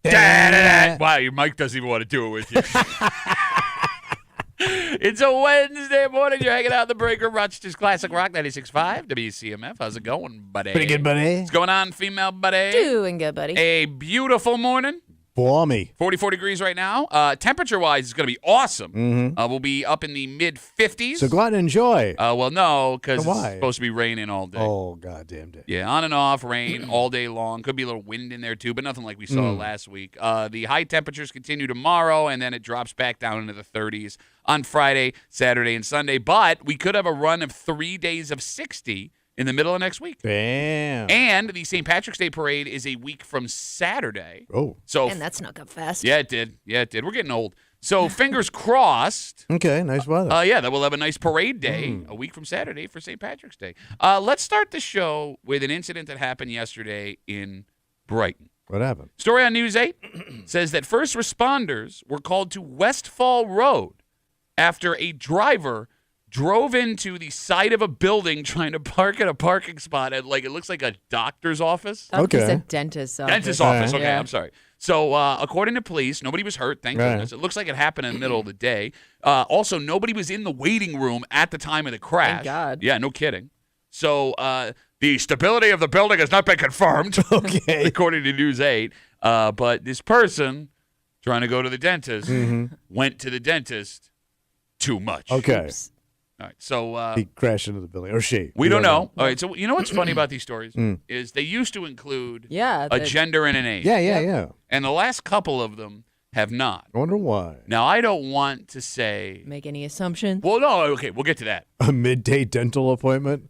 Wow, your mic doesn't even want to do it with you. It's a Wednesday morning. You're hanging out in the break room. Rochester's Classic Rock 96.5 WCMF. How's it going, buddy? Pretty good, buddy. What's going on, female buddy? Doing good, buddy. A beautiful morning. Balmy. 44 degrees right now. Temperature-wise, it's going to be awesome. Mm-hmm. We'll be up in the mid-50s. So go out and enjoy. Well, no, because Why? it's supposed to be raining all day. Oh, goddamn day. Yeah, on and off, rain all day long. Could be a little wind in there, too, but nothing like we saw last week. The high temperatures continue tomorrow, and then it drops back down into the 30s on Friday, Saturday, and Sunday. But we could have a run of 3 days of 60 in the middle of next week. Damn. And the St. Patrick's Day Parade is a week from Saturday. Oh. So, And that snuck up fast. Yeah, it did. We're getting old. So fingers crossed. Okay, nice weather. That we'll have a nice parade day a week from Saturday for St. Patrick's Day. Let's start the show with an incident that happened yesterday in Brighton. What happened? Story on News 8 says that first responders were called to Westfall Road after a driver drove into the side of a building trying to park at a parking spot at, it looks like a doctor's office. Okay. It's a dentist's office. Dentist's office. Okay, Yeah. I'm sorry. So, according to police, nobody was hurt, thank goodness. It looks like it happened in the middle of the day. Also, nobody was in the waiting room at the time of the crash. Thank God. Yeah, no kidding. So, the stability of the building has not been confirmed, Okay. according to News 8. But this person trying to go to the dentist went to the dentist too much. Okay. Oops. All right, so He crashed into the building. Or she. we don't know. All right, so you know what's funny about these stories is they used to include a gender and an age. Yeah. And the last couple of them have not. I wonder why. Now, I don't want to say. Make any assumptions? Well, no, okay, we'll get to that. A midday dental appointment?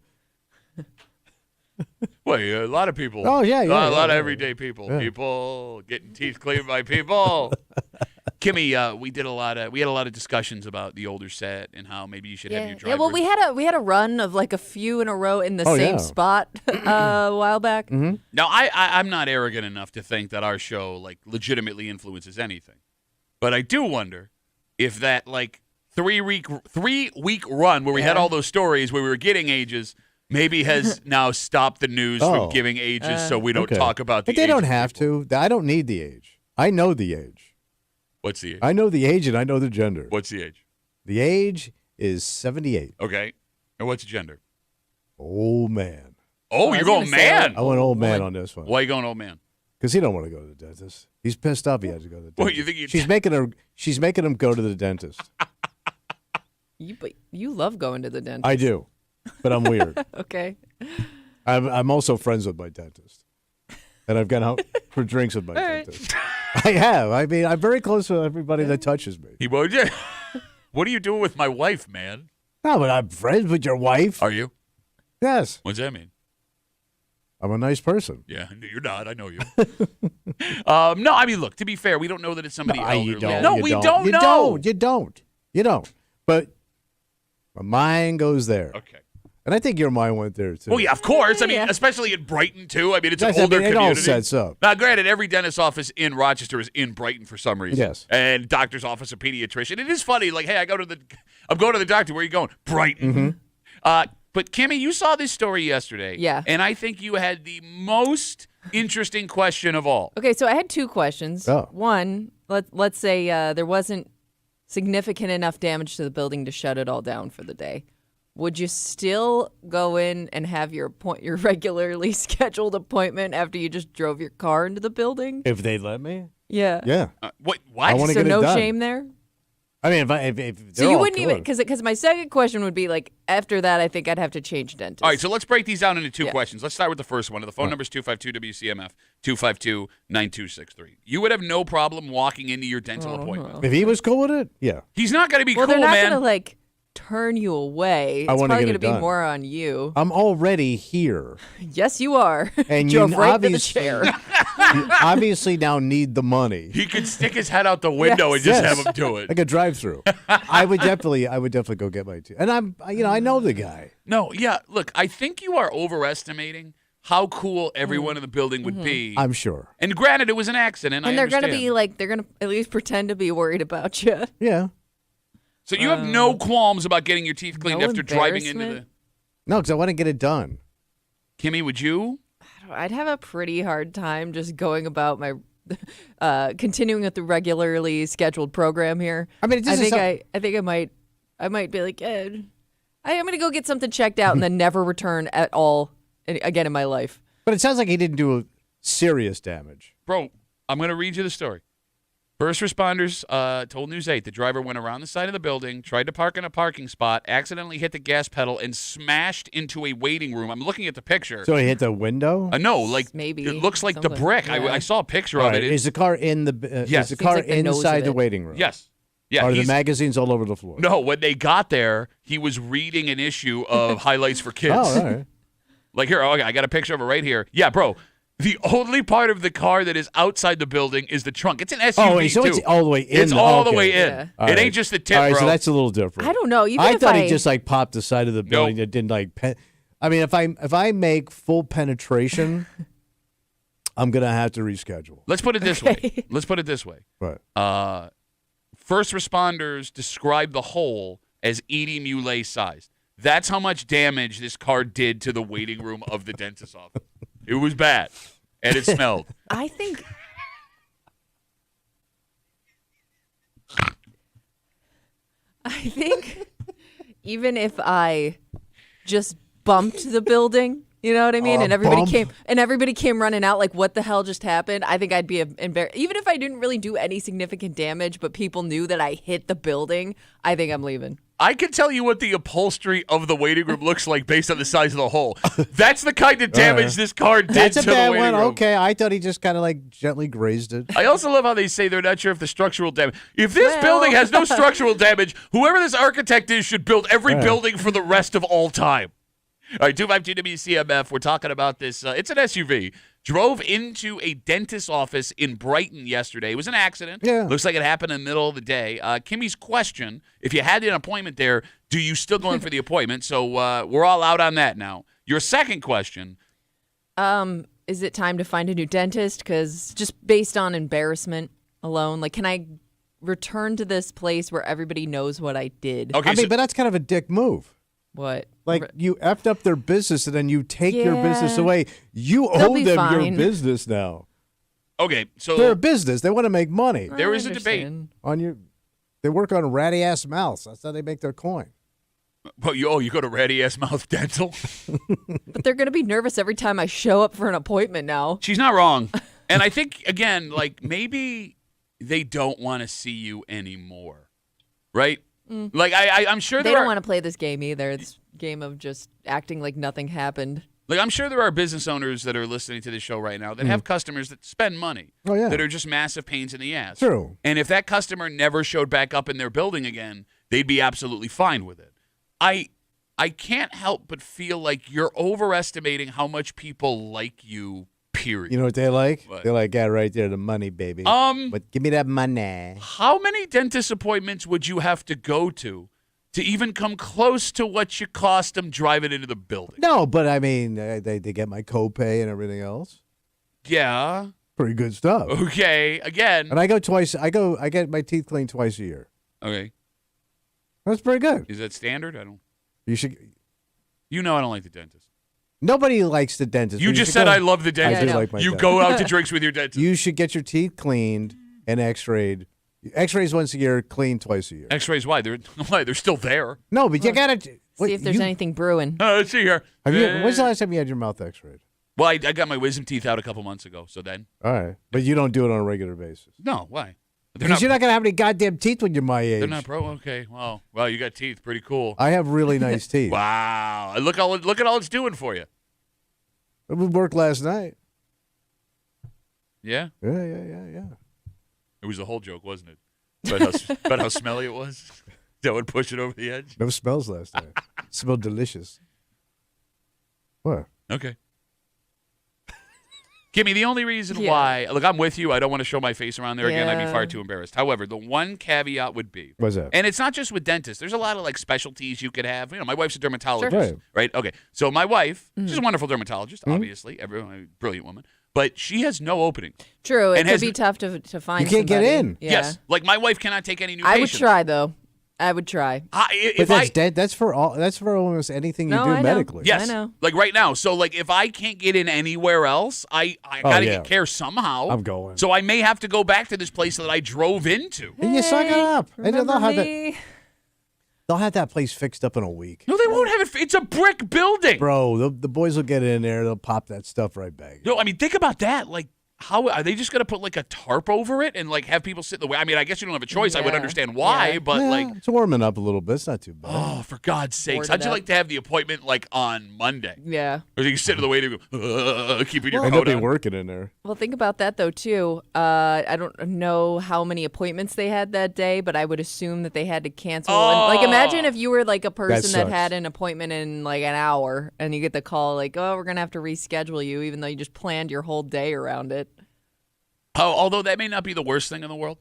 Well, yeah, a lot of people. Oh, yeah. A lot of yeah. everyday people. Yeah. People getting teeth cleaned by people. Kimmy, we had a lot of discussions about the older set and how maybe you should have your driver. Yeah, well, we had a run of a few in a row in the same spot a while back. Mm-hmm. Now, I'm not arrogant enough to think that our show legitimately influences anything, but I do wonder if that 3-week run where we had all those stories where we were getting ages maybe has now stopped the news from giving ages, so we don't talk about the. But they age don't of have people. to. I don't need the age. I know the age. What's the age? I know the age and I know the gender. What's the age? The age is 78. Okay, and what's the gender? Old man. Oh, you're going man. I went old man on this one. Why are you going old man? Because he don't want to go to the dentist. He's pissed off he has to go to the dentist. What, you think She's making him go to the dentist. But you love going to the dentist. I do, but I'm weird. Okay. I'm also friends with my dentist, and I've gone out for drinks with my right. dentist. I have. I mean, I'm very close with everybody that touches me. He won't. What are you doing with my wife, man? No, but I'm friends with your wife. Are you? Yes. What's that mean? I'm a nice person. Yeah, you're not. I know you. No, I mean, look. To be fair, we don't know that it's somebody elderly. You don't. No, you we don't. don't know. You don't. But my mind goes there. Okay. And I think your mind went there, too. Well, yeah, of course. I mean, Yeah. especially in Brighton, too. I mean, it's an Yes, I older mean, it community. all sets up. Now, granted, every dentist's office in Rochester is in Brighton for some reason. Yes. And doctor's office, a pediatrician. It is funny. Hey, I'm going to the doctor. Where are you going? Brighton. But, Kimmy, you saw this story yesterday. Yeah. And I think you had the most interesting question of all. Okay, so I had two questions. Oh. One, let's say there wasn't significant enough damage to the building to shut it all down for the day. Would you still go in and have your regularly scheduled appointment after you just drove your car into the building? If they let me? Yeah. Yeah. What? I wanna So get it no done. shame there? I mean, if So they're you all wouldn't even, good. because my second question would be after that, I think I'd have to change dentist. All right, so let's break these down into two Yeah. questions. Let's start with the first one. The phone number is 252-WCMF, 252-9263. You would have no problem walking into your dental appointment. If he was cool with it, yeah. He's not going to be Well, cool, they're not man. going to turn you away. I It's wanna probably get going it to be done. more on you. I'm already here. Yes, you are. And Drove you right into the obviously- chair. You obviously now need the money. He could stick his head out the window and just have him do it. Like a drive-through. I would definitely go get my teeth. And I know the guy. No, yeah, look, I think you are overestimating how cool everyone in the building would be. I'm sure. And granted, it was an accident. And I they're going to understand. be they're going to at least pretend to be worried about you. Yeah. So you have no qualms about getting your teeth cleaned no after driving into the... embarrassment? No, because I want to get it done. Kimmy, would you? I'd have a pretty hard time just going about my continuing with the regularly scheduled program here. I mean, I think I might be like, I'm going to go get something checked out and then never return at all again in my life. But it sounds like he didn't do serious damage. Bro, I'm going to read you the story. First responders told News 8 the driver went around the side of the building, tried to park in a parking spot, accidentally hit the gas pedal, and smashed into a waiting room. I'm looking at the picture. So he hit the window? No, like Maybe it looks like the something. brick. Yeah. I saw a picture All of right. it. Is the car in the Yes. is the car Seems like the nose inside of the it. waiting room? Yes. Yeah. Are the he's- magazines all over the floor? No, when they got there, he was reading an issue of Highlights for Kids. Oh, all right. Like here, okay, I got a picture of it right here. Yeah, bro. The only part of the car that is outside the building is the trunk. It's an SUV Oh, wait, so too. it's all the way in. It's all the okay. way in. Yeah. All It right. ain't just the tip, All right, bro. so that's a little different. I don't know. Even I if thought he just like popped the side of the building. Nope. It didn't like. I mean, if I make full penetration, I'm gonna have to reschedule. Let's put it this way. Let's put it this way. But First responders described the hole as Edie Muley sized. That's how much damage this car did to the waiting room of the dentist's office. It was bad, and it smelled. I think even if I just bumped the building, you know what I mean, and everybody came running out like, what the hell just happened? I think I'd be embarrassed. Even if I didn't really do any significant damage, but people knew that I hit the building, I think I'm leaving. I can tell you what the upholstery of the waiting room looks like based on the size of the hole. That's the kind of damage this car did that's to a the bad waiting one. room. Okay, I thought he just kind of like gently grazed it. I also love how they say they're not sure if the structural damage. If this building has no structural damage, whoever this architect is should build every building for the rest of all time. All right, 252 WCMF. We're talking about this. It's an SUV. Drove into a dentist's office in Brighton yesterday. It was an accident. Yeah. Looks like it happened in the middle of the day. Kimmy's question, if you had an appointment there, do you still go in for the appointment? So we're all out on that now. Your second question. Is it time to find a new dentist? Because just based on embarrassment alone, like, can I return to this place where everybody knows what I did? Okay, I mean, but that's kind of a dick move. What? Like, you effed up their business and then you take your Yeah. business away. You They'll owe be them your fine. business now. Okay, so They're a business. They want to make money. there is I a debate. understand. On your, they work on ratty ass mouths. That's how they make their coin. But you go to Ratty Ass Mouth Dental? But they're going to be nervous every time I show up for an appointment now. She's not wrong. And I think, again, like maybe they don't want to see you anymore, right? Like I'm sure They there don't are, want to play this game either. This game of just acting like nothing happened. like I'm sure there are business owners that are listening to this show right now that have customers that spend money Oh, yeah. that are just massive pains in the ass. True. And if that customer never showed back up in their building again, they'd be absolutely fine with it. I can't help but feel like you're overestimating how much people like you. Period. You know what they like? What? They're like, yeah, right there, the money, baby. But give me that money. How many dentist appointments would you have to go to even come close to what you cost them driving into the building? No, but I mean, they get my copay and everything else. Yeah. Pretty good stuff. Okay. Again. And I go twice. I get my teeth cleaned twice a year. Okay. That's pretty good. Is that standard? I don't. You should. You know I don't like the dentist. Nobody likes the dentist. You but just should said go- I love the I dentist. do know. like my You dentist. go out to drinks with your dentist. You should get your teeth cleaned and X-rayed. X-rays once a year, clean twice a year. X-rays. Why? They're still there. No, but you gotta See if there's anything brewing. Let's see here. Have you? When's the last time you had your mouth X-rayed? Well, I got my wisdom teeth out a couple months ago. So then. All right, but you don't do it on a regular basis. No. Why? Because you're not gonna have any goddamn teeth when you're my age. They're not pro. Okay. Well, you got teeth. Pretty cool. I have really nice teeth. Wow. Look at all it's doing for you. It would work last night. Yeah. Yeah. It was a whole joke, wasn't it? About how smelly it was. That would push it over the edge. No smells last night. Smelled delicious. What? Okay. Kimmy, the only reason Yeah. why, look, I'm with you. I don't want to show my face around there again. I'd be Yeah. far too embarrassed. However, the one caveat would be, What's that? and it's not just with dentists. There's a lot of like specialties you could have. You know, my wife's a dermatologist, Sure. right? Okay, so my wife, Mm-hmm. she's a wonderful dermatologist, obviously, a brilliant woman, but she has no opening. True, it And could has- be tough to find. You can't get somebody. in. Yeah. Yes, like my wife cannot take any new I would patients. try though. I would try. But If that's I dead. That's for all. That's for almost anything you No, do I know. medically. yes, I know. like right now. So like if I can't get in anywhere else, I gotta yeah. get care somehow. I'm going. So I may have to go back to this place that I drove into. And you suck it up. And Remember they'll have that. me? They'll have that place fixed up in a week. No, they won't have it. It's a brick building. Bro, the boys will get in there. They'll pop that stuff right back. No, I mean think about that. Like. How are they just going to put like a tarp over it and like have people sit in the way? I mean, I guess you don't have a choice. I would Yeah. understand why, Yeah. but Yeah, like, it's warming up a little bit. It's not too bad. oh, for God's sakes, Board how'd it you up. like to have the appointment like on Monday? Yeah. Or you sit in the waiting room, keeping your And they'll coat be on. working in there. Well, think about that though too. I don't know how many appointments they had that day, but I would assume that they had to cancel. And, like, imagine if you were like a person that sucks. had an appointment in like an hour, and you get the call like, "Oh, we're gonna have to reschedule you," even though you just planned your whole day around it. Oh, although that may not be the worst thing in the world.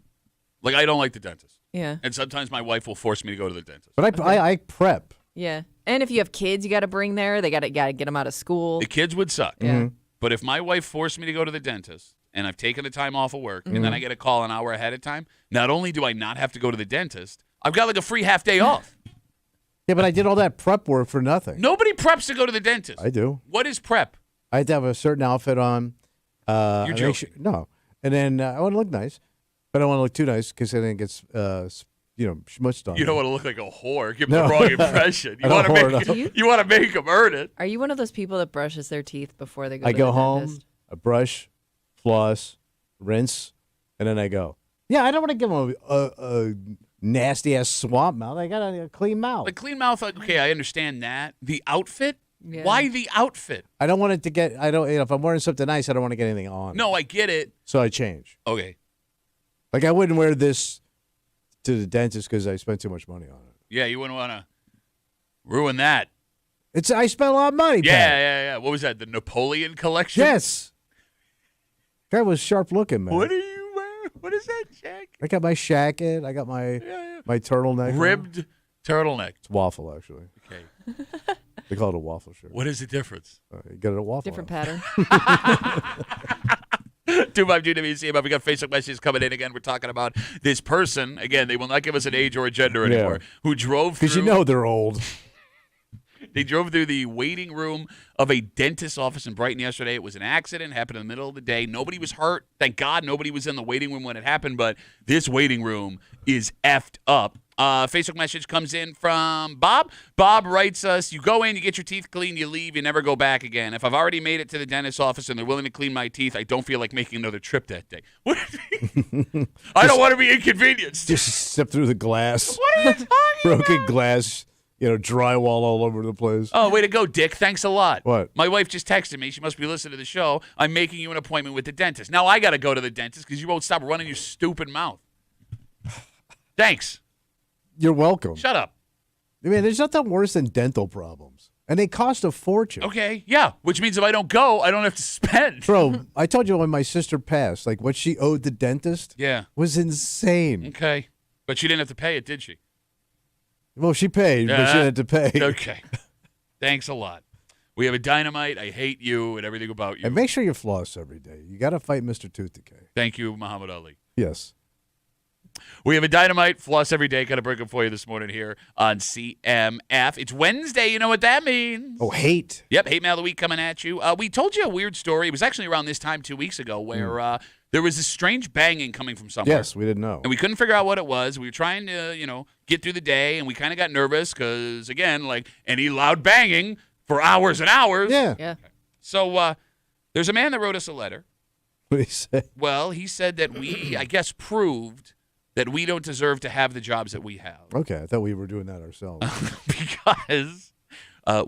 Like I don't like the dentist, Yeah, and sometimes my wife will force me to go to the dentist. But I prep. yeah. And if you have kids, you got to bring there. They got to get them out of school. The kids would suck. Yeah. But if my wife forced me to go to the dentist and I've taken the time off of work and then I get a call an hour ahead of time, not only do I not have to go to the dentist, I've got like a free half day off. Yeah, but I did all that prep work for nothing. Nobody preps to go to the dentist. I do. What is prep? I had to have a certain outfit on. You're make joking. sure- no. And then I want to look nice, but I don't want to look too nice because then it gets, schmutzed on. You don't me. want to look like a whore. Give them No. the wrong impression. You I want to don't make whore, no. you want to make them earn it. Are you one of those people that brushes their teeth before they go? I to go the home, dentist? I brush, floss, rinse, and then I go. Yeah, I don't want to give them a nasty ass swamp mouth. I got a clean mouth. Like clean mouth. Like, okay, I understand that. The outfit. Yeah. Why the outfit? I don't want it to get. I don't. If I'm wearing something nice, I don't want to get anything on. No, I get it. So I change. Okay. Like I wouldn't wear this to the dentist because I spent too much money on it. Yeah, you wouldn't want to ruin that. I spent a lot of money. Yeah, Pat. yeah. What was that? The Napoleon collection? Yes. Guy was sharp looking, man. What are you wearing? What is that, Jack? I got my shacket. I got my my turtleneck. on. Ribbed turtleneck. It's waffle, actually. Okay. They call it a waffle shirt. What is the difference? You get it at waffle. Different House. pattern. 252 WCMF. We got Facebook messages coming in again. We're talking about this person. Again, they will not give us an age or a gender anymore. Who drove through. Because you know they're old. They drove through the waiting room of a dentist's office in Brighton yesterday. It was an accident. Happened in the middle of the day. Nobody was hurt. Thank God nobody was in the waiting room when it happened. But this waiting room is effed up. Facebook message comes in from Bob. Bob writes us, you go in, you get your teeth cleaned, you leave, you never go back again. If I've already made it to the dentist's office and they're willing to clean my teeth, I don't feel like making another trip that day. What? I don't want to be inconvenienced. Just step through the glass. What are you talking Broken about? glass. Drywall all over the place. Oh, way to go, Dick. Thanks a lot. What? My wife just texted me. She must be listening to the show. I'm making you an appointment with the dentist. Now I got to go to the dentist because you won't stop running your stupid mouth. Thanks. You're welcome. Shut up. I mean, there's nothing worse than dental problems. And they cost a fortune. Okay, yeah. Which means if I don't go, I don't have to spend. Bro, I told you when my sister passed, like what she owed the dentist Yeah. was insane. Okay. But she didn't have to pay it, did she? Well, she paid, but she had to pay. Okay. Thanks a lot. We have a dynamite. I hate you and everything about you. And make sure you floss every day. You got to fight Mr. Tooth Decay. Thank you, Muhammad Ali. Yes. We have a dynamite floss every day. Got to break it for you this morning here on CMF. It's Wednesday. You know what that means. Oh, hate. Yep, hate mail of the week coming at you. We told you a weird story. It was actually around this time 2 weeks ago where there was this strange banging coming from somewhere. Yes, we didn't know. And we couldn't figure out what it was. We were trying to, get through the day, and we kind of got nervous because, again, like any loud banging for hours and hours. Yeah. Yeah. So there's a man that wrote us a letter. What did he say? Well, he said that we, I guess, proved that we don't deserve to have the jobs that we have Okay, I thought we were doing that ourselves. because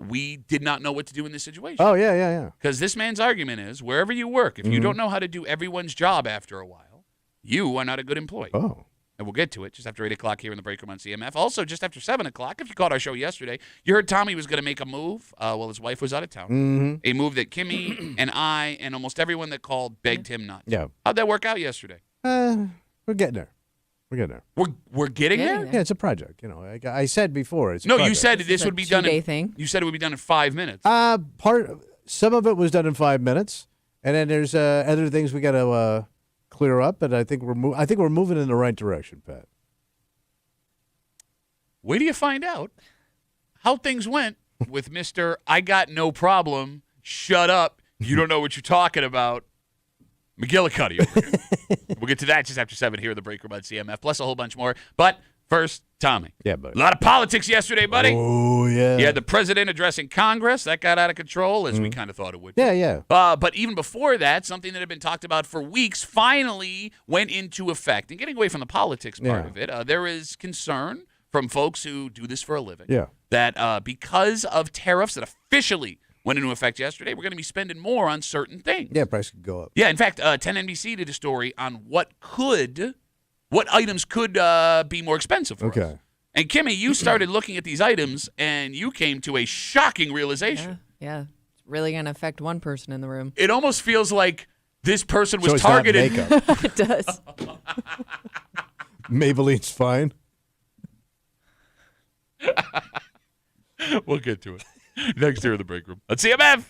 we did not know what to do in this situation. Oh, yeah. Because this man's argument is, wherever you work, if you don't know how to do everyone's job after a while, you are not a good employee. Oh. And we'll get to it just after 8 o'clock here in the break room on CMF. Also, just after 7 o'clock, if you caught our show yesterday, you heard Tommy was going to make a move while his wife was out of town. Mm-hmm. A move that Kimmy and I and almost everyone that called begged him not to. Yeah. How'd that work out yesterday? We're getting there. We're getting there. We're getting Getting there? there. Yeah, it's a project. I said before. It's a No, you project. said This this is a would be done two-day in thing. You said it would be done in 5 minutes. Some of it was done in 5 minutes, and then there's other things we got to clear up. But I think we're moving in the right direction, Pat. wait till you find out how things went with Mr. I got no problem, shut up, you don't know what you're talking about, McGillicuddy over here. We'll get to that just after 7 here in the break room on CMF, plus a whole bunch more. But first, Tommy. Yeah, buddy. A lot of politics yesterday, buddy. Oh, yeah. You had the president addressing Congress. That got out of control, as we kind of thought it would. Yeah, yeah. But even before that, something that had been talked about for weeks finally went into effect. And getting away from the politics part of it, there is concern from folks who do this for a living that because of tariffs that officially went into effect yesterday, we're going to be spending more on certain things. Yeah, price could go up. Yeah, in fact, 10NBC did a story on what items could be more expensive for us. And Kimmy, you started looking at these items, and you came to a shocking realization. Yeah. It's really going to affect one person in the room. It almost feels like this person was So it's targeted. not makeup. It does. Maybelline's fine. We'll get to it next here in the break room. Let's CMF.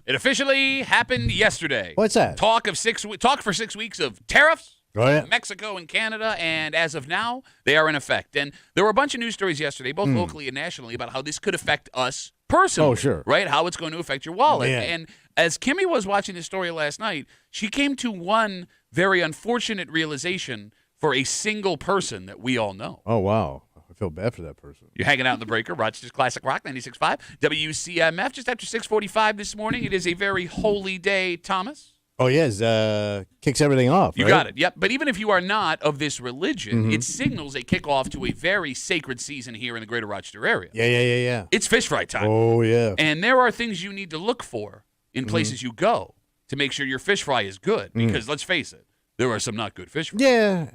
It officially happened yesterday. What's that? Talk for 6 weeks of tariffs. Oh, yeah. Mexico and Canada, and as of now, they are in effect. And there were a bunch of news stories yesterday, both locally and nationally, about how this could affect us personally. Oh, sure. Right? How it's going to affect your wallet. Yeah. And as Kimmy was watching this story last night, she came to one very unfortunate realization for a single person that we all know. Oh, wow. I feel bad for that person. You're hanging out in the breaker, Rochester's Classic Rock 96.5, WCMF, just after 6:45 this morning. It is a very holy day, Thomas. Oh, yes. Kicks everything off. You right? got it. Yep. But even if you are not of this religion, it signals a kickoff to a very sacred season here in the greater Rochester area. Yeah. It's fish fry time. Oh, yeah. And there are things you need to look for in places you go to make sure your fish fry is good. Because let's face it, there are some not good fish fries. Yeah.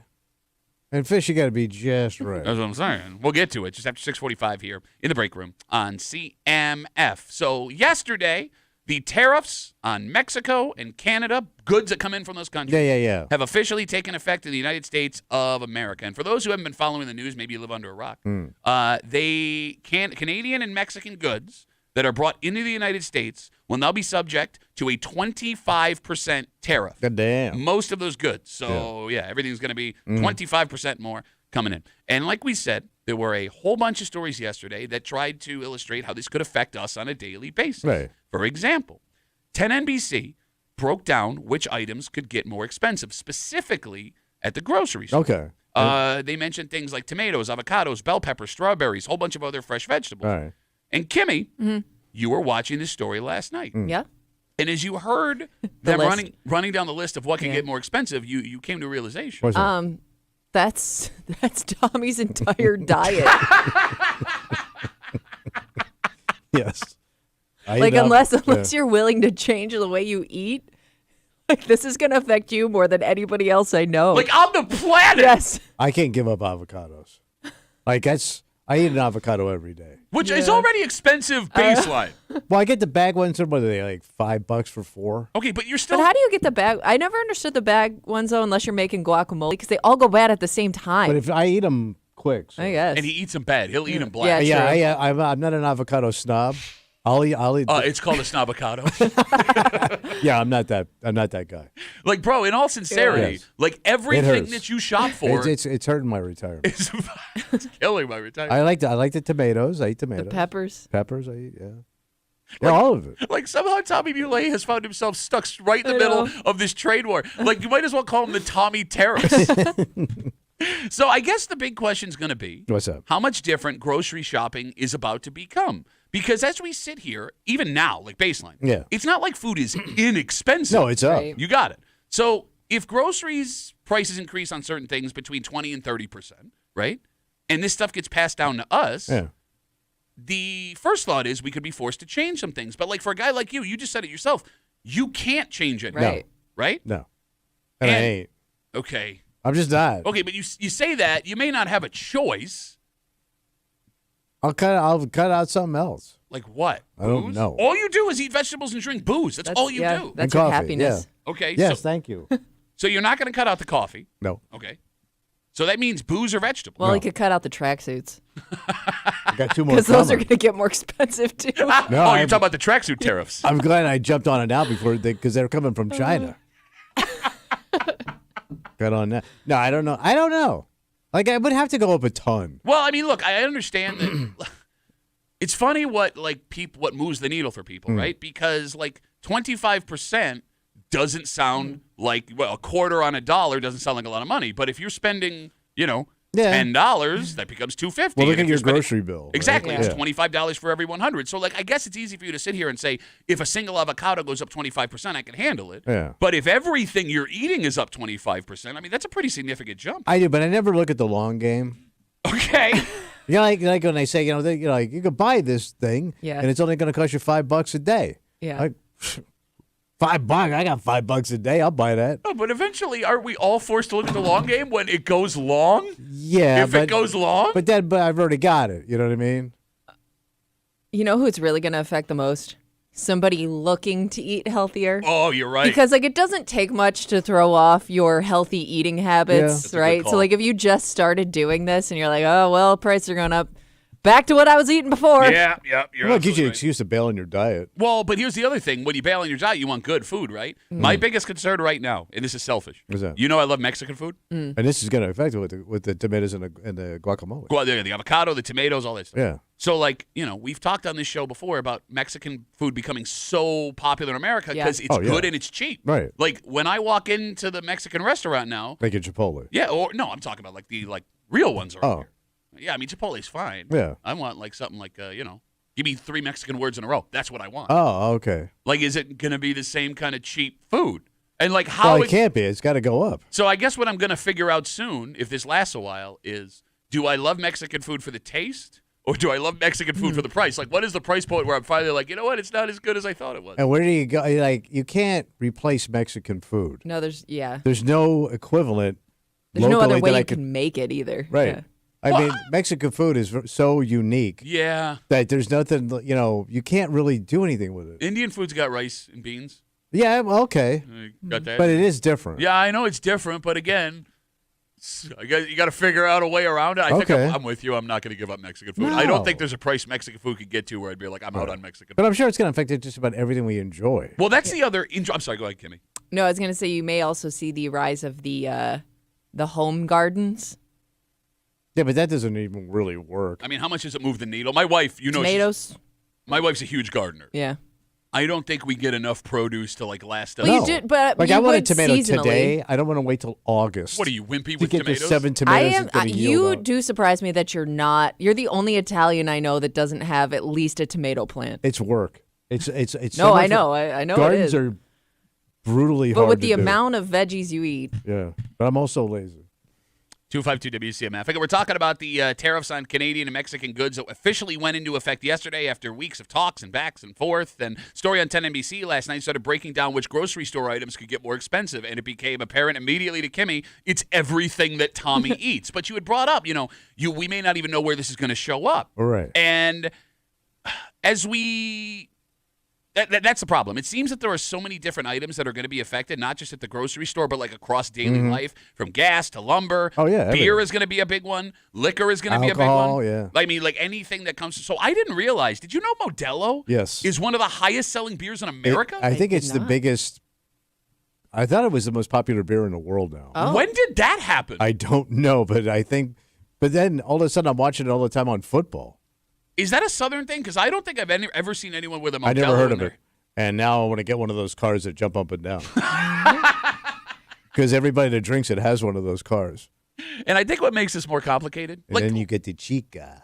And fish, you got to be just right. That's what I'm saying. We'll get to it just after 6:45 here in the break room on CMF. So yesterday, the tariffs on Mexico and Canada, goods that come in from those countries, Yeah. have officially taken effect in the United States of America. And for those who haven't been following the news, maybe you live under a rock, Canadian and Mexican goods that are brought into the United States will now be subject to a 25% tariff. God damn. Most of those goods. So, yeah everything's going to be 25% more coming in. And like we said, there were a whole bunch of stories yesterday that tried to illustrate how this could affect us on a daily basis. Right. For example, 10NBC broke down which items could get more expensive, specifically at the grocery store. Okay. They mentioned things like tomatoes, avocados, bell peppers, strawberries, a whole bunch of other fresh vegetables. All right. And Kimmy, you were watching this story last night. Yeah. And as you heard them list. running down the list of what can get more expensive, you came to a realization. What's that? That's Tommy's entire diet. Yes. I Like eat up- unless you're willing to change the way you eat, like this is gonna affect you more than anybody else I know. Like on the planet! yes. I can't give up avocados. Like I eat an avocado every day. Which is already expensive baseline. Well, I get the bag ones. What are they, like $5 for 4? Okay, but you're still... But how do you get the bag? I never understood the bag ones though, unless you're making guacamole, because they all go bad at the same time. But if I eat them quick. So. I guess. And he eats them bad. He'll eat them black. Yeah. Yeah, I'm not an avocado snob. I'll eat. It's called a snobavocado. Yeah, I'm not that guy. Like, bro, in all sincerity, Yes. like everything hurts. that you shop for It's hurting my retirement. is it's killing my retirement. I like the tomatoes. I eat tomatoes. the peppers. Peppers. I eat. Yeah, all of it. Like somehow Tommy Muley has found himself stuck right in the I middle know. of this trade war. Like you might as well call him the Tommy Tariffs. So I guess the big question is going to be What's up? how much different grocery shopping is about to become. Because as we sit here, even now, like baseline, Yeah. it's not like food is inexpensive. No, it's up. Right. You got it. So if groceries prices increase on certain things between 20 and 30%, right? And this stuff gets passed down to us, Yeah. the first thought is we could be forced to change some things. But like for a guy like you just said it yourself, you can't change anything. Right. Right? No. And I And- ain't. Okay. I'm just not. Okay, but you say that, you may not have a choice. I'll cut out something else. Like what? I don't Booze? know. All you do is eat vegetables and drink booze. That's all you do. That's And your coffee, happiness. Okay. Yes, thank you. So you're not going to cut out the coffee. No. Okay. So that means booze or vegetables. Well, he could cut out the tracksuits I got 2 more because those are coming. going to get more expensive too. No, oh, you're I'm- talking about the tracksuit tariffs. I'm glad I jumped on it now because they're coming from China. Got on that. No, I don't know. Like I would have to go up a ton. Well, I mean, look, I understand that. It's funny what moves the needle for people, right? Because like 25% doesn't sound like a quarter on a dollar doesn't sound like a lot of money. But if you're spending, Yeah. $10, that becomes $250. Well, look And at if your you're spending- grocery bill. right? Exactly. Yeah. It's $25 for every 100. So, like, I guess it's easy for you to sit here and say, if a single avocado goes up 25%, I can handle it. Yeah. But if everything you're eating is up 25%, I mean, that's a pretty significant jump. I do, but I never look at the long game. Okay. You know, like when they say, like you could buy this thing, Yeah. and it's only going to cost you $5 a day. Yeah. Like, $5. I got $5 a day. I'll buy that. No, but eventually, aren't we all forced to look at the long game when it goes long? Yeah, If it goes long? but I've already got it. You know what I mean? You know who it's really going to affect the most? Somebody looking to eat healthier. Oh, you're right. Because like it doesn't take much to throw off your healthy eating Yeah. habits, That's a good right? call. So like if you just started doing this and you're like, oh well, prices are going up, Back to what I was eating before. Yeah. You're Well, it gives you absolutely an right. excuse to bail on your diet. Well, but here's the other thing. When you bail on your diet, you want good food, right? My biggest concern right now, and this is selfish. What's that? You know I love Mexican food. And this is going to affect it with the tomatoes and the guacamole. Well, the avocado, the tomatoes, all that stuff. Yeah. So, like, we've talked on this show before about Mexican food becoming so popular in America Yeah. because it's Oh, yeah. good and it's cheap. Right. Like, when I walk into the Mexican restaurant now, Like a Chipotle. yeah, or no, I'm talking about like the real ones around Oh. here. Yeah, I mean, Chipotle's fine. Yeah. I want like something like, give me 3 Mexican words in a row. That's what I want. Oh, okay. Like, is it going to be the same kind of cheap food? And like how Well, it can't be. It's got to go up. So I guess what I'm going to figure out soon, if this lasts a while, is do I love Mexican food for the taste or do I love Mexican food for the price? Like, what is the price point where I'm finally like, you know what, it's not as good as I thought it was? And where do you go? Like, you can't replace Mexican food. No, there's There's no equivalent There's no locally other way that I you could. can make it either. Right. Yeah. I mean, Mexican food is so unique Yeah. that there's nothing, you can't really do anything with it. Indian food's got rice and beans. Yeah, well, okay. Got that? But it is different. Yeah, I know it's different, but again, I guess you got to figure out a way around it. I think Okay. I'm with you. I'm not going to give up Mexican food. I don't No. think there's a price Mexican food could get to where I'd be like, I'm out on Mexican But food. I'm sure it's going to affect just about everything we enjoy. Well, that's the other. I'm sorry. Go ahead, Kimmy. No, I was going to say you may also see the rise of the home gardens. Yeah, but that doesn't even really work. I mean, how much does it move the needle? My wife, Tomatoes. my wife's a huge gardener. Yeah. I don't think we get enough produce to like last us. Well, No. you did, but Like, you I want a would tomato seasonally. today. I don't want to wait till August. What are you, wimpy to with get the tomatoes? 7 I tomatoes am. it's gonna You yield out. do surprise me that you're not. You're the only Italian I know that doesn't have at least a tomato plant. It's work. It's so No, much I know. I know it Gardens is. are brutally But hard with to the do. amount of veggies you eat, Yeah, but I'm also lazy. 252 WCMF. Okay, we're talking about the tariffs on Canadian and Mexican goods that officially went into effect yesterday after weeks of talks and backs and forth. And story on 10 NBC last night started breaking down which grocery store items could get more expensive. And it became apparent immediately to Kimmy, it's everything that Tommy eats. But you had brought up, we may not even know where this is going to show up. All right. And as we... That's the problem. It seems that there are so many different items that are going to be affected, not just at the grocery store, but like across daily life, from gas to lumber. Oh, yeah, Beer everything. is going to be a big one. Liquor is going to be a big Alcohol, one. yeah. I mean, like anything that comes. So I didn't realize. Did you know Modelo Yes. is one of the highest selling beers in America? I think did it's the not. biggest. I thought it was the most popular beer in the world now. Oh. When did that happen? I don't know, but I think. But then all of a sudden, I'm watching it all the time on football. Is that a Southern thing? Because I don't think I've ever seen anyone with a Modelo. I never heard in of it, there. and now I want to get one of those cars that jump up and down. Because everybody that drinks it has one of those cars, And I think what makes this more complicated, and like then you get the chica.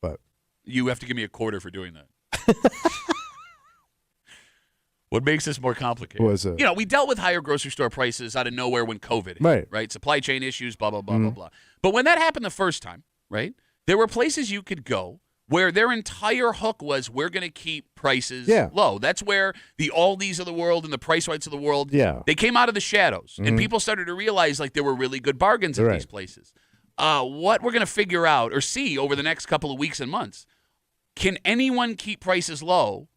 But you have to give me a quarter for doing that. What makes this more complicated? What's that? We dealt with higher grocery store prices out of nowhere when COVID hit, Right. right? Supply chain issues, blah, blah, blah, blah, blah. But when that happened the first time, right, there were places you could go where their entire hook was we're going to keep prices Yeah. low. That's where the Aldis of the world and the Price Rights of the world, Yeah. they came out of the shadows. And people started to realize like there were really good bargains at Right. these places. What we're going to figure out or see over the next couple of weeks and months, can anyone keep prices low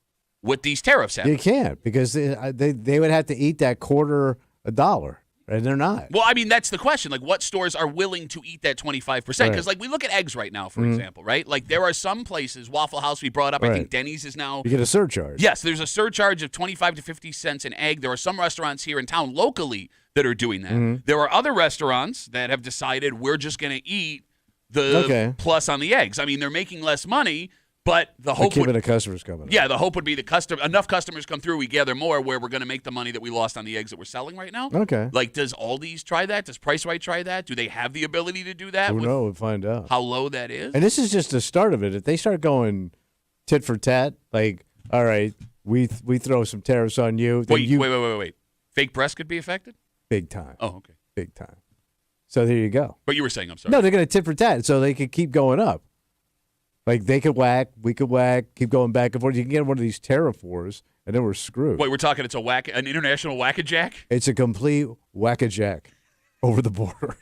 with these tariffs happening? you can't because they would have to eat that $0.25, and they're not. Well, I mean, that's the question. Like, what stores are willing to eat that 25%? Because, like, we look at eggs right now, for example, right? Like, there are some places, Waffle House we brought up, I think Right. Denny's is now. You get a surcharge. Yes, there's a surcharge of 25 to 50 cents an egg. There are some restaurants here in town locally that are doing that. There are other restaurants that have decided we're just going to eat the Okay. plus on the eggs. I mean, they're making less money, but the They're hope keeping would the customers coming. Yeah, the hope would be enough customers come through, we gather more, where we're going to make the money that we lost on the eggs that we're selling right now. Okay. Like, does Aldi's try that? Does Price Right try that? Do they have the ability to do that? Who with knows? We'll find out. how low that is? And this is just the start of it. If they start going tit for tat, like, all right, we throw some tariffs on you, then Wait. Fake breast could be affected? big time, Oh, okay. big time. So there you go. But you were saying, I'm sorry. No, they're going to tit for tat, so they could keep going up. Like they could whack, we could whack, keep going back and forth. You can get one of these tariff wars, and then we're screwed. Wait, we're talking it's an international whack-a-jack? It's a complete whack-a-jack over the border.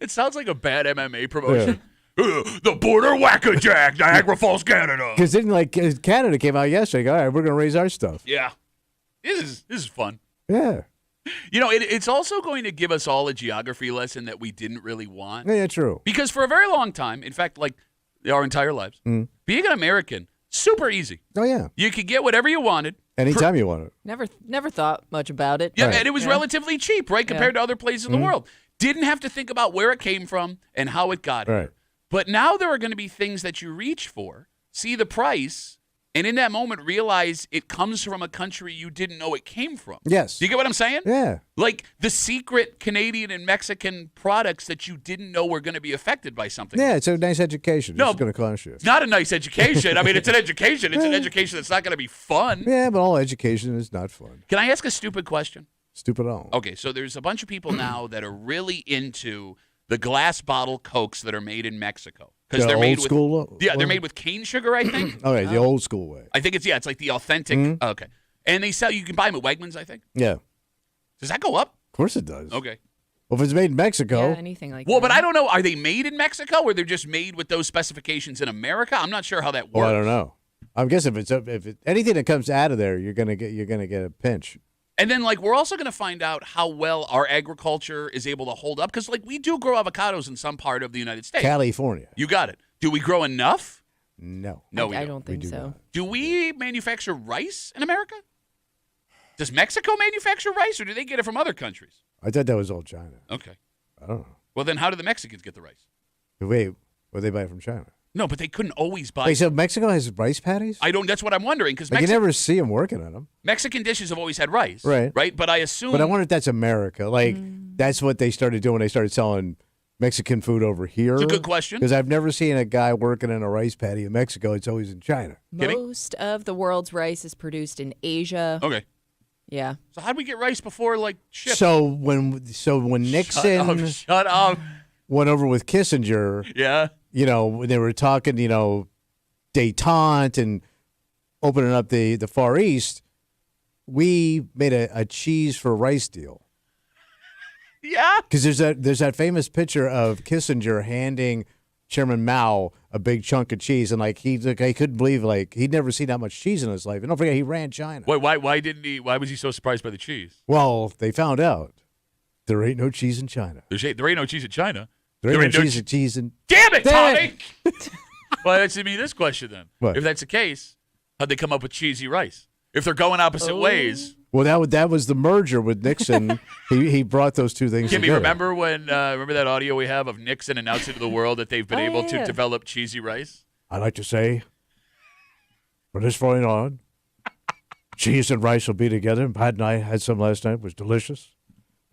It sounds like a bad MMA promotion. The border whack-a-jack, Niagara Falls, Canada. Because then, like, Canada came out yesterday. All right, we're going to raise our stuff. Yeah. This is fun. Yeah. It's also going to give us all a geography lesson that we didn't really want. Yeah, true. Because for a very long time, in fact, like our entire lives, being an American, super easy. Oh, yeah. You could get whatever you wanted. Anytime you want it. Never thought much about it. Yeah, Right. and it was relatively cheap, right, compared to other places in the world. Didn't have to think about where it came from and how it got here. Right. But now there are going to be things that you reach for, see the price, and in that moment realize it comes from a country you didn't know it came from. Yes. Do you get what I'm saying? Yeah. Like the secret Canadian and Mexican products that you didn't know were going to be affected by something. Yeah, it's a nice education. No. It's going to cost you. It's not a nice education. I mean, it's an education. It's an education that's not going to be fun. Yeah, but all education is not fun. Can I ask a stupid question? Stupid all. Okay, so there's a bunch of people now that are really into the glass bottle Cokes that are made in Mexico. Because The they're made old school with they're one? made with cane sugar, I think. Okay, the old school way. I think it's like the authentic. Okay, and you can buy them at Wegmans, I think. Yeah. Does that go up? Of course it does. Okay. Well, if it's made in Mexico, Yeah, anything like Well, that. but I don't know. Are they made in Mexico, or they're just made with those specifications in America? I'm not sure how that works. well, I don't know. I'm guessing if anything that comes out of there, you're gonna get a pinch. And then, like, we're also going to find out how well our agriculture is able to hold up, because, like, we do grow avocados in some part of the United States. California. You got it. Do we grow enough? No. No, we I don't. don't think do so. not. Do we manufacture rice in America? Does Mexico manufacture rice, or do they get it from other countries? I thought that was all China. Okay. I don't know. Well, then how do the Mexicans get the rice? Wait, what they buy it from China? No, but they couldn't always buy. Wait, so Mexico has rice patties? That's what I'm wondering, because Like you never see them working on them. Mexican dishes have always had rice. Right. Right? But I assume. But I wonder if that's America. Like that's what they started doing. They started selling Mexican food over here. It's a good question. Because I've never seen a guy working in a rice patty in Mexico. It's always in China. Kidding? Most of the world's rice is produced in Asia. Okay. Yeah. So how would we get rice before, like, shipped? So when Nixon Shut up. went over with Kissinger, Yeah. when they were talking, détente and opening up the Far East, we made a cheese for rice deal. Yeah. Because there's that famous picture of Kissinger handing Chairman Mao a big chunk of cheese, and he couldn't believe he'd never seen that much cheese in his life. And don't forget, he ran China. Wait, why didn't he? Why was he so surprised by the cheese? Well, they found out there ain't no cheese in China. There ain't no cheese in China. There ain't no cheese in. Damn it, Damn Tommy! Well, answer me this question then. What? If that's the case, how'd they come up with cheesy rice? If they're going opposite ways. Well, that was the merger with Nixon. he brought those two things Kimmy, together. remember that audio we have of Nixon announcing to the world that they've been able to yeah. develop cheesy rice? I like to say, from this point on, cheese and rice will be together. Pat and I had some last night. It was delicious.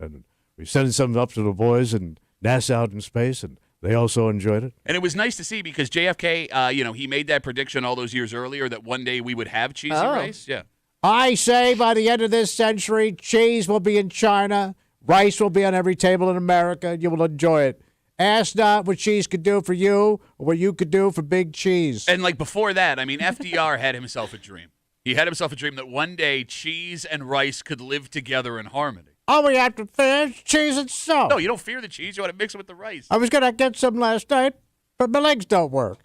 And we sent some up to the boys and NASA out in space, and they also enjoyed it. And it was nice to see because JFK, he made that prediction all those years earlier that one day we would have cheesy rice. Yeah. I say by the end of this century, cheese will be in China, rice will be on every table in America, and you will enjoy it. Ask not what cheese could do for you or what you could do for big cheese. And like before that, I mean, FDR had himself a dream. He had himself a dream that one day cheese and rice could live together in harmony. All we have to fear is cheese and salt. No, you don't fear the cheese. You want to mix it with the rice. I was going to get some last night, but my legs don't work.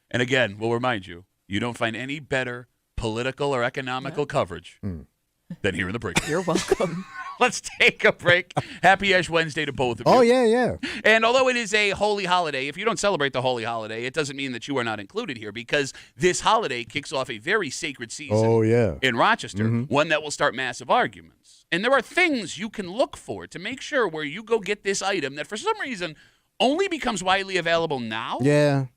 And again, we'll remind you, you don't find any better political or economical coverage than here in the break. You're welcome. Let's take a break. Happy Ash Wednesday to both of you. Oh, yeah. And although it is a holy holiday, if you don't celebrate the holy holiday, it doesn't mean that you are not included here because this holiday kicks off a very sacred season Oh, yeah. in Rochester, one that will start massive arguments. And there are things you can look for to make sure where you go get this item that for some reason only becomes widely available now Yeah.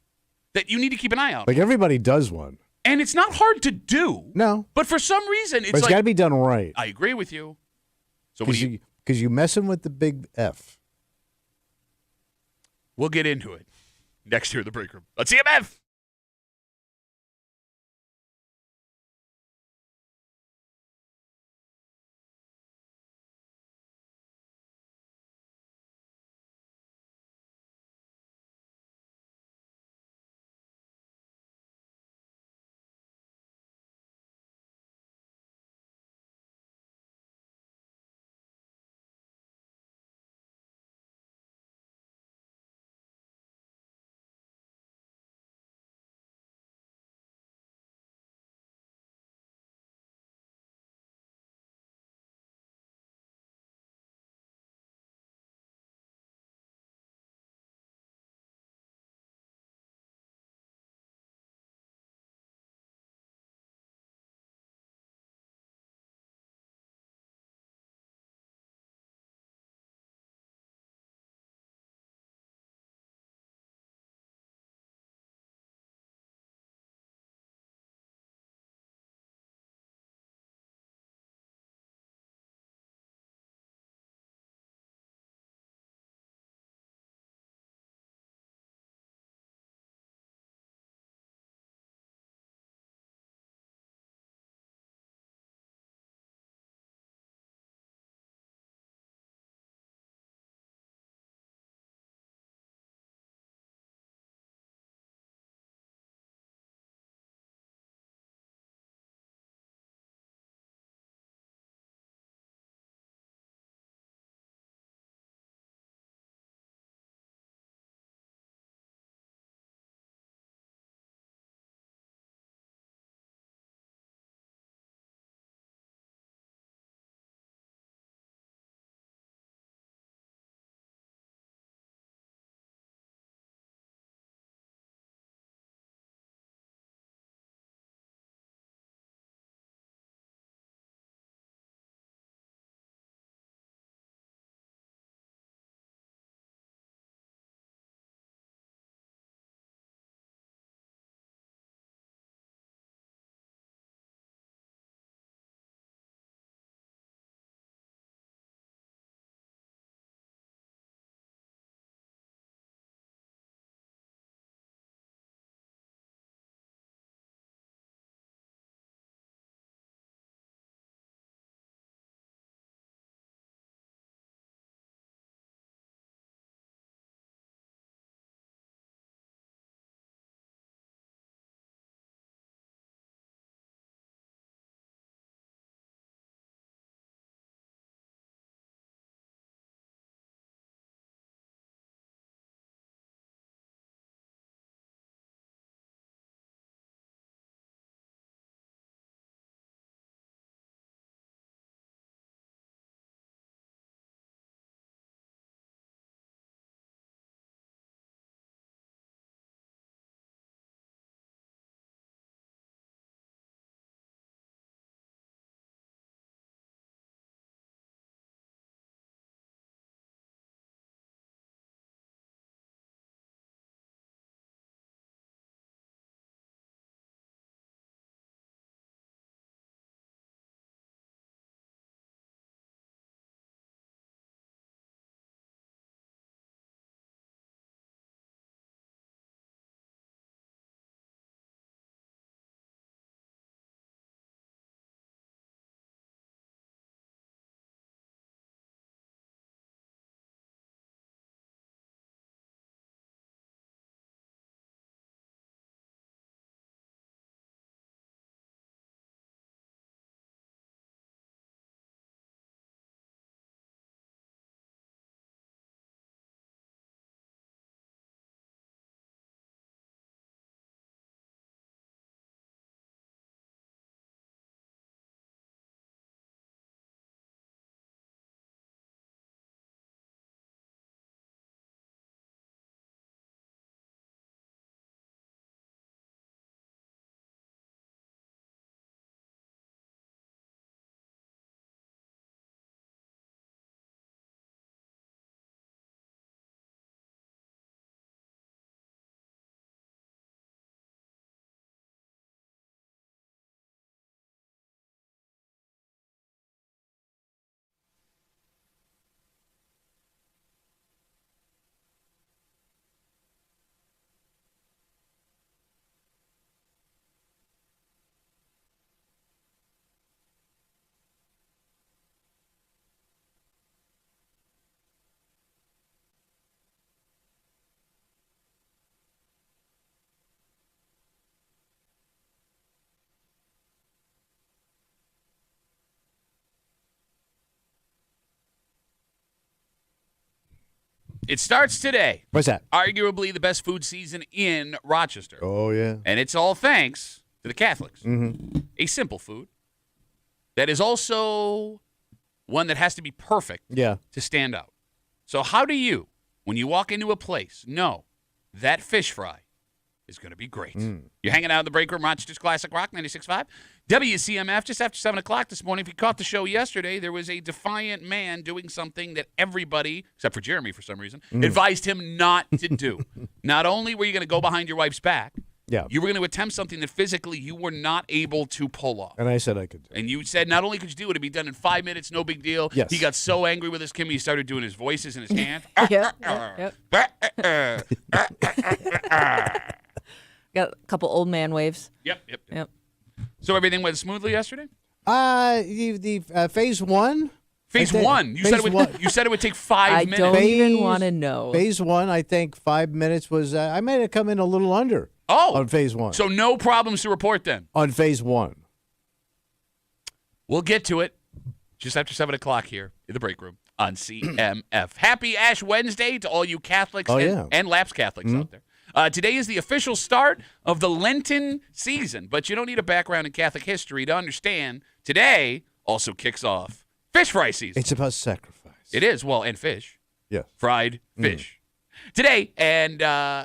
that you need to keep an eye out. Like everybody does one. And it's not hard to do. No. But for some reason, But it's it's got to be done right. I agree with you. So what do you, Because you messing with the big F. we'll get into it next here in the break room. WCMF. It starts today. What's that? Arguably the best food season in Rochester. Oh, yeah. And it's all thanks to the Catholics. Mm-hmm. A simple food that is also one that has to be perfect Yeah. to stand out. So how do you, when you walk into a place, know that fish fry is going to be great? You're hanging out in the break room, Rochester's Classic Rock 96.5. WCMF, just after 7 o'clock this morning. If you caught the show yesterday, there was a defiant man doing something that everybody, except for Jeremy for some reason, advised him not to do. Not only were you going to go behind your wife's back, Yeah. you were going to attempt something that physically you were not able to pull off. And I said I could do it. And you said not only could you do it, it'd be done in 5 minutes, no big deal. Yes. He got so angry with his Kimmy, he started doing his voices in his hand. Yep. Got a couple old man waves. Yep. So everything went smoothly yesterday? The phase one? Phase I think- one. You phase said it would. one. You said it would take 5 I minutes. don't even Phase- want to know. Phase one, I think 5 minutes was, I might have come in a little under Oh, on phase one. so no problems to report then. On phase one. We'll get to it just after 7 o'clock here in the break room on CMF. Happy Ash Wednesday to all you Catholics and lapsed Catholics out there. Today is the official start of the Lenten season, but you don't need a background in Catholic history to understand today also kicks off fish fry season. It's about sacrifice. It is, well, and fish. Yes. Fried fish. Today and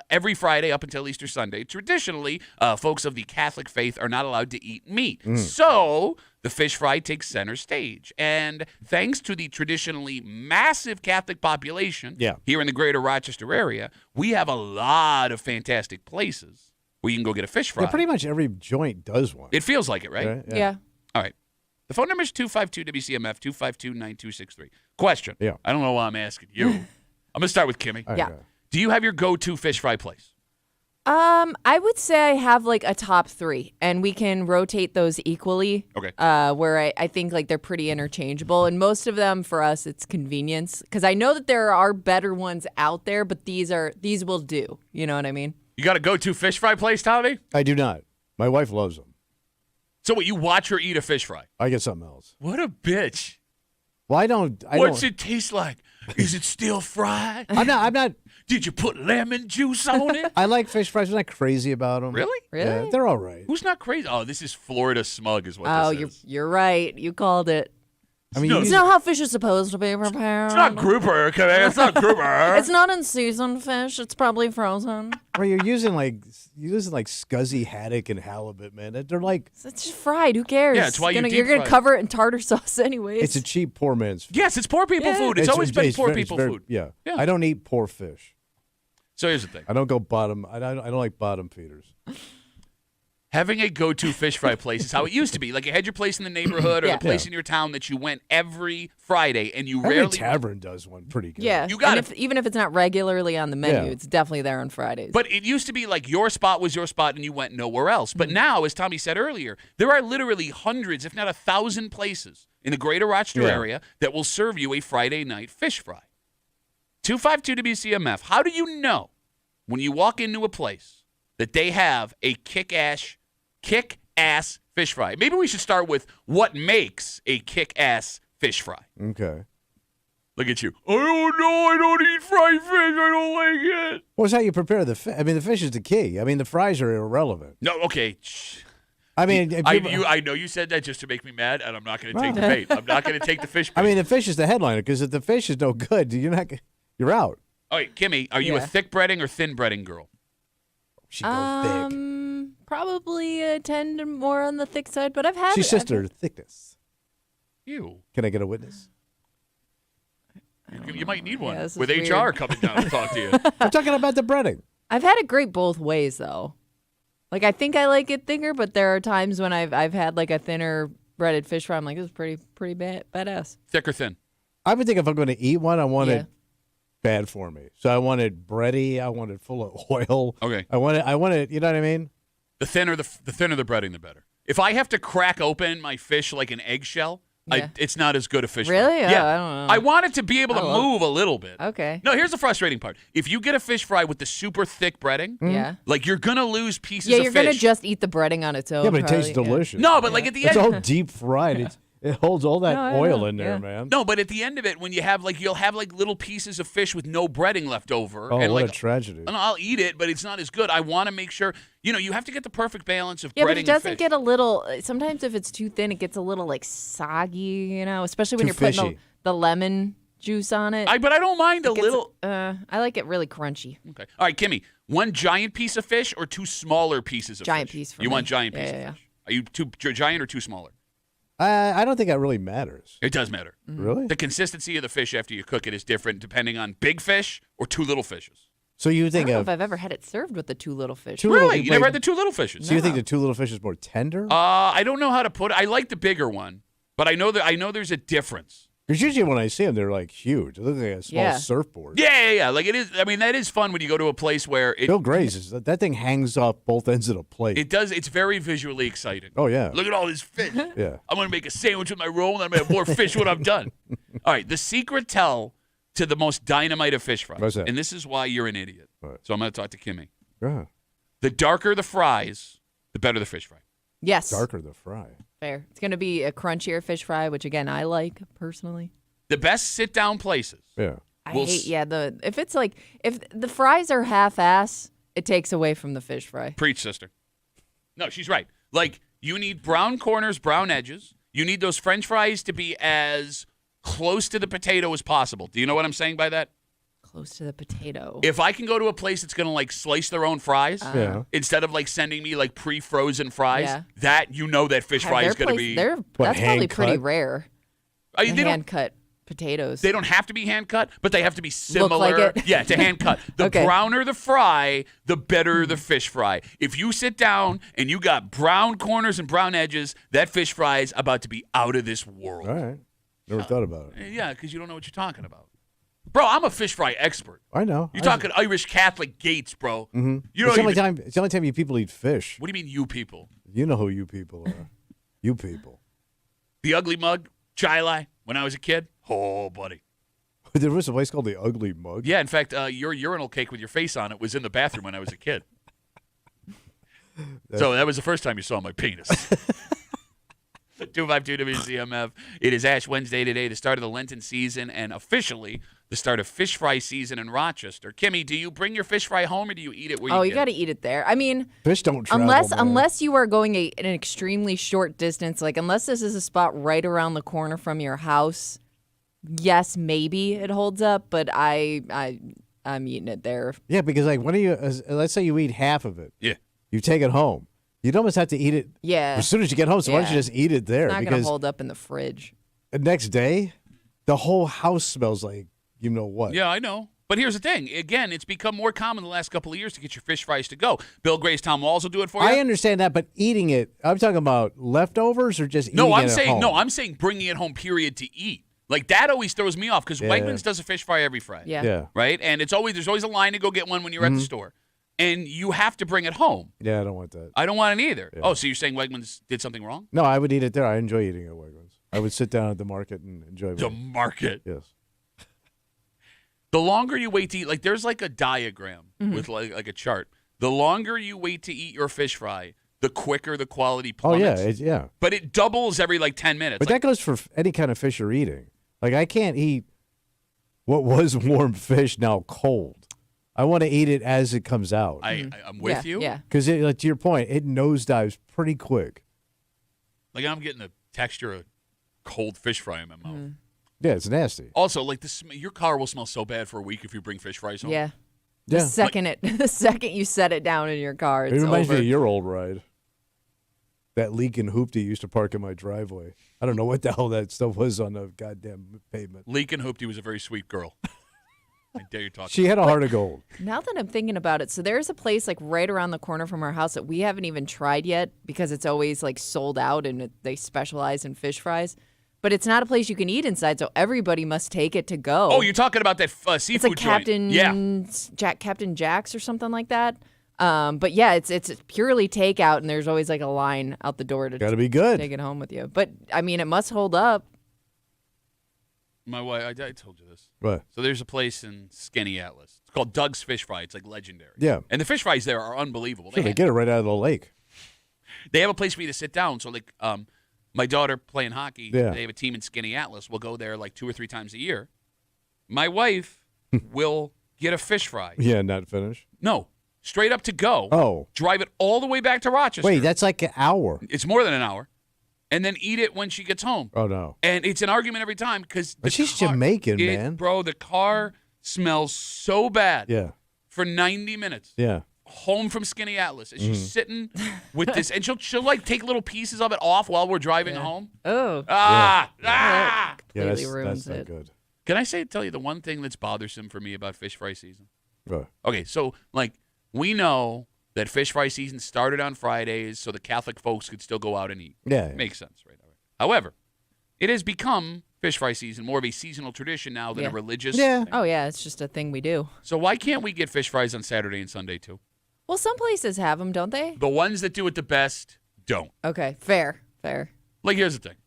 every Friday up until Easter Sunday, traditionally, folks of the Catholic faith are not allowed to eat meat. So the fish fry takes center stage. And thanks to the traditionally massive Catholic population here in the greater Rochester area, we have a lot of fantastic places where you can go get a fish fry. Yeah, pretty much every joint does one. It feels like it, right? Right? Yeah. All right. The phone number is 252-WCMF, 252-9263. Question. Yeah. I don't know why I'm asking you. I'm going to start with Kimmy. Yeah. Do you have your go-to fish fry place? I would say I have like a top 3, and we can rotate those equally. Okay. Where I think like they're pretty interchangeable, and most of them for us it's convenience, because I know that there are better ones out there, but these will do. You know what I mean? You got a go-to fish fry place, Tommy? I do not. My wife loves them. So what, you watch her eat a fish fry? I get something else. What a bitch. Well, I don't. What's it taste like? Is it still fried? I'm not. Did you put lemon juice on it? I like fish fries. I'm not crazy about them. Really? Really? Yeah, they're all right. Who's not crazy? Oh, this is Florida smug is what Oh, this is. you're right. You called it. I mean, No, It's not how fish is supposed to be prepared. It's not grouper, okay? It's not grouper. It's not in seasoned fish. It's probably frozen. well, you're using like scuzzy haddock and halibut, man. They're like It's just fried. Who cares? Yeah, it's why you you're deep gonna fry it. cover it in tartar sauce anyways. it's a cheap poor man's food. Yes, it's poor people Yeah. food. It's always been poor very- people very- food. Yeah. Yeah. I don't eat poor fish. So here's the thing. I don't go bottom. I don't like bottom feeders. Having a go-to fish fry place is how it used to be. Like you had your place in the neighborhood or Yeah. the place in your town that you went every Friday, and you Every rarely. tavern does one pretty good. yeah. You got and it. even if it's not regularly on the menu, Yeah. it's definitely there on Fridays. But it used to be like your spot was your spot, and you went nowhere else. Mm-hmm. But now, as Tommy said earlier, there are literally hundreds, if not 1,000, places in the greater Rochester Yeah. area that will serve you a Friday night fish fry. 252-WCMF. How do you know when you walk into a place that they have a kick-ass fish fry? Maybe we should start with what makes a kick-ass fish fry. Okay. Look at you. I don't know. I don't eat fried fish. I don't like it. Well, it's how you prepare the fish. I mean, the fish is the key. I mean, the fries are irrelevant. No, okay. Shh. I mean, if you- I know you said that just to make me mad, and I'm not going to take the bait. I'm not going to take the fish bait. I mean, the fish is the headliner because if the fish is no good, you're out. all right, Kimmy, are you a Yeah. thick breading or thin breading girl? She goes thick. Probably tend more on the thick side, but I've had. She's I've sister thickness. You. Can I get a witness? You might need one Yeah, this is with HR weird. coming down to talk to you. I'm talking about the breading. I've had it great both ways though. Like I think I like it thicker, but there are times when I've had like a thinner breaded fish fry. I'm like, this is pretty badass. Thick or thin? I would think if I'm going to eat one, I want Yeah. it bad for me. So I want it bready. I want it full of oil. Okay. I want it. You know what I mean? The thinner the thinner the breading, the better. If I have to crack open my fish like an eggshell, Yeah. it's not as good a fish Really? fry. Oh, Yeah. I don't know. I want it to be able to I love- move a little bit. Okay. No, here's the frustrating part. If you get a fish fry with the super thick breading, Yeah. like you're going to lose pieces Yeah, of you're fish. gonna just eat the breading on its own. Yeah, but it tastes probably, yeah. delicious. No, but like at the It's end. all deep fried. It holds all that No, I oil know, in there, yeah. man. No, but at the end of it, when you have you'll have little pieces of fish with no breading left over. Oh, and what a tragedy. and I'll eat it, but it's not as good. I want to make sure, you have to get the perfect balance of Yeah, breading but it and doesn't fish. get a little. Sometimes if it's too thin, it gets a little like soggy, especially when Too you're putting fishy. the lemon juice on it. But I don't mind a It gets- little. I like it really crunchy. Okay. All right, Kimmy, one giant piece of fish or two smaller pieces of Giant fish? piece for You me. want giant Yeah, piece yeah, of yeah. fish? Are you too giant or too smaller? I don't think that really matters. It does matter. Really? The consistency of the fish after you cook it is different depending on big fish or two little fishes. So you I think don't know of if I've ever had it served with the two little fish. Two Really? little- You never wait. had the two little fishes? So you think the two little fish is more tender? I don't know how to put it. I like the bigger one, but I know there's a difference. Because usually when I see them, they're like huge. They look like a small Yeah. surfboard. Yeah. Like it is. I mean, that is fun when you go to a place where Bill Gray's, that thing hangs off both ends of the plate. it does. It's very visually exciting. Oh, yeah. Look at all this fish. Yeah. I'm going to make a sandwich with my roll, and I'm going to have more fish when I'm done. All right. The secret tell to the most dynamite of fish fries. What's that? And this is why you're an idiot. All right. So I'm going to talk to Kimmy. Yeah. The darker the fries, the better the fish fry. Yes. Darker the fry. Fair. It's going to be a crunchier fish fry, which again I like personally. The best sit-down places. Yeah. I We'll hate s- if the fries are half-ass, it takes away from the fish fry. Preach, sister. No, she's right. Like, you need brown corners, brown edges. You need those French fries to be as close to the potato as possible. Do you know what I'm saying by that? Close to the potato. If I can go to a place that's going to, slice their own fries Yeah. instead of, sending me, pre-frozen fries, Yeah. that fish fry is going to be... That's probably hand pretty cut? rare. I mean, they don't- Hand cut potatoes. They don't have to be hand cut, but they have to be similar. like it? Yeah, to hand cut. The Okay. browner the fry, the better the fish fry. If you sit down and you got brown corners and brown edges, that fish fry is about to be out of this world. All right. Never thought about it. Yeah, because you don't know what you're talking about. Bro, I'm a fish fry expert. I know. You're talking Irish Catholic Gates, bro. Mm-hmm. You know It's the only time you people eat fish. What do you mean, you people? You know who you people are. You people. The Ugly Mug, Chili, when I was a kid? Oh, buddy. There was a place called the Ugly Mug. Yeah, in fact, your urinal cake with your face on it was in the bathroom when I was a kid. So that was the first time you saw my penis. 252 WCMF. It is Ash Wednesday today, the start of the Lenten season, and officially the start of fish fry season in Rochester. Kimmy, do you bring your fish fry home or do you eat it where Oh, you you got get to eat it there. I mean, Fish don't travel, unless man. you are going an extremely short distance, unless this is a spot right around the corner from your house, yes, maybe it holds up, but I'm eating it there. Yeah, because when do you? Let's say you eat half of it. Yeah. You take it home. You'd almost have to eat it Yeah. as soon as you get home. So why don't you Yeah. just eat it there? It's not going Because to hold up in the fridge. the next day, the whole house smells like you know what. Yeah, I know. But here's the thing. Again, it's become more common the last couple of years to get your fish fries to go. Bill Gray's Tom Walls will do it for you. I understand that, but eating it, I'm talking about leftovers or just eating No, it at home? I'm saying bringing it home, period, to eat. Like, that always throws me off because Wegmans does a fish fry every Friday. Yeah. Yeah. Right? And there's always a line to go get one when you're at the store. And you have to bring it home. Yeah, I don't want that. I don't want it either. Yeah. Oh, so you're saying Wegmans did something wrong? No, I would eat it there. I enjoy eating at Wegmans. I would sit down at the market and enjoy The it. market. Yes. The longer you wait to eat, there's a diagram with like a chart. The longer you wait to eat your fish fry, the quicker the quality Oh, plummets. yeah. But it doubles every 10 minutes. But that goes for any kind of fish you're eating. I can't eat what was warm fish now cold. I want to eat it as it comes out. I'm with you. Yeah. Because to your point, it nosedives pretty quick. I'm getting the texture of cold fish fry in my mouth. Mm-hmm. Yeah, it's nasty. Also, your car will smell so bad for a week if you bring fish fries home. Yeah. Yeah. The second you set it down in your car, It it's reminds over. me of your old ride. That leaking hoopty used to park in my driveway. I don't know what the hell that stuff was on the goddamn pavement. Leakin' Hoopty was a very sweet girl. I dare you talk. She had a heart of gold. Now that I'm thinking about it, so there's a place right around the corner from our house that we haven't even tried yet because it's always sold out and they specialize in fish fries. But it's not a place you can eat inside, so everybody must take it to go. Oh, you're talking about that seafood it's like joint. Yeah. Captain Jack's or something like that. But yeah, it's purely takeout, and there's always a line out the door to Got to be good. take it home with you. But I mean, it must hold up. My wife, I told you this. What? So there's a place in Skinny Atlas. It's called Doug's Fish Fry. It's legendary. Yeah. And the fish fries there are unbelievable. Sure, they get it right out of the lake. They have a place for you to sit down. So My daughter playing hockey, Yeah. they have a team in Skinny Atlas. We'll go there like 2 or 3 times a year. My wife will get a fish fry. Yeah, not finished. No, straight up to go. Oh. Drive it all the way back to Rochester. Wait, that's like an hour. It's more than an hour. And then eat it when she gets home. Oh, no. And it's an argument every time because But she's Jamaican, man. Bro, the car smells so bad Yeah. for 90 minutes. Yeah. Home from Skinny Atlas. And she's sitting with this, and she'll like take little pieces of it off while we're driving home. Oh. Ah! That Yeah, completely that's ruins not it. good. Can I tell you the one thing that's bothersome for me about fish fry season? Go. Okay, so like we know that fish fry season started on Fridays so the Catholic folks could still go out and eat. Yeah. Makes sense, right? All right. However, it has become fish fry season more of a seasonal tradition now than a religious Yeah. thing. Oh, yeah, it's just a thing we do. So why can't we get fish fries on Saturday and Sunday too? Well, some places have them, don't they? The ones that do it the best don't. Okay, fair. Like, here's the thing.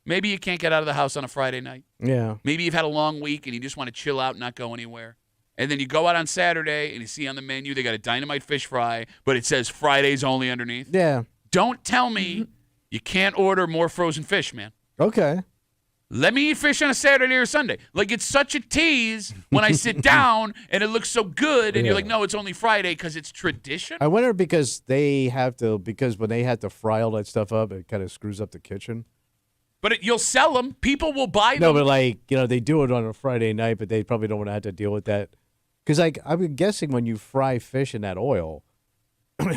Maybe you can't get out of the house on a Friday night. Yeah. Maybe you've had a long week and you just want to chill out and not go anywhere. And then you go out on Saturday and you see on the menu they got a dynamite fish fry, but it says Fridays only underneath. Yeah. Don't tell me you can't order more frozen fish, man. Okay. Let me eat fish on a Saturday or Sunday. Like, it's such a tease when I sit down and it looks so good and you're Yeah. like, no, it's only Friday because it's tradition. I wonder because when they have to fry all that stuff up, it kind of screws up the kitchen. But you'll sell them. People will buy them. No, but they do it on a Friday night, but they probably don't want to have to deal with that. Because I'm guessing when you fry fish in that oil,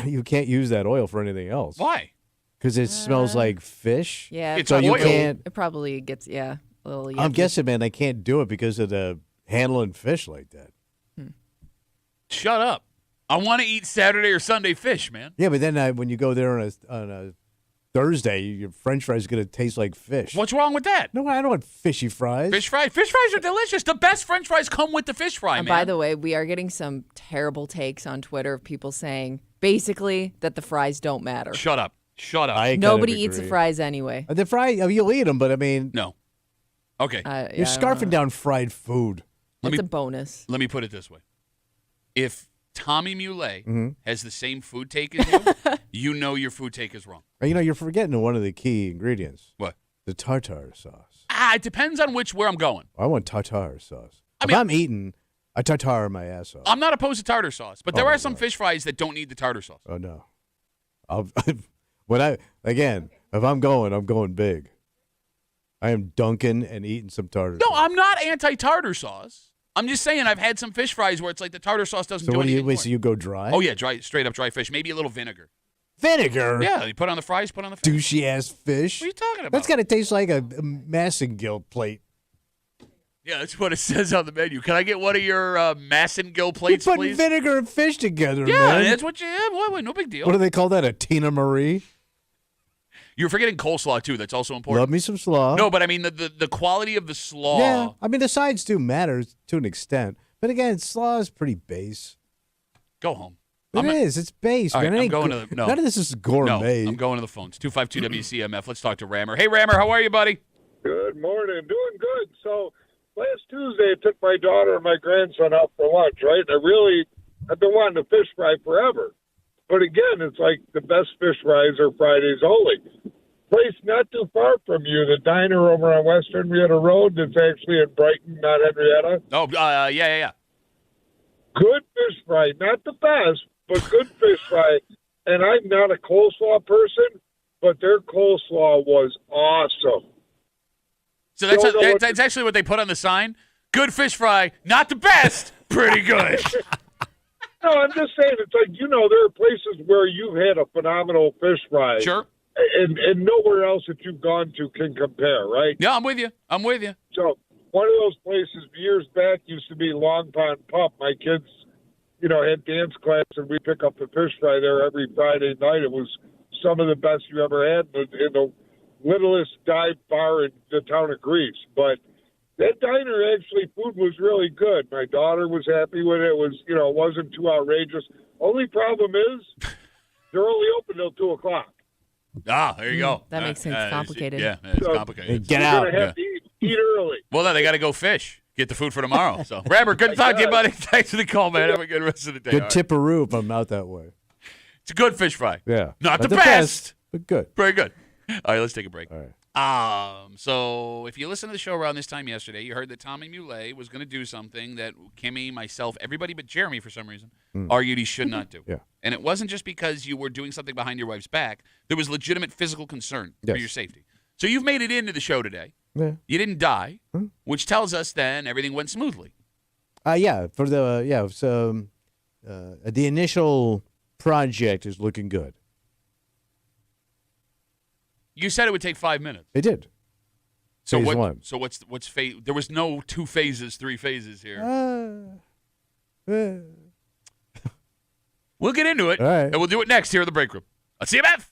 you can't use that oil for anything else. Why? Because it smells like fish. Yeah. It's So you oil. can't. It probably gets, a little yucky. I'm guessing, man, they can't do it because of the handling fish like that. Shut up. I want to eat Saturday or Sunday fish, man. Yeah, but then when you go there on a Thursday, your French fries going to taste like fish. What's wrong with that? No, I don't want fishy fries. Fish fries are delicious. The best French fries come with the fish fry, And man. by the way, we are getting some terrible takes on Twitter of people saying basically that the fries don't matter. Shut up. I kind Nobody of eats the agree. fries anyway. The fry, you'll eat them, but I mean, No. Okay. you're scarfing down fried food. It's a bonus. Let me put it this way. If Tommy Muley Mm-hmm. has the same food take as you, you know your food take is wrong. You're forgetting one of the key ingredients. What? The tartare sauce. It depends on where I'm going. I want tartare sauce. I If mean- I'm eating, I tartare my ass off. I'm not opposed to tartar sauce, but there Oh, are some right. fish fries that don't need the tartar sauce. Oh no. If I'm going big. I am dunking and eating some tartar No, sauce. I'm not anti-tartar sauce. I'm just saying I've had some fish fries where it's like the tartar sauce doesn't So do what do anything you? for So it. you go dry? Oh, yeah, straight up dry fish. Maybe a little vinegar. Vinegar. Yeah, you put on the fries, put on the fish. Douchey ass fish. What are you talking about? That's got to taste like a Massengill plate. Yeah, that's what it says on the menu. Can I get one of your Massengill You plates, put please? vinegar and fish together, Yeah, man. that's what you have. Wait, no big deal. What do they call that? A Tina Marie? You're forgetting coleslaw, too. That's also important. Love me some slaw. No, but I mean the quality of the slaw. Yeah, I mean the sides do matter to an extent, but again, slaw is pretty base. Go home. It is. It's base, All man. right, It I'm ain't going go- to the- no. None of this is No, gourmet. I'm going to the phones. 252 WCMF. Let's talk to Rammer. Hey, Rammer, how are you, buddy? Good morning. Doing good. So last Tuesday, I took my daughter and my grandson out for lunch, right? I've been wanting a fish fry forever. But again, it's like the best fish fries are Fridays only. Place not too far from you, the diner over on West Henrietta Road that's actually in Brighton, not Henrietta. Oh, yeah. Good fish fry. Not the best, but good fish fry. And I'm not a coleslaw person, but their coleslaw was awesome. So that's actually what they put on the sign. Good fish fry, not the best, pretty good. No, I'm just saying, it's like, there are places where you've had a phenomenal fish fry. Sure. And nowhere else that you've gone to can compare, right? Yeah, I'm with you. So one of those places years back used to be Long Pond Pup. My kids, had dance class, and we pick up the fish fry there every Friday night. It was some of the best you ever had in the littlest dive bar in the town of Greece. But that diner, actually, food was really good. My daughter was happy with it. It was, it wasn't too outrageous. Only problem is they're only open till 2 o'clock. Ah, there you go. That makes things complicated. Yeah, it's So- complicated. Get You're out. going to have to eat early. Well, then they got to go fish. Get the food for tomorrow. So, Rammer, good to talk to you, buddy. Thanks for the call, man. Have a good rest of the day. Good All right. tipperoo if I'm out that way. It's a good fish fry. Yeah. Not the best. but good. Very good. All right, let's take a break. All right. So if you listened to the show around this time yesterday, you heard that Tommy Muley was going to do something that Kimmy, myself, everybody but Jeremy, for some reason, argued he should not do. Yeah. And it wasn't just because you were doing something behind your wife's back. There was legitimate physical concern for Yes. your safety. So you've made it into the show today. Yeah. You didn't die, which tells us then everything went smoothly. So the initial project is looking good. You said it would take 5 minutes. It did. So Phase what? one. So what's phase? There was no 2 phases, 3 phases here. We'll get into it, All right. and we'll do it next here in the break room. WCMF.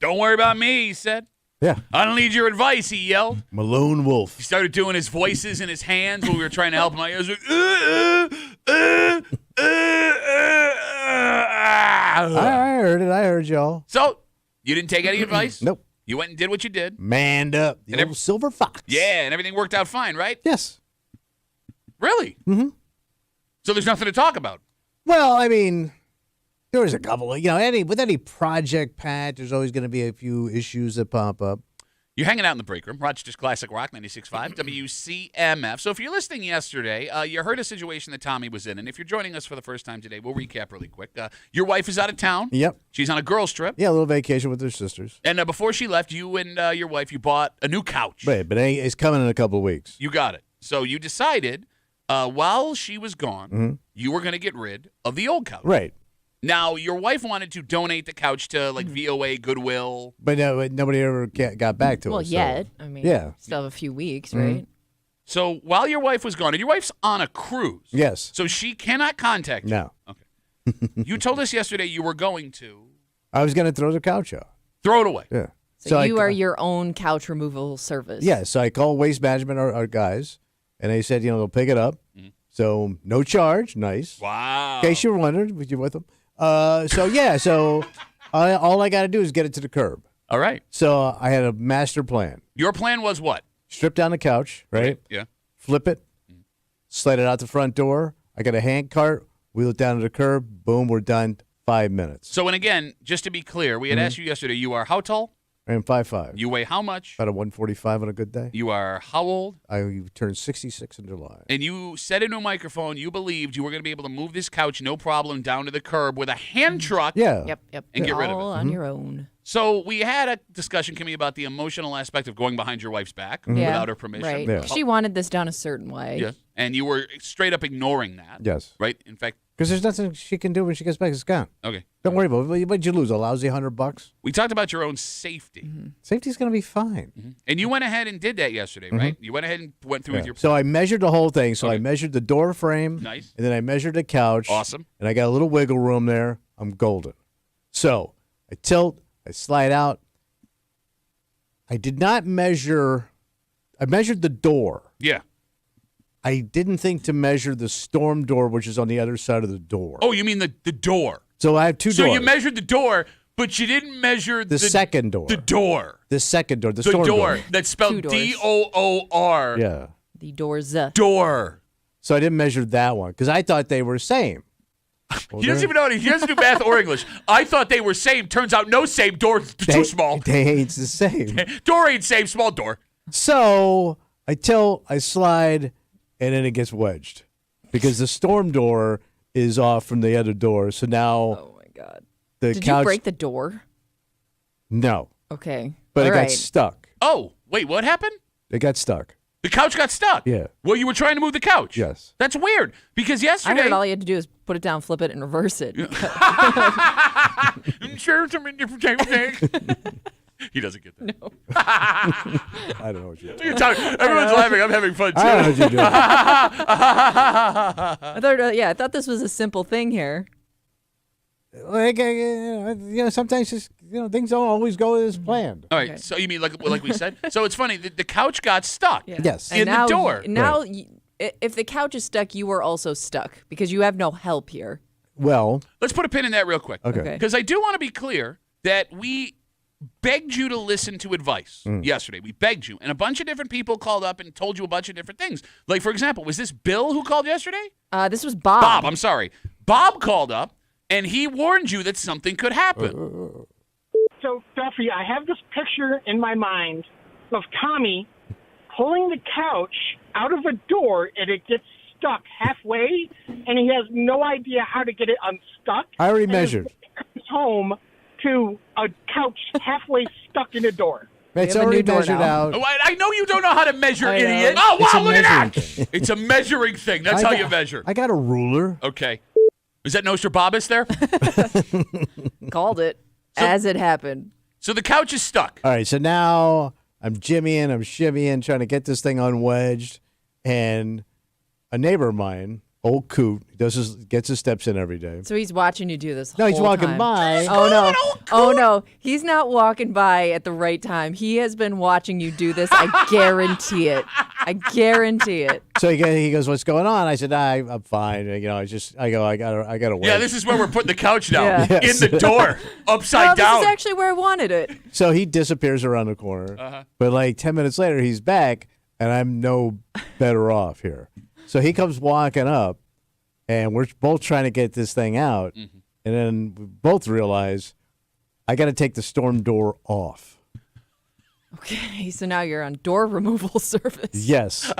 Don't worry about me, he said. Yeah. I don't need your advice, he yelled. Malone Wolf. He started doing his voices in his hands when we were trying to help him out. He was like, I heard it. I heard y'all. So, you didn't take any advice? Nope. You went and did what you did? Manned up. The And old silver fox. Yeah, and everything worked out fine, right? Yes. Really? Mm-hmm. So there's nothing to talk about? Well, I mean, there was a couple of, with any project, Pat, there's always going to be a few issues that pop up. You're hanging out in the break room. Rochester's Classic Rock 96.5 WCMF. So if you're listening yesterday, you heard a situation that Tommy was in. And if you're joining us for the first time today, we'll recap really quick. Your wife is out of town. Yep. She's on a girls' trip. Yeah, a little vacation with her sisters. And before she left, you and your wife, you bought a new couch. Right, but it's coming in a couple of weeks. You got it. So you decided while she was gone, you were going to get rid of the old couch. Right. Now, your wife wanted to donate the couch to, like, VOA, Goodwill. But nobody ever got back to us. Well, yet. I mean, yeah. still have a few weeks, right? So while your wife was gone, and your wife's on a cruise. Yes. So she cannot contact you. No. Okay. You told us yesterday you were going to I was going to throw the couch out. throw it away. Yeah. So you are your own couch removal service. Yeah, so I called Waste Management, our guys, and they said, they'll pick it up. So no charge. Nice. Wow. In case you were wondering, was you with them? So all I got to do is get it to the curb. All right. So I had a master plan. Your plan was what? Strip down the couch, right? Yeah. Flip it, slide it out the front door. I got a hand cart, wheel it down to the curb. Boom, we're done. 5 minutes. So, and again, just to be clear, we had asked you yesterday, you are how tall? I am 5'5". You weigh how much? About a 145 on a good day. You are how old? I turned 66 in July. And you said into a microphone you believed you were going to be able to move this couch no problem down to the curb with a hand truck. Yeah. Yep. And get rid of it. All on your own. So we had a discussion, Kimmy, about the emotional aspect of going behind your wife's back Yeah. without her permission. Right. Yeah. She wanted this done a certain way. Yes. And you were straight up ignoring that. Yes. Right? In fact, Because there's nothing she can do when she gets back. It's gone. okay. Don't worry about it. What'd you lose? A lousy $100? We talked about your own safety. Safety's going to be fine. And you went ahead and did that yesterday, right? You went ahead and went through with your So I memeasured the whole thing. So Okay. I measured the door frame. Nice. And then I measured the couch. Awesome. And I got a little wiggle room there. I'm golden. So I tilt. I slide out. I did not measure. I measured the door. Yeah. I didn't think to measure the storm door, which is on the other side of the door. Oh, you mean the door. So I have two So doors. you measured the door, but you didn't measure the second door. The door. The second door. The The storm door. That's Two spelled doors. D-O-O-R. Yeah. The doors. Door. So I didn't measure that one because I thought they were same. Well, He doesn't even know. He doesn't do math or English. I thought they were same. Turns out no same. Door's too small. They ain't the same. Door ain't same. Small door. So I tilt, I slide, and then it gets wedged because the storm door is off from the other door. So now Oh my God. the Did couch. you break the door? No, Okay. but All it got right. stuck. Oh, wait. What happened? It got stuck. The couch got stuck. Yeah. Well, you were trying to move the couch. Yes. That's weird because I yesterday. heard all you had to do is put it down, flip it, and reverse it. Sure, some different He doesn't get that. No. I don't know what you're doing. Everyone's laughing. I'm having fun too. I don't know what you're doing. I thought this was a simple thing here. Like, sometimes just, things don't always go as planned. All right. Okay. So you mean like we said? So it's funny. The couch got stuck. Yeah. Yes. In the now, door. Now, if the couch is stuck, you are also stuck because you have no help here. Well, Let's put a pin in that real quick. okay. Because I do want to be clear that we begged you to listen to advice yesterday. We begged you. And a bunch of different people called up and told you a bunch of different things. Like, for example, was this Bill who called yesterday? This was Bob. Bob, I'm sorry. Bob called up, and he warned you that something could happen. So, Duffy, I have this picture in my mind of Tommy pulling the couch out of a door, and it gets stuck halfway, and he has no idea how to get it unstuck. I already And measured. he comes home to a couch halfway stuck in a door. It's have a already new door measured now. out. Oh, I know you don't know how to measure, I know. idiot. Oh, It's wow, a look at that. measuring thing. It's a measuring thing. That's how you measure. I got a ruler. Okay. Is that Nostrababis there? Called it as it happened. So the couch is stuck. All right, so now I'm shimmying, trying to get this thing unwedged. And a neighbor of mine old coot. He gets his steps in every day. So he's watching you do this. No, he's whole walking time. by. Oh no! Oh no! He's not walking by at the right time. He has been watching you do this. I guarantee it. I guarantee it. So he goes, "What's going on?" I said, I'm fine. You know, I gotta wait. Yeah, this is where we're putting the couch down. Yeah. Yes. In the door. Upside This down. is actually where I wanted it. So he disappears around the corner. But like 10 minutes later, he's back, and I'm no better off here. So he comes walking up, and we're both trying to get this thing out. And then we both realize I got to take the storm door off. Okay, so now you're on door removal service. Yes.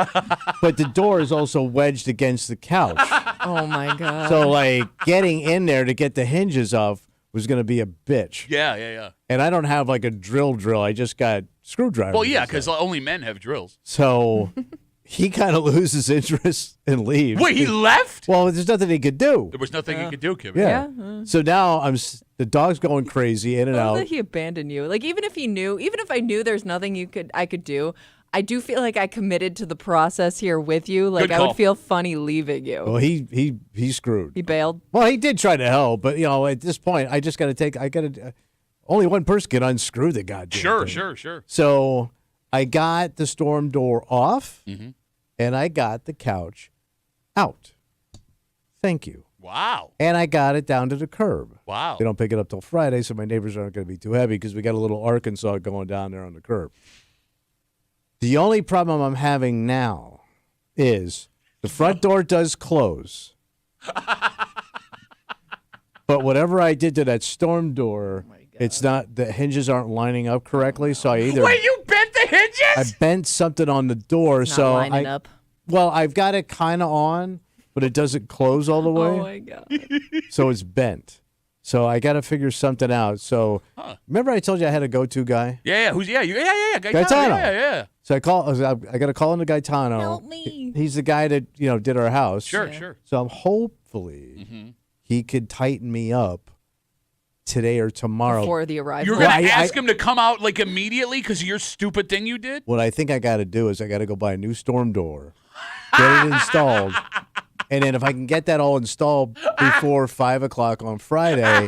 But the door is also wedged against the couch. Oh my god. So like getting in there to get the hinges off was going to be a bitch. Yeah. And I don't have like a drill. I just got screwdrivers. Well, yeah, and because stuff. only men have drills. So he kind of loses interest and leaves. Wait, he left? Well, there's nothing he could do. There was nothing he could do, Kim. Yeah. Yeah. So now the dog's going crazy in and I love out. that he abandoned you. Like even if I knew there's nothing I could do, I do feel like I committed to the process here with you. Like Good I call. would feel funny leaving you. Well, he's screwed. He bailed. Well, he did try to help, but at this point, I just got to only one person can unscrew the goddamn thing. Sure. So I got the storm door off, and I got the couch out. Thank you. Wow. And I got it down to the curb. Wow. They don't pick it up till Friday, so my neighbors aren't going to be too heavy because we got a little Arkansas going down there on the curb. The only problem I'm having now is the front door does close. But whatever I did to that storm door, it's not, the hinges aren't lining up correctly, so I either Wait, you bent the hinges? I bent something on the door, Not so lining up. well, I've got it kind of on, but it doesn't close all the way. Oh my god. So it's bent. So I got to figure something out. So remember I told you I had a go-to guy? Yeah. Who's yeah? Gaetano. Yeah. So I got to call into Gaetano. Help me. He's the guy that, did our house. Sure. So I'm hopefully he could tighten me up today or tomorrow. Before the arrival. You're gonna ask him to come out like immediately because of your stupid thing you did? What I think I got to do is I got to go buy a new storm door, get it installed, and then if I can get that all installed before 5 o'clock on Friday,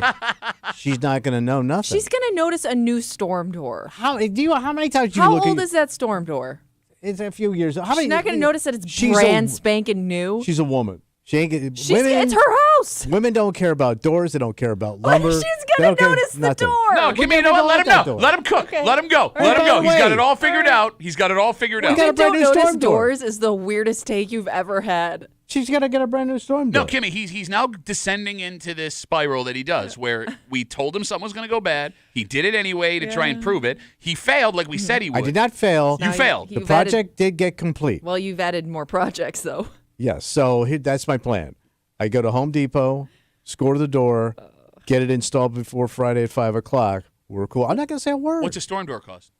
she's not going to know nothing. She's gonna notice a new storm door. How many times do you How look old at, is that storm door? It's a few years. She's not gonna notice that it's She's brand a- spanking new. She's a woman. She ain't. It's her house. Women don't care about doors. They don't care about lumber. She's They gonna don't care- notice the nothing. door. No, Kim, you know what? Let him that know. door. Let him cook. Okay. Let him go. All Let him right. go. He's got Wait. it all figured out. He's got it all figured out. got a Women brand don't new notice storm door. doors is the weirdest take you've ever had. She's got to get a brand new storm door. No, Kimmy, he's now descending into this spiral that he does where we told him something was going to go bad. He did it anyway to try and prove it. He failed like we said he would. I did not fail. You failed. The You've added- project did get complete. Well, you've added more projects though. Yes. So that's my plan. I go to Home Depot, score the door, get it installed before Friday at 5 o'clock. We're cool. I'm not going to say a word. What's a storm door cost?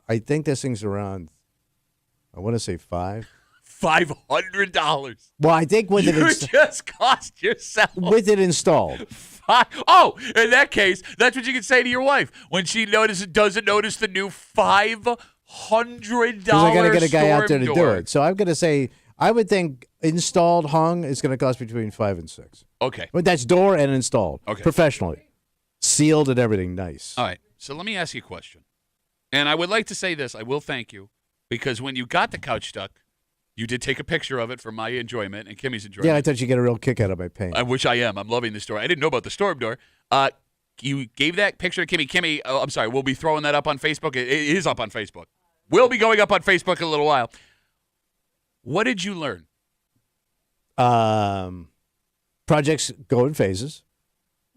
I think this thing's around, I want to say $5. $500. Well, I think with You it just cost yourself installed. Oh, in that case, that's what you can say to your wife when she doesn't notice the new $500 Because I got to get a guy out there to storm do door. it. So I'm going to say, I would think installed, hung, is going to cost between 5 and 6. Okay. But that's door and installed. Okay. Professionally. Sealed and everything. Nice. All right. So let me ask you a question. And I would like to say this. I will thank you because when you got the couch stuck, you did take a picture of it for my enjoyment and Kimmy's enjoyment. Yeah, I thought you get a real kick out of my paint. Which I am. I'm loving the story. I didn't know about the storm door. You gave that picture to Kimmy. Kimmy, I'm sorry, we'll be throwing that up on Facebook. It is up on Facebook. We'll be going up on Facebook in a little while. What did you learn? Projects go in phases.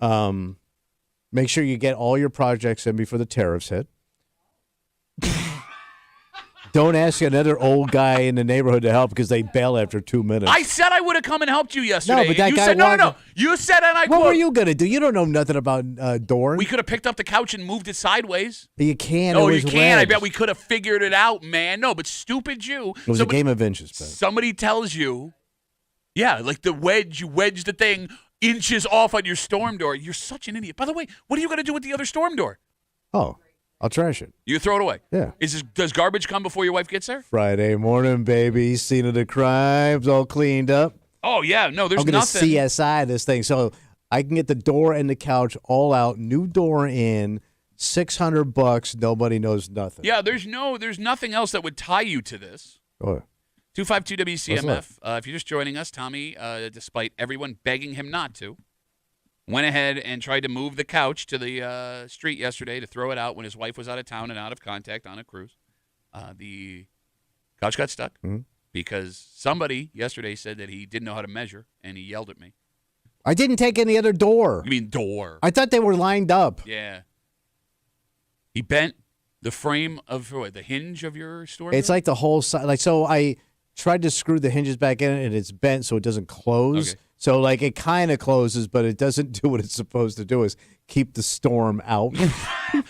Make sure you get all your projects in before the tariffs hit. Don't ask another old guy in the neighborhood to help because they bail after 2 minutes. I said I would have come and helped you yesterday. No, but that you guy said, no. wanted- You said, and I what quote, were you going to do? You don't know nothing about doors. we could have picked up the couch and moved it sideways. You can't. No, it you was can't. I wedged. bet we could have figured it out, man. No, but stupid you. It was a game of inches, Ben. Somebody tells you, yeah, like the wedge, you wedge the thing inches off on your storm door. You're such an idiot. By the way, what are you going to do with the other storm door? Oh, I'll trash it. You throw it away. Yeah. Does garbage come before your wife gets there? Friday morning, baby. Scene of the crime's all cleaned up. Oh yeah, no, there's I'm gonna nothing. CSI this thing, so I can get the door and the couch all out, new door in, $600. Nobody knows nothing. Yeah, there's nothing else that would tie you to this. Oh, 252 What's WCMF. If you're just joining us, Tommy, despite everyone begging him not to, went ahead and tried to move the couch to the street yesterday to throw it out when his wife was out of town and out of contact on a cruise. The couch got stuck because somebody yesterday said that he didn't know how to measure, and he yelled at me. I didn't take any other door. You mean door? I thought they were lined up. Yeah. He bent the frame of the hinge of your store. It's like the whole side. Like, so I tried to screw the hinges back in, and it's bent so it doesn't close. Okay. So, like, it kind of closes, but it doesn't do what it's supposed to do, is keep the storm out.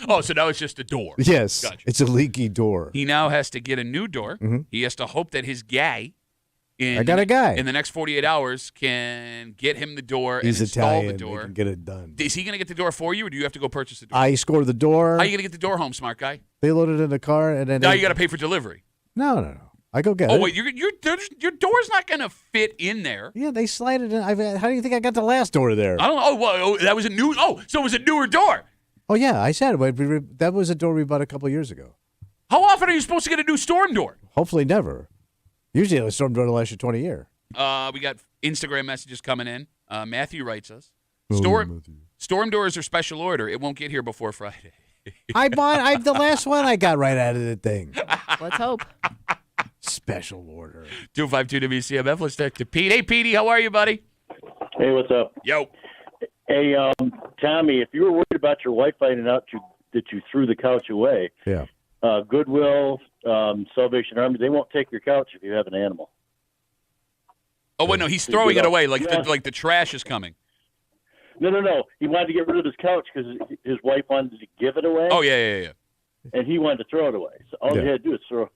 Oh, so now it's just a door. Yes. Gotcha. It's a leaky door. He now has to get a new door. He has to hope that his guy I got a guy. in the next 48 hours can get him the door He's and install Italian. the door. They can get it done. Is he going to get the door for you, or do you have to go purchase the door? I scored the door. How are you going to get the door home, smart guy? They loaded it in the car, and then Now you got to pay for delivery. No. I go get it. Oh, wait, your door's not going to fit in there. Yeah, they slide it in. How do you think I got the last door there? I don't know. Oh, well, that was a new. Oh, so it was a newer door. Oh, yeah, I said it. That was a door we bought a couple years ago. How often are you supposed to get a new storm door? Hopefully never. Usually a storm door will last you 20 years. We got Instagram messages coming in. Matthew writes us. Matthew. Storm doors are special order. It won't get here before Friday. I'm the last one I got right out of the thing. Let's hope. Special order. 252 WCMF. Let's talk to Pete. Hey, Petey, how are you, buddy? Hey, what's up? Yo. Hey, Tommy, if you were worried about your wife finding out that you threw the couch away, Yeah. Goodwill, Salvation Army, they won't take your couch if you have an animal. Oh, wait, no, he's throwing it away like the trash is coming. No. He wanted to get rid of his couch because his wife wanted to give it away. Oh, yeah. And he wanted to throw it away. So all he had to do is throw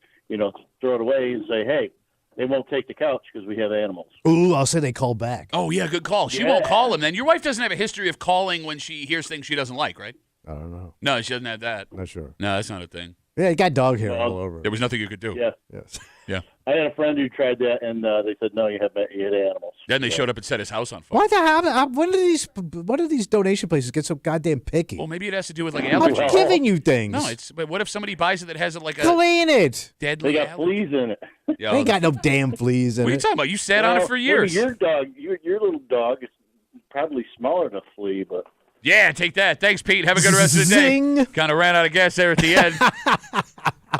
it away and say, hey, they won't take the couch because we have animals. Ooh, I'll say they call back. Oh, yeah, good call. She won't call him then. Your wife doesn't have a history of calling when she hears things she doesn't like, right? I don't know. No, she doesn't have that. Not sure. No, that's not a thing. Yeah, you got dog hair all over. There was nothing you could do. Yeah. Yes. Yeah. I had a friend who tried that, and they said, no, you had animals. Then they showed up and set his house on fire. Why the hell? When do these donation places get so goddamn picky? Well, maybe it has to do with like I'm allergies. giving you things. No, but what if somebody buys it that has like a Clean it. deadly They got allergy? fleas in it. Yeah, They ain't got no damn fleas in what are you it. talking about? You sat on it for years. Your dog, your little dog is probably smaller than a flea, but Yeah, take that. Thanks, Pete. Have a good rest of the Zing. day. Kind of ran out of gas there at the end.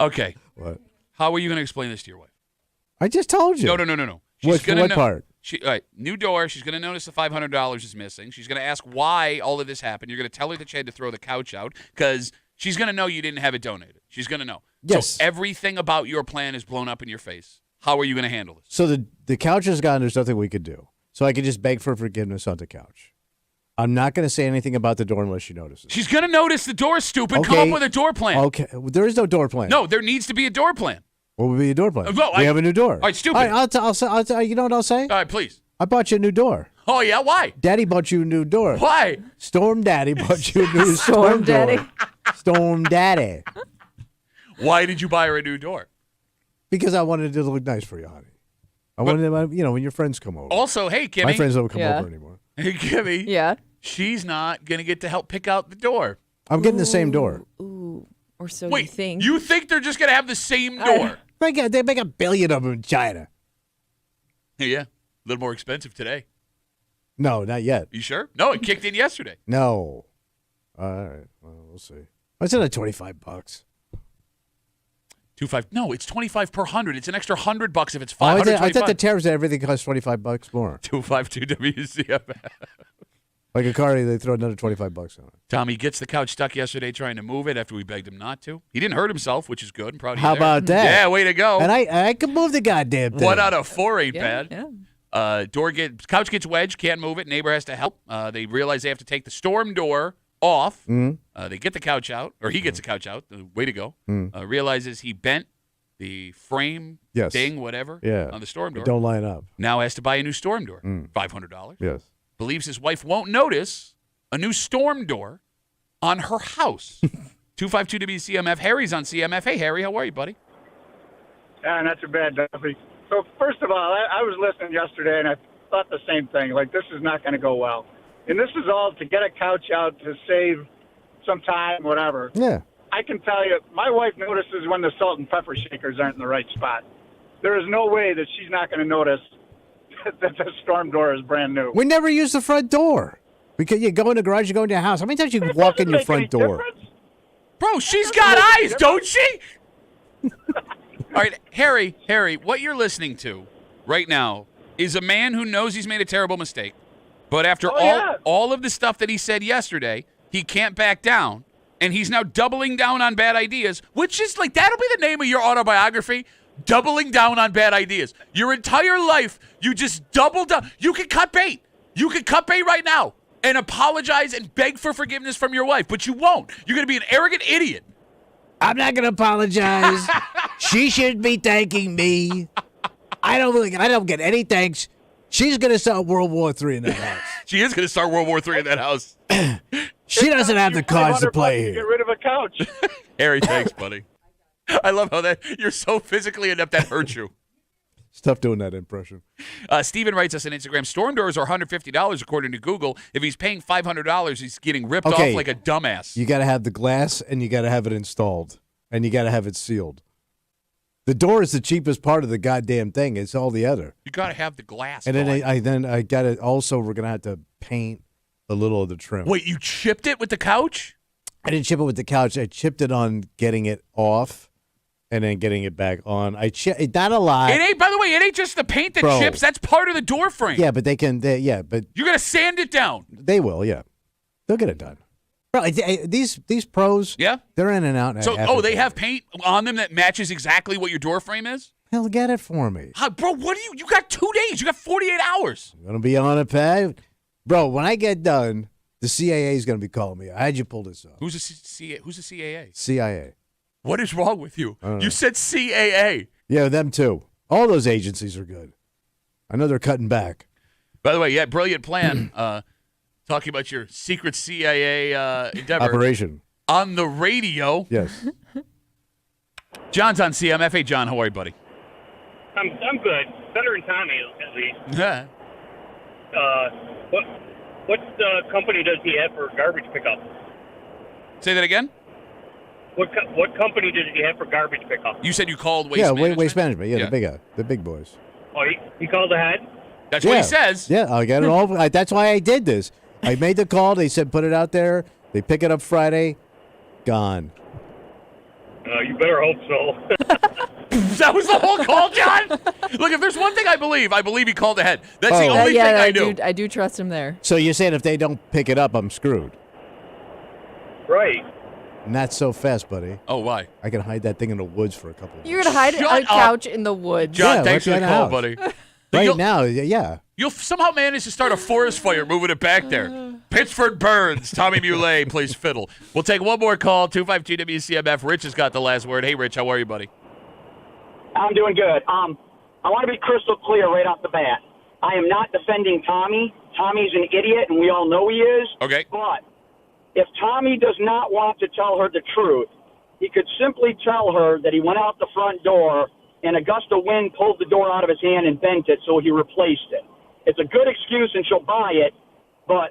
Okay. What? How are you going to explain this to your wife? I just told you. No. What part? All right, new door. She's going to notice the $500 is missing. She's going to ask why all of this happened. You're going to tell her that she had to throw the couch out because she's going to know you didn't have it donated. She's going to know. Yes. So everything about your plan is blown up in your face. How are you going to handle this? So the couch is gone. There's nothing we could do. So I could just beg for forgiveness on the couch. I'm not going to say anything about the door unless she notices. She's going to notice the door's stupid. Come up with a door plan. Okay. There is no door plan. No, there needs to be a door plan. What would be a door plan? No, we have a new door. All right, stupid. All right, I'll say, you know what I'll say? All right, please. I bought you a new door. Oh, yeah? Why? Daddy bought you a new door. Why? Storm Daddy bought you a new Storm Daddy. door. Storm Daddy. Why did you buy her a new door? Because I wanted it to look nice for you, honey. I wanted, when your friends come over. Also, hey, Kimmy. My friends don't come Yeah. over anymore. Hey, Kimmy. Yeah. She's not going to get to help pick out the door. I'm getting the same door. Ooh. Or so Wait, you think. you think they're just going to have the same door? They make 1 billion of them in China. Yeah. A little more expensive today. No, not yet. You sure? No, it kicked in yesterday. No. All right. Well, we'll see. I said at $25. 25. No, it's 25 per 100. It's an extra $100 if it's Oh, I 525. thought the tariffs and everything cost $25 more. 252 WCMF. Like a car, they throw another $25 on it. Tommy gets the couch stuck yesterday trying to move it after we begged him not to. He didn't hurt himself, which is good. I'm proud of you How there. about that? Yeah, way to go. And I could move the goddamn thing. 1 out of 4 ain't Yeah, bad. yeah. Couch gets wedged, can't move it. Neighbor has to help. They realize they have to take the storm door off. They get the couch out, or he gets the couch out. Way to go. Realizes he bent the frame, Yes. ding, whatever, Yeah. on the storm door. Don't line up. Now has to buy a new storm door, $500. Yes. Believes his wife won't notice a new storm door on her house. 252 WCMF. Harry's on CMF. Hey, Harry, how are you, buddy? Not too bad, Duffy. So first of all, I was listening yesterday, and I thought the same thing. Like, this is not going to go well. And this is all to get a couch out to save some time, whatever. Yeah. I can tell you, my wife notices when the salt and pepper shakers aren't in the right spot. There is no way that she's not going to notice that the storm door is brand new. We never use the front door. Because you go in the garage, you go into your house. How many times you walk in your front door? Bro, she's got eyes, don't she? All right, Harry, what you're listening to right now is a man who knows he's made a terrible mistake, but after all of the stuff that he said yesterday, he can't back down, and he's now doubling down on bad ideas, which is like, that'll be the name of your autobiography, doubling down on bad ideas. Your entire life, you just double down. You could cut bait. You could cut bait right now and apologize and beg for forgiveness from your wife, but you won't. You're going to be an arrogant idiot. I'm not going to apologize. She should be thanking me. I don't get any thanks. She's going to start World War III in that house. She is going to start World War III in that house. She doesn't have the cards to play Get here. rid of a couch. Harry, thanks, buddy. I love how that you're so physically inept that hurts you. It's tough doing that impression. Steven writes us on Instagram, storm doors are $150 according to Google. If he's paying $500, he's getting ripped off like a dumbass. You got to have the glass, and you got to have it installed, and you got to have it sealed. The door is the cheapest part of the goddamn thing. It's all the other. You got to have the glass. And then I got it. Also, we're gonna have to paint a little of the trim. Wait, you chipped it with the couch? I didn't chip it with the couch. I chipped it on getting it off, and then getting it back on. Not a lot. It ain't. By the way, it ain't just the paint that chips. That's part of the door frame. Yeah, but but you got to sand it down. They will. Yeah, they'll get it done. Bro, these pros. Yeah, they're in and out. So, they have paint on them that matches exactly what your door frame is. Hell, get it for me, bro. What do you got? 2 days. You got 48 hours. I'm gonna be on it, Pat. Bro, when I get done, the CAA is gonna be calling me. How'd you pull this off? Who's the CAA? CIA. What is wrong with you? You said CAA. Yeah, them too. All those agencies are good. I know they're cutting back. By the way, yeah, brilliant plan. Talking about your secret CIA endeavor. Operation. On the radio. Yes. John's on CMF. Hey, John, how are you, buddy? I'm good. Better than Tommy, at least. Yeah. What company does he have for garbage pickup? Say that again? What company does he have for garbage pickup? You said you called Waste Management? Waste Management. Yeah, the big boys. Oh, he called ahead? That's what he says. Yeah, I got it all. That's why I did this. I made the call. They said put it out there. They pick it up Friday. Gone. You better hope so. That was the whole call, John? Look, if there's one thing I believe he called ahead. That's the only thing I do. I do trust him there. So you're saying if they don't pick it up, I'm screwed? Right. Not so fast, buddy. Oh, why? I can hide that thing in the woods for a couple of You're going to hide a couch in the woods. John, thanks for the call, buddy. Right now, yeah. You'll somehow manage to start a forest fire moving it back there. Pittsford burns. Tommy Muley plays fiddle. We'll take one more call. 252 WCMF. Rich has got the last word. Hey, Rich, how are you, buddy? I'm doing good. I want to be crystal clear right off the bat. I am not defending Tommy. Tommy's an idiot, and we all know he is. Okay. But if Tommy does not want to tell her the truth, he could simply tell her that he went out the front door and a gust of wind pulled the door out of his hand and bent it, so he replaced it. It's a good excuse, and she'll buy it, but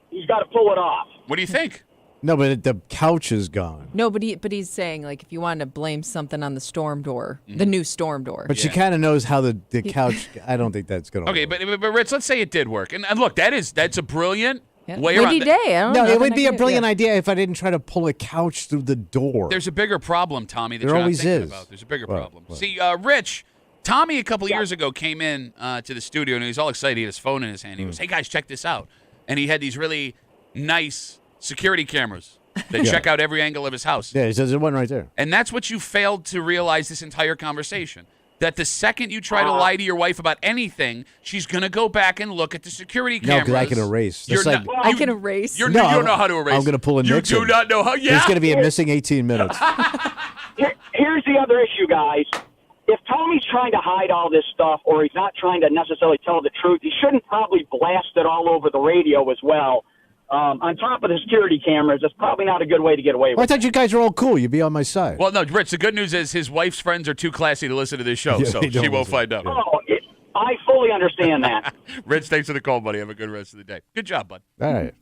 he's got to pull it off. What do you think? No, but the couch is gone. No, but he's saying, like, if you want to blame something on the storm door, the new storm door. But she kind of knows how the couch. I don't think that's going to Okay, work. but Rich, let's say it did work. And look, that's a brilliant way Windy around. day. No, it would be a brilliant idea if I didn't try to pull a couch through the door. There's a bigger problem, Tommy, that There you're not always thinking is. about. There's a bigger What? problem. What? See, Rich, Tommy a couple years ago came in to the studio, and he was all excited. He had his phone in his hand. He goes, hey, guys, check this out. And he had these really nice security cameras that check out every angle of his house. Yeah, he says there's one right there. And that's what you failed to realize this entire conversation. That the second you try to lie to your wife about anything, she's going to go back and look at the security cameras. No, because I can erase. You're That's not- I can erase. You don't know how to erase. I'm going to pull a You Nixon. do not know how. Yeah. There's going to be a missing 18 minutes. Here's the other issue, guys. If Tommy's trying to hide all this stuff, or he's not trying to necessarily tell the truth, he shouldn't probably blast it all over the radio as well. on top of the security cameras, that's probably not a good way to get away Well, I with. thought you guys were all cool. You'd be on my side. Well, no, Rich, the good news is his wife's friends are too classy to listen to this show, Yeah, so they she don't won't listen. find out. Yeah. I fully understand that. Rich, thanks for the call, buddy. Have a good rest of the day. Good job, bud. All right.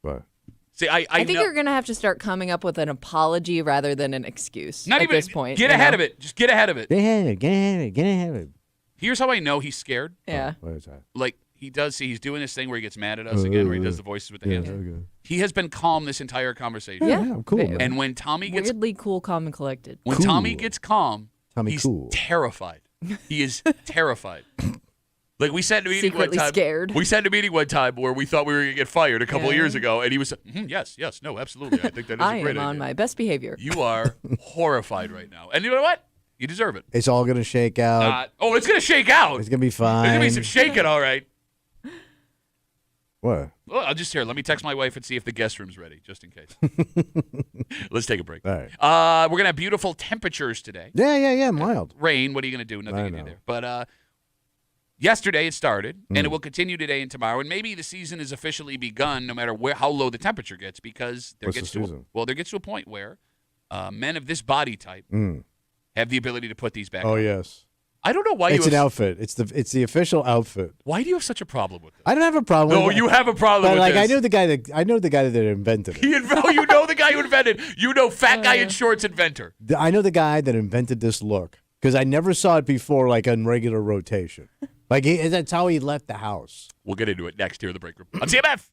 What? See, I I think know, you're going to have to start coming up with an apology rather than an excuse not at even this point. Get you ahead know? of it. Just get ahead of it. Get ahead of it. Here's how I know he's scared. Yeah. What is that? Like he's doing this thing where he gets mad at us again, where he does the voices with the hands. Okay. He has been calm this entire conversation. Yeah. I'm cool, man. And when Tommy gets Weirdly cool, calm, and collected. when Cool. Tommy gets calm, Tommy he's cool. terrified. He is terrified. Like we sat in a meeting Secretly one time. scared. We sat in a meeting one time where we thought we were going to get fired a couple of years ago, and he was, yes, no, absolutely. I think that is I a great am on idea. my best behavior. You are horrified right now, and you know what? You deserve it. It's all going to shake out. It's going to shake out. It's going to be There's fine. going to be some shaking, all right. What? Well, I'll just let me text my wife and see if the guest room's ready, just in case. Let's take a break. All right. We're going to have beautiful temperatures today. Yeah. Mild. Rain, what are you going to do? Nothing I you can do know. there. But yesterday it started, and it will continue today and tomorrow, and maybe the season is officially begun no matter how low the temperature gets, because there What's gets the to season? there gets to a point where men of this body type have the ability to put these back Oh, on. yes. I don't know why It's you an have, outfit. It's the official outfit. why do you have such a problem with this? I don't have a problem. No, with you have a problem But with like, this. I know the guy that invented it. You know the guy who invented. You know, fat guy in shorts inventor. I know the guy that invented this look because I never saw it before, like on regular rotation. Like that's how he left the house. We'll get into it next here in the break room on CMF.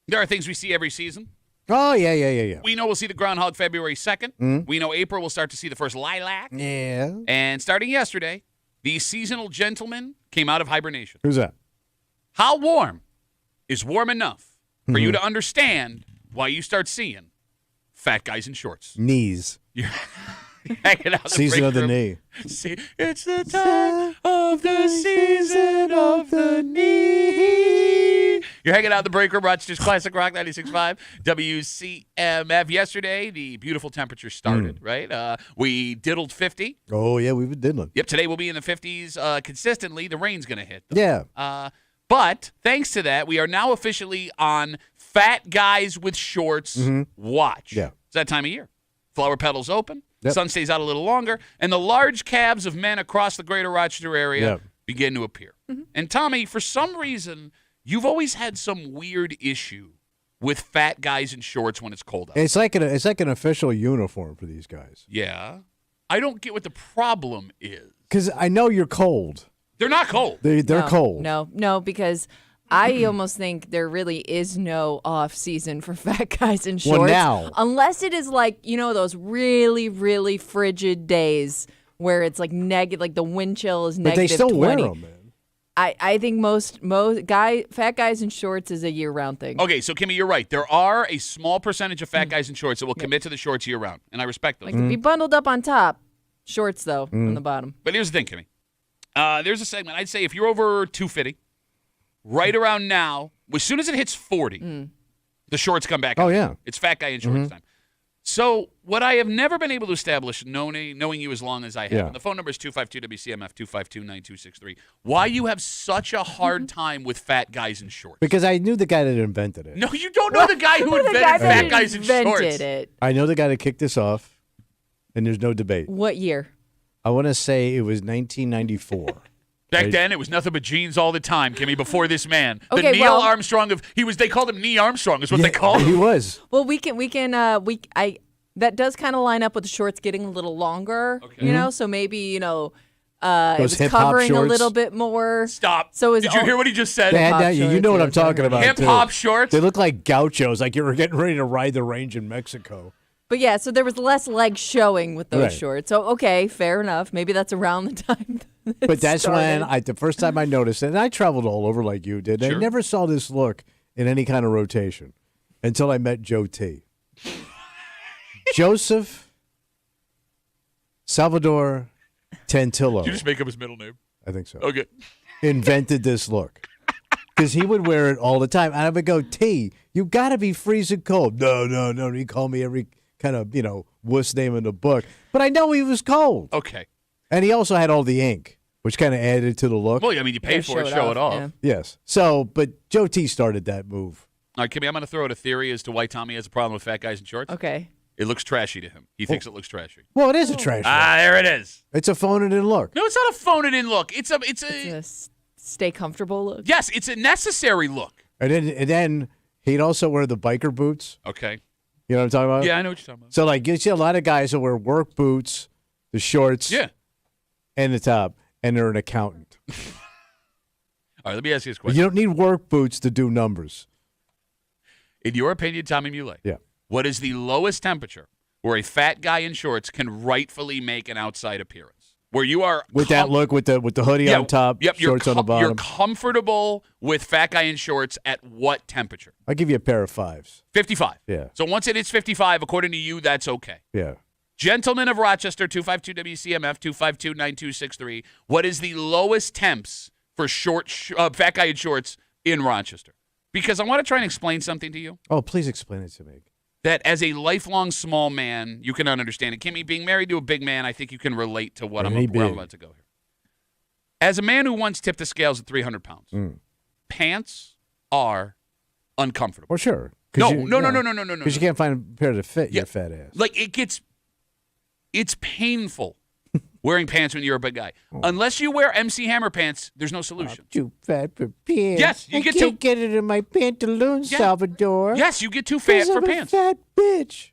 There are things we see every season. Oh, yeah. We know we'll see the groundhog February 2nd. We know April we'll start to see the first lilac. Yeah. And starting yesterday, the seasonal gentleman came out of hibernation. Who's that? How warm is warm enough for you to understand why you start seeing fat guys in shorts? Knees. You're hanging out in the Season break of the room. knee. See, it's the time of the season of the knee. You're hanging out in the break room, Rochester's Classic Rock 96.5, WCMF. Yesterday, the beautiful temperature started, right? We diddled 50. Oh, yeah, we've been diddling. Yep, today we'll be in the 50s consistently. The rain's going to hit, though. Yeah. But thanks to that, we are now officially on Fat Guys with Shorts watch. Yeah. It's that time of year. Flower petals open. Yep. Sun stays out a little longer, and the large calves of men across the greater Rochester area Yep. begin to appear. And Tommy, for some reason, you've always had some weird issue with fat guys in shorts when it's cold out. It's like an official uniform for these guys. Yeah. I don't get what the problem is. Because I know you're cold. They're not cold. They're No, cold. No, because I almost think there really is no off season for fat guys in shorts. now. Unless it is like, those really, really frigid days where it's like like the wind chill is But negative they still 20. wear them, man. I think most fat guys in shorts is a year-round thing. Okay, so Kimmy, you're right. There are a small percentage of fat guys in shorts that will commit to the shorts year-round, and I respect those. Like to be bundled up on top, shorts though on the bottom. But here's the thing, Kimmy. There's a segment. I'd say if you're over 250, right around now, as soon as it hits 40, the shorts come back out. Oh, yeah. It's fat guy in shorts time. So what I have never been able to establish, knowing you as long as I have, Yeah. and the phone number is 252-WCMF, 252-9263, why you have such a hard time with fat guys in shorts. Because I knew the guy that invented it. No, you don't know the guy who The invented guy fat that guys in shorts. invented it. I know the guy that kicked this off, and there's no debate. What year? I want to say it was 1994. Back then, it was nothing but jeans all the time, Kimmy, before this man. The Okay, Neil well- Armstrong they called him Neil Armstrong is what they called He him. was. Well, that does kind of line up with the shorts getting a little longer, so maybe, it Those was hip-hop covering a shorts. little bit more. Stop. So is Did you all- hear what he just said? They had Hip-hop that, you know what I'm shorts, talking about, too. Hip-hop shorts? They look like gauchos, like you were getting ready to ride the range in Mexico. But yeah, so there was less leg showing with those Right. shorts. So, okay, fair enough. Maybe that's around the time that But that's when started. the first time I noticed it, and I traveled all over like you did. Sure. I never saw this look in any kind of rotation until I met Joe T. Joseph Salvador Tantillo, Did you just make up his middle name? I think so, Okay. invented this look. Because he would wear it all the time. And I would go, T, you got to be freezing cold. No. He called me every kind of, wuss name in the book. But I know he was cold. Okay. And he also had all the ink, which kind of added to the look. Well, I mean, you paid for it, show it off. yeah. Yes. So, but Joe T started that move. All right, Kimmy, I'm going to throw out a theory as to why Tommy has a problem with fat guys in shorts. Okay. It looks trashy to him. He thinks it looks trashy. Well, it is a trash look. There it is. It's a phone-it-in look. No, it's not a phone-it-in look. It's a Stay comfortable look. yes, it's a necessary look. And then he'd also wear the biker boots. Okay. You know what I'm talking about? Yeah, I know what you're talking about. So, like, you see a lot of guys who wear work boots, the shorts, Yeah. and the top, and they're an accountant. All right, let me ask you this question. You don't need work boots to do numbers. In your opinion, Tommy Muley, Yeah. what is the lowest temperature where a fat guy in shorts can rightfully make an outside appearance? Where you are With that look, with the hoodie on top, yep, shorts on the You're bottom. comfortable with fat guy in shorts at what temperature? I'll give you a pair of fives. 55. Yeah. So once it hits 55, according to you, that's okay. Yeah. Gentlemen of Rochester, 252-WCMF, 252-9263. What is the lowest temps for fat guy in shorts in Rochester? Because I want to try and explain something to you. Oh, please explain it to me. That as a lifelong small man, you cannot understand it. Kimmy, being married to a big man, I think you can relate to what Any where I'm big. about to go here. As a man who once tipped the scales at 300 pounds, pants are uncomfortable. Well, sure. No. Because you can't find a pair to fit your fat ass. Like it's painful wearing pants when you're a big guy. Unless you wear MC Hammer pants, there's no solution. Too fat for pants. Yes, you I get can't too- get it in my pantaloons, Yeah. Salvador. Yes, you get too fat 'Cause for I'm a pants. fat bitch.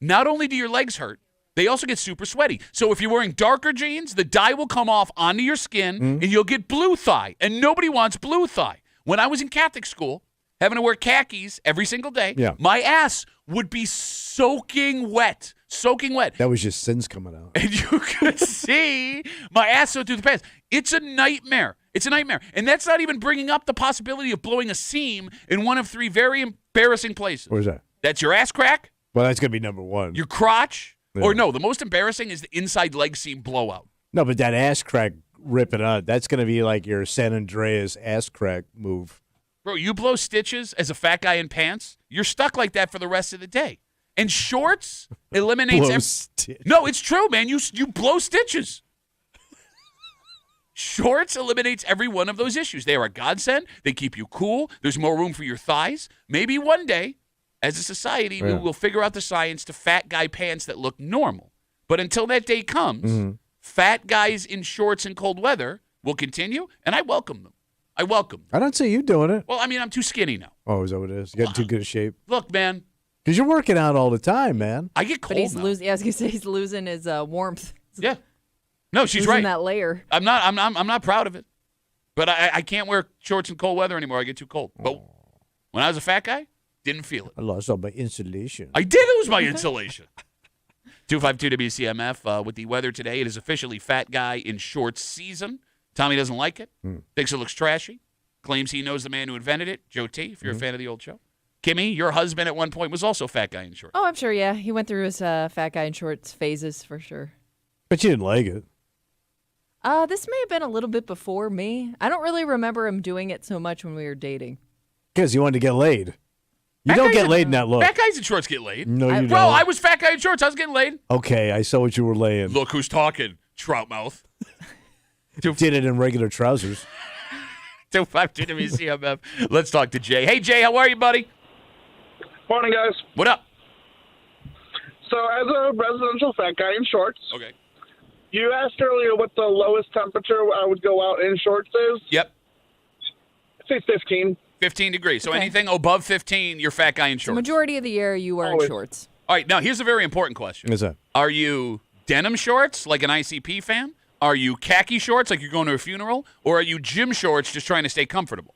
Not only do your legs hurt, they also get super sweaty. So if you're wearing darker jeans, the dye will come off onto your skin and you'll get blue thigh. And nobody wants blue thigh. When I was in Catholic school, having to wear khakis every single day, my ass would be soaking wet. That was just sins coming out. And you could see my ass so through the pants. It's a nightmare. It's a nightmare. And that's not even bringing up the possibility of blowing a seam in one of 3 very embarrassing places. Where's that? That's your ass crack. Well, that's going to be number 1. Your crotch. Yeah. Or no, the most embarrassing is the inside leg seam blowout. No, but that ass crack ripping out, that's going to be like your San Andreas ass crack move. Bro, you blow stitches as a fat guy in pants, you're stuck like that for the rest of the day. And shorts eliminates No, it's true, man. You blow stitches. Shorts eliminates every one of those issues. They are a godsend. They keep you cool. There's more room for your thighs. Maybe one day, as a society, we will figure out the science to fat guy pants that look normal. But until that day comes, fat guys in shorts in cold weather will continue, and I welcome them. I don't see you doing it. Well, I mean, I'm too skinny now. Oh, is that what it is? You got too good a shape? Look, man. Because you're working out all the time, man. I get cold But he's now. losing. Yeah, I was gonna say he's losing his warmth. Yeah. No, she's losing right. that layer. I'm not proud of it. But I can't wear shorts in cold weather anymore. I get too cold. But when I was a fat guy, didn't feel it. I lost all my insulation. I did lose my insulation. 252 WCMF with the weather today. It is officially fat guy in shorts season. Tommy doesn't like it. Thinks it looks trashy. Claims he knows the man who invented it. Joe T, if you're a fan of the old show. Kimmy, your husband at one point was also fat guy in shorts. Oh, I'm sure. Yeah, he went through his fat guy in shorts phases for sure. But you didn't like it. This may have been a little bit before me. I don't really remember him doing it so much when we were dating. Because you wanted to get laid. You don't get laid in that look. Fat guys in shorts get laid. No, you don't. Bro, I was fat guy in shorts. I was getting laid. Okay, I saw what you were laying. Look who's talking, trout mouth. Did it in regular trousers. 252 WCMF. Let's talk to Jay. Hey, Jay, how are you, buddy? Morning, guys. What up? So, as a residential fat guy in shorts, okay. You asked earlier what the lowest temperature I would go out in shorts is. Yep. I'd say 15. 15 degrees. So anything above 15, you're fat guy in shorts. The majority of the year, you wear in shorts. All right, now here's a very important question. What's that? Are you denim shorts, like an ICP fan? Are you khaki shorts, like you're going to a funeral? Or are you gym shorts, just trying to stay comfortable?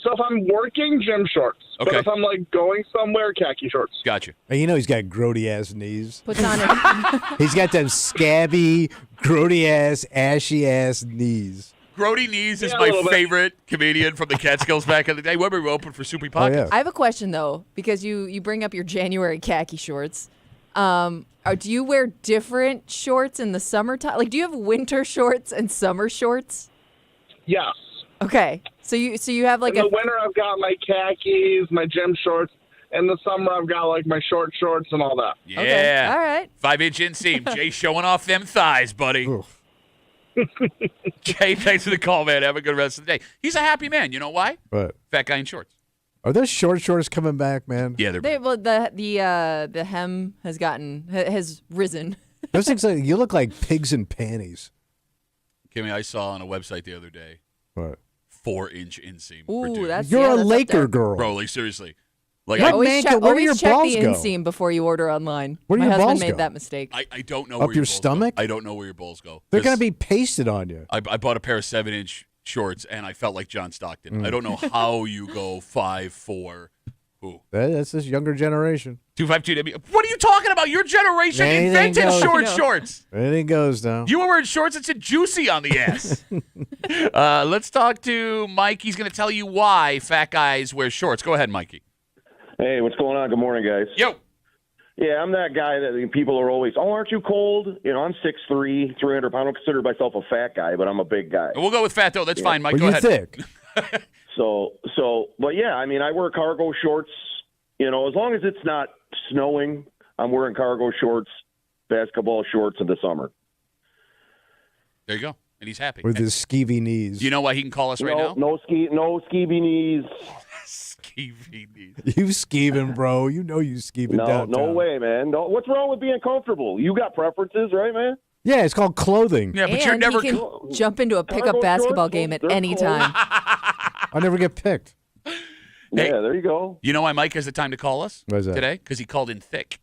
So if I'm working, gym shorts. Okay. But if I'm, going somewhere, khaki shorts. Gotcha. And he's got grody-ass knees. Puts on it. He's got them scabby, grody-ass, ashy-ass knees. Grody Knees is my favorite comedian from the Catskills back in the day. When we were open for Soupy Pockets. I have a question, though, because you bring up your January khaki shorts. Do you wear different shorts in the summertime? Like, do you have winter shorts and summer shorts? Yes. Okay. So you have in the winter, I've got my khakis, my gym shorts. In the summer, I've got, my short shorts and all that. Yeah. Okay. All right. 5-inch inseam. Jay showing off them thighs, buddy. Jay, thanks for the call, man. Have a good rest of the day. He's a happy man. You know why? What? Fat guy in shorts. Are those short shorts coming back, man? Yeah, they're well, the hem has risen. Those things you look like pigs in panties. Kimmy, I saw on a website the other day. What? 4-inch inseam. Ooh, that's You're a that's Laker up there. girl. Bro, seriously. Like, Always check where do your the balls go? inseam before you order online. Where do My your husband balls made go? that mistake. I don't know Up where your your balls stomach? Go. I don't know where your balls go. They're going to be pasted on you. I bought a pair of 7-inch shorts, and I felt like John Stockton. I don't know how you go 5'4". Who? That's this younger generation. 252W. What are you talking about? Your generation invented shorts. Anything goes now. You were wearing shorts that said juicy on the ass. Let's talk to Mike. He's going to tell you why fat guys wear shorts. Go ahead, Mikey. Hey, what's going on? Good morning, guys. Yo. Yeah, I'm that guy that people are always, aren't you cold? I'm 6'3", 300 pounds. I don't consider myself a fat guy, but I'm a big guy. We'll go with fat, though. That's fine, Mike. Well, go you're ahead. thick. But yeah, I mean, I wear cargo shorts. As long as it's not snowing, I'm wearing cargo shorts, basketball shorts in the summer. There you go. And he's happy. With his skeevy knees. Do you know why he can call us right now? No skeevy knees. Skeevy knees. You skeeving, bro. You know you skeeving downtown. No way, man. No, what's wrong with being comfortable? You got preferences, right, man? Yeah, it's called clothing. Yeah, but and you're never he can jump into a pickup Cargo basketball shorts, game at they're any cool. time. I never get picked. Hey, yeah, there you go. You know why Mike has the time to call us Why is that? today? Because he called in thick.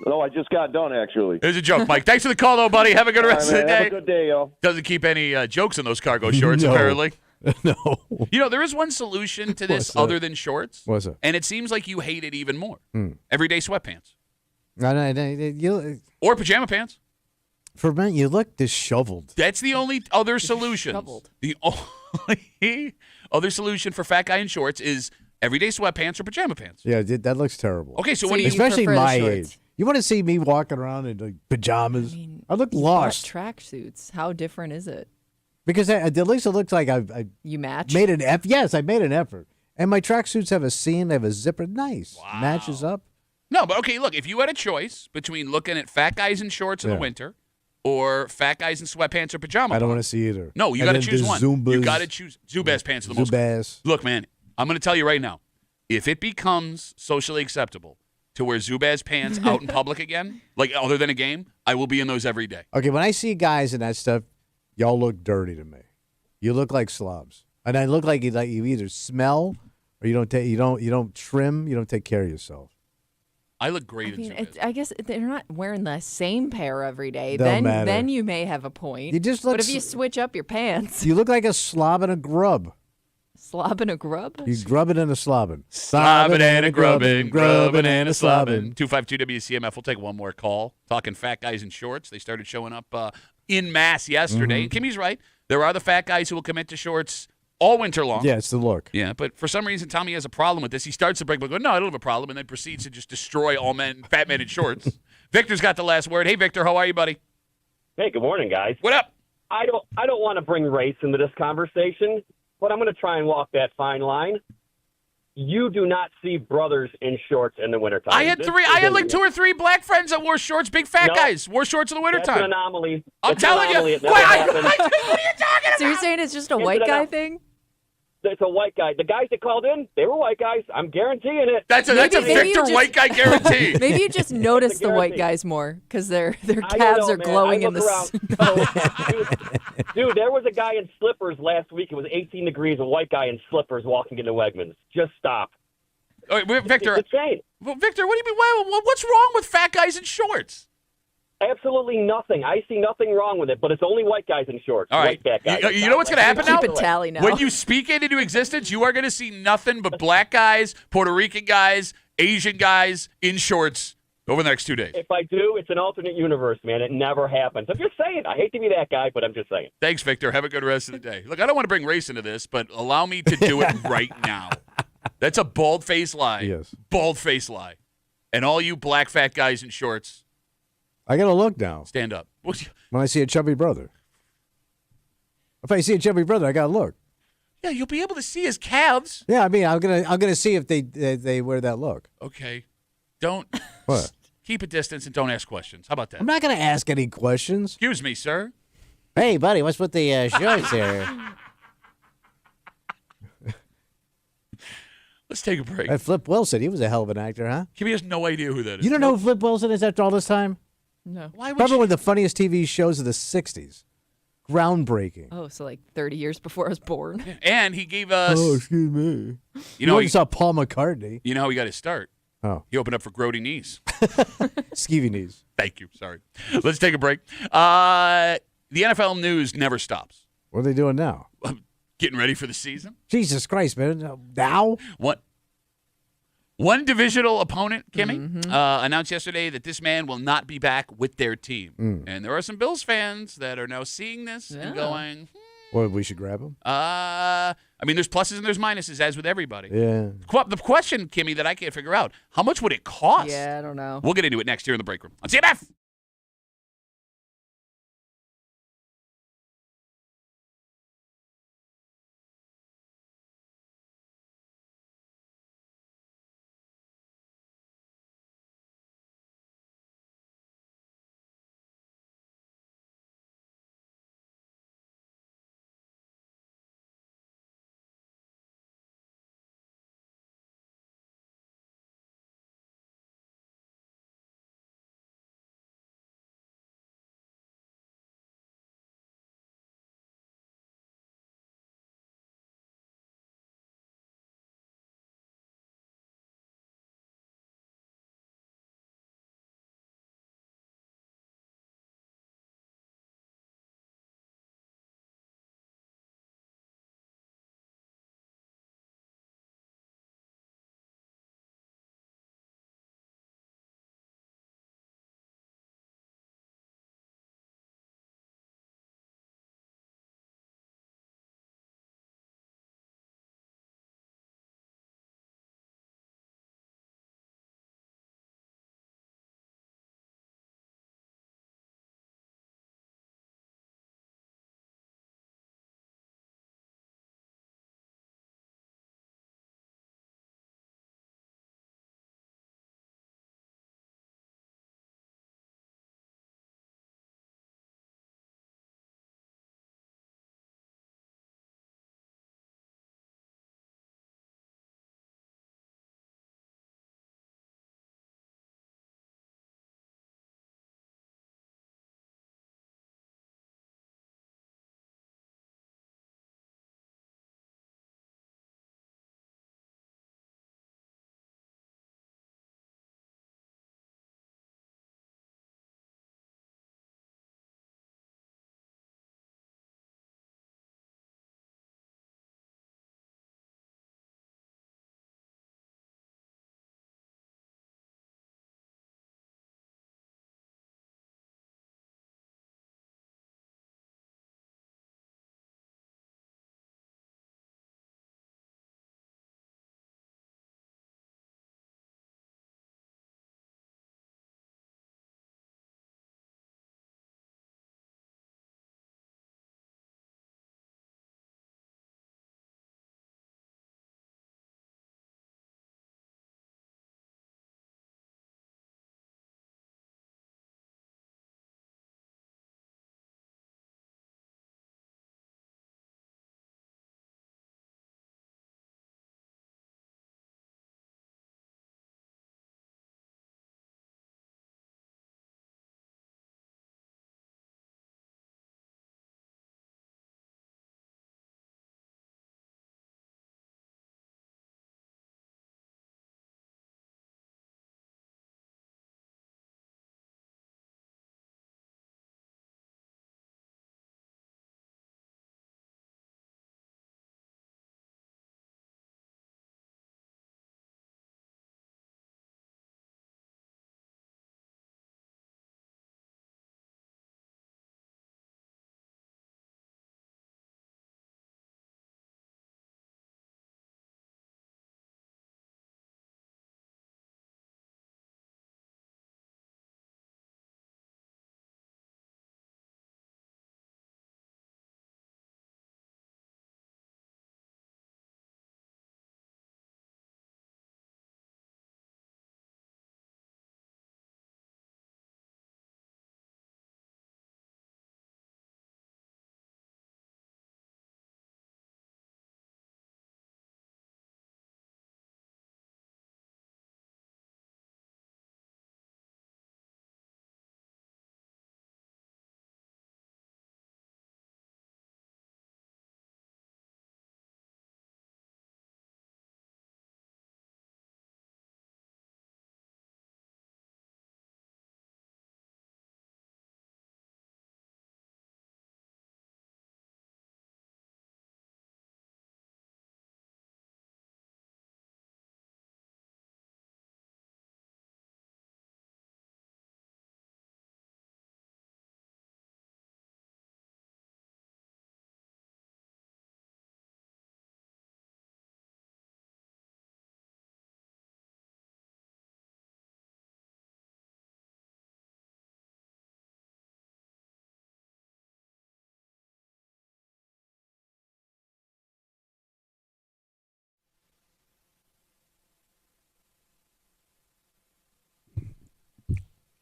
No, I just got done, actually. It was a joke, Mike. Thanks for the call, though, buddy. Have a good rest of the Have day. a good day, y'all. Doesn't keep any jokes in those cargo shorts, No. apparently. No. There is one solution to this What's that? other than shorts. What's it? And it seems like you hate it even more. Everyday sweatpants. No, Or pajama pants. for men, you look disheveled. That's the only other solution. Disheveled. The only other solution for fat guy in shorts is everyday sweatpants or pajama pants. Yeah, that looks terrible. Okay, so So when you you Especially prefer the my shorts. age. You want to see me walking around in like, pajamas? I look You bought lost. tracksuits. How different is it? Because at least it looks like I You match? made an effort. Yes, I made an effort. And my tracksuits have a seam, they have a zipper. Nice. Matches up. No, but okay, look, if you had a choice between looking at fat guys in shorts in the Yeah. winter or fat guys in sweatpants or pajama I don't pants, want to see either. No, you And got to then choose the one. Zumbas, You got to choose. Zubaz pants are the most. Zubaz. Look, man, I'm going to tell you right now. If it becomes socially acceptable to wear Zubaz pants out in public again, like other than a game, I will be in those every day. Okay, when I see guys in that stuff, y'all look dirty to me. You look like slobs, and I look like you either smell or you don't trim, you don't take care of yourself. I look great I mean, in Zubaz. I guess they're not wearing the same pair every day. Don't matter. Then you may have a point. You just look But if you switch up your pants, You look like a slob and a grub. slob and a grub. You grubbing and a slobbing. Slobbing and a grubbing, grubbing and a slobbing. 252 WCMF. We'll take one more call. Talking fat guys in shorts. They started showing up in mass yesterday. And Kimmy's right. There are the fat guys who will commit to shorts all winter long. Yeah, it's the look. Yeah, but for some reason, Tommy has a problem with this. He starts the break by going, no, I don't have a problem, and then proceeds to just destroy all fat men in shorts. Victor's got the last word. Hey, Victor, how are you, buddy? Hey, good morning, guys. What up? I don't want to bring race into this conversation, but I'm going to try and walk that fine line. You do not see brothers in shorts in the wintertime. I had like 2 or 3 black friends that wore shorts, big fat No. guys, wore shorts in the That's an wintertime. anomaly. I'm It's an telling anomaly. you. It never What happened. are you talking about? So you're saying it's just a It's white an guy anomaly. thing? It's a white guy. The guys that called in, they were white guys. I'm guaranteeing it. That's a Maybe you Victor just- white guy guarantee. Maybe you just notice the white guarantee. guys more because their I don't calves know, are man. glowing I in the look around. Dude, there was a guy in slippers last week. It was 18 degrees, a white guy in slippers walking into Wegmans. Just stop. All right, wait, Victor, It's insane. well, Victor, what do you mean? What's wrong with fat guys in shorts? Absolutely nothing. I see nothing wrong with it, but it's only white guys in shorts. All right. White fat guys. You know what's going to happen now? Keep a tally now. When you speak it into existence, you are going to see nothing but black guys, Puerto Rican guys, Asian guys in shorts over the next 2 days. If I do, it's an alternate universe, man. It never happens. I'm just saying. I hate to be that guy, but I'm just saying. Thanks, Victor. Have a good rest of the day. Look, I don't want to bring race into this, but allow me to do it right now. That's a bald-faced lie. Yes. Bald-faced lie. And all you black fat guys in shorts, I got to look now stand up. when I see a chubby brother. If I see a chubby brother, I got to look. Yeah, you'll be able to see his calves. Yeah, I mean, I'm gonna see if they wear that look. Okay. Don't What? keep a distance and don't ask questions. How about that? I'm not gonna ask any questions. Excuse me, sir. Hey, buddy, what's with the shorts here? Let's take a break. Flip Wilson, he was a hell of an actor, huh? Kimmy has no idea who that is. You don't know who Flip Wilson is after all this time? No. Why would Probably you? one of the funniest TV shows of the 60s. Groundbreaking. Oh, so like 30 years before I was born. And he gave us. excuse me. You know, You saw Paul McCartney. you know how he got his start. Oh, He opened up for Grody Knees. skeevy knees. Thank you. Sorry. Let's take a break. The NFL news never stops. What are they doing now? Getting ready for the season. Jesus Christ, man. Now? One divisional opponent, Kimmy, announced yesterday that this man will not be back with their team. And there are some Bills fans that are now seeing this and going, Well, we should grab him? I mean, there's pluses and there's minuses, as with everybody. Yeah. The question, Kimmy, that I can't figure out, how much would it cost? Yeah, I don't know. We'll get into it next here in the break room on CMF.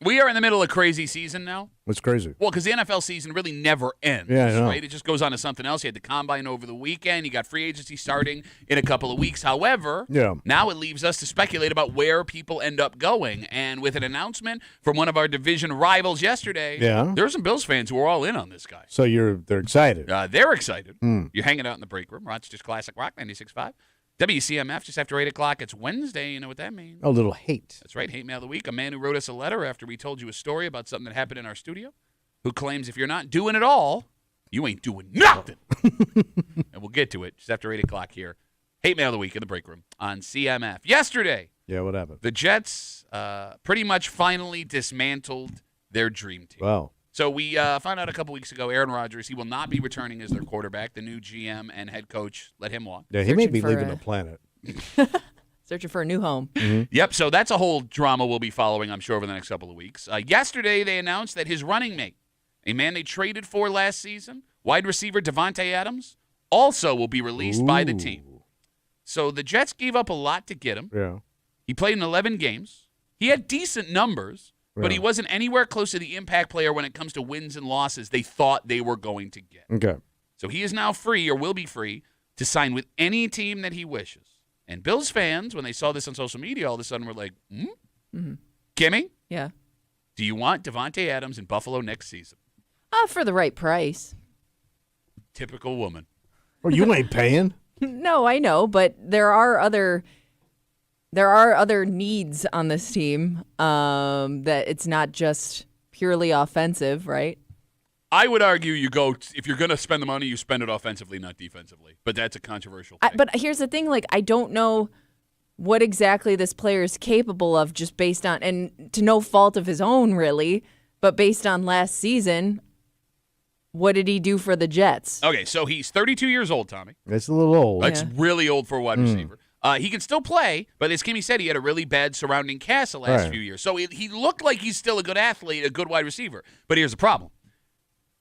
We are in the middle of crazy season now. What's crazy? Well, because the NFL season really never ends, Yeah, I know. right? It just goes on to something else. You had the Combine over the weekend. You got free agency starting in a couple of weeks. However, now it leaves us to speculate about where people end up going. And with an announcement from one of our division rivals yesterday, there are some Bills fans who are all in on this guy. So they're excited. They're excited. You're hanging out in the break room. Rochester's Classic Rock 96.5. WCMF just after 8 o'clock. It's Wednesday. You know what that means? A little hate. That's right. Hate Mail of the Week. A man who wrote us a letter after we told you a story about something that happened in our studio, who claims if you're not doing it all, you ain't doing nothing. And we'll get to it just after 8 o'clock here. Hate Mail of the Week in the break room on CMF. Yesterday, what happened? The Jets pretty much finally dismantled their dream team. Wow. So we found out a couple weeks ago, Aaron Rodgers, he will not be returning as their quarterback. The new GM and head coach let him walk. Yeah, he may be leaving the planet. Searching for a new home. Yep, so that's a whole drama we'll be following, I'm sure, over the next couple of weeks. Yesterday, they announced that his running mate, a man they traded for last season, wide receiver Davante Adams, also will be released by the team. So the Jets gave up a lot to get him. Yeah. He played in 11 games. He had decent numbers. But he wasn't anywhere close to the impact player when it comes to wins and losses they thought they were going to get. Okay. So he is now free, or will be free, to sign with any team that he wishes. And Bills fans, when they saw this on social media, all of a sudden were like, Kimmy? Yeah. Do you want Davante Adams in Buffalo next season? For the right price. Typical woman. Well, you ain't paying. No, I know, but there are other needs on this team that it's not just purely offensive, right? I would argue if you're going to spend the money, you spend it offensively, not defensively. But that's a controversial thing. But here's the thing, I don't know what exactly this player is capable of just based on, and to no fault of his own, really, but based on last season, what did he do for the Jets? Okay, so he's 32 years old, Tommy. That's a little old. That's really old for a wide receiver. He can still play, but as Kimmy said, he had a really bad surrounding cast the last few years. So he looked like he's still a good athlete, a good wide receiver. But here's the problem.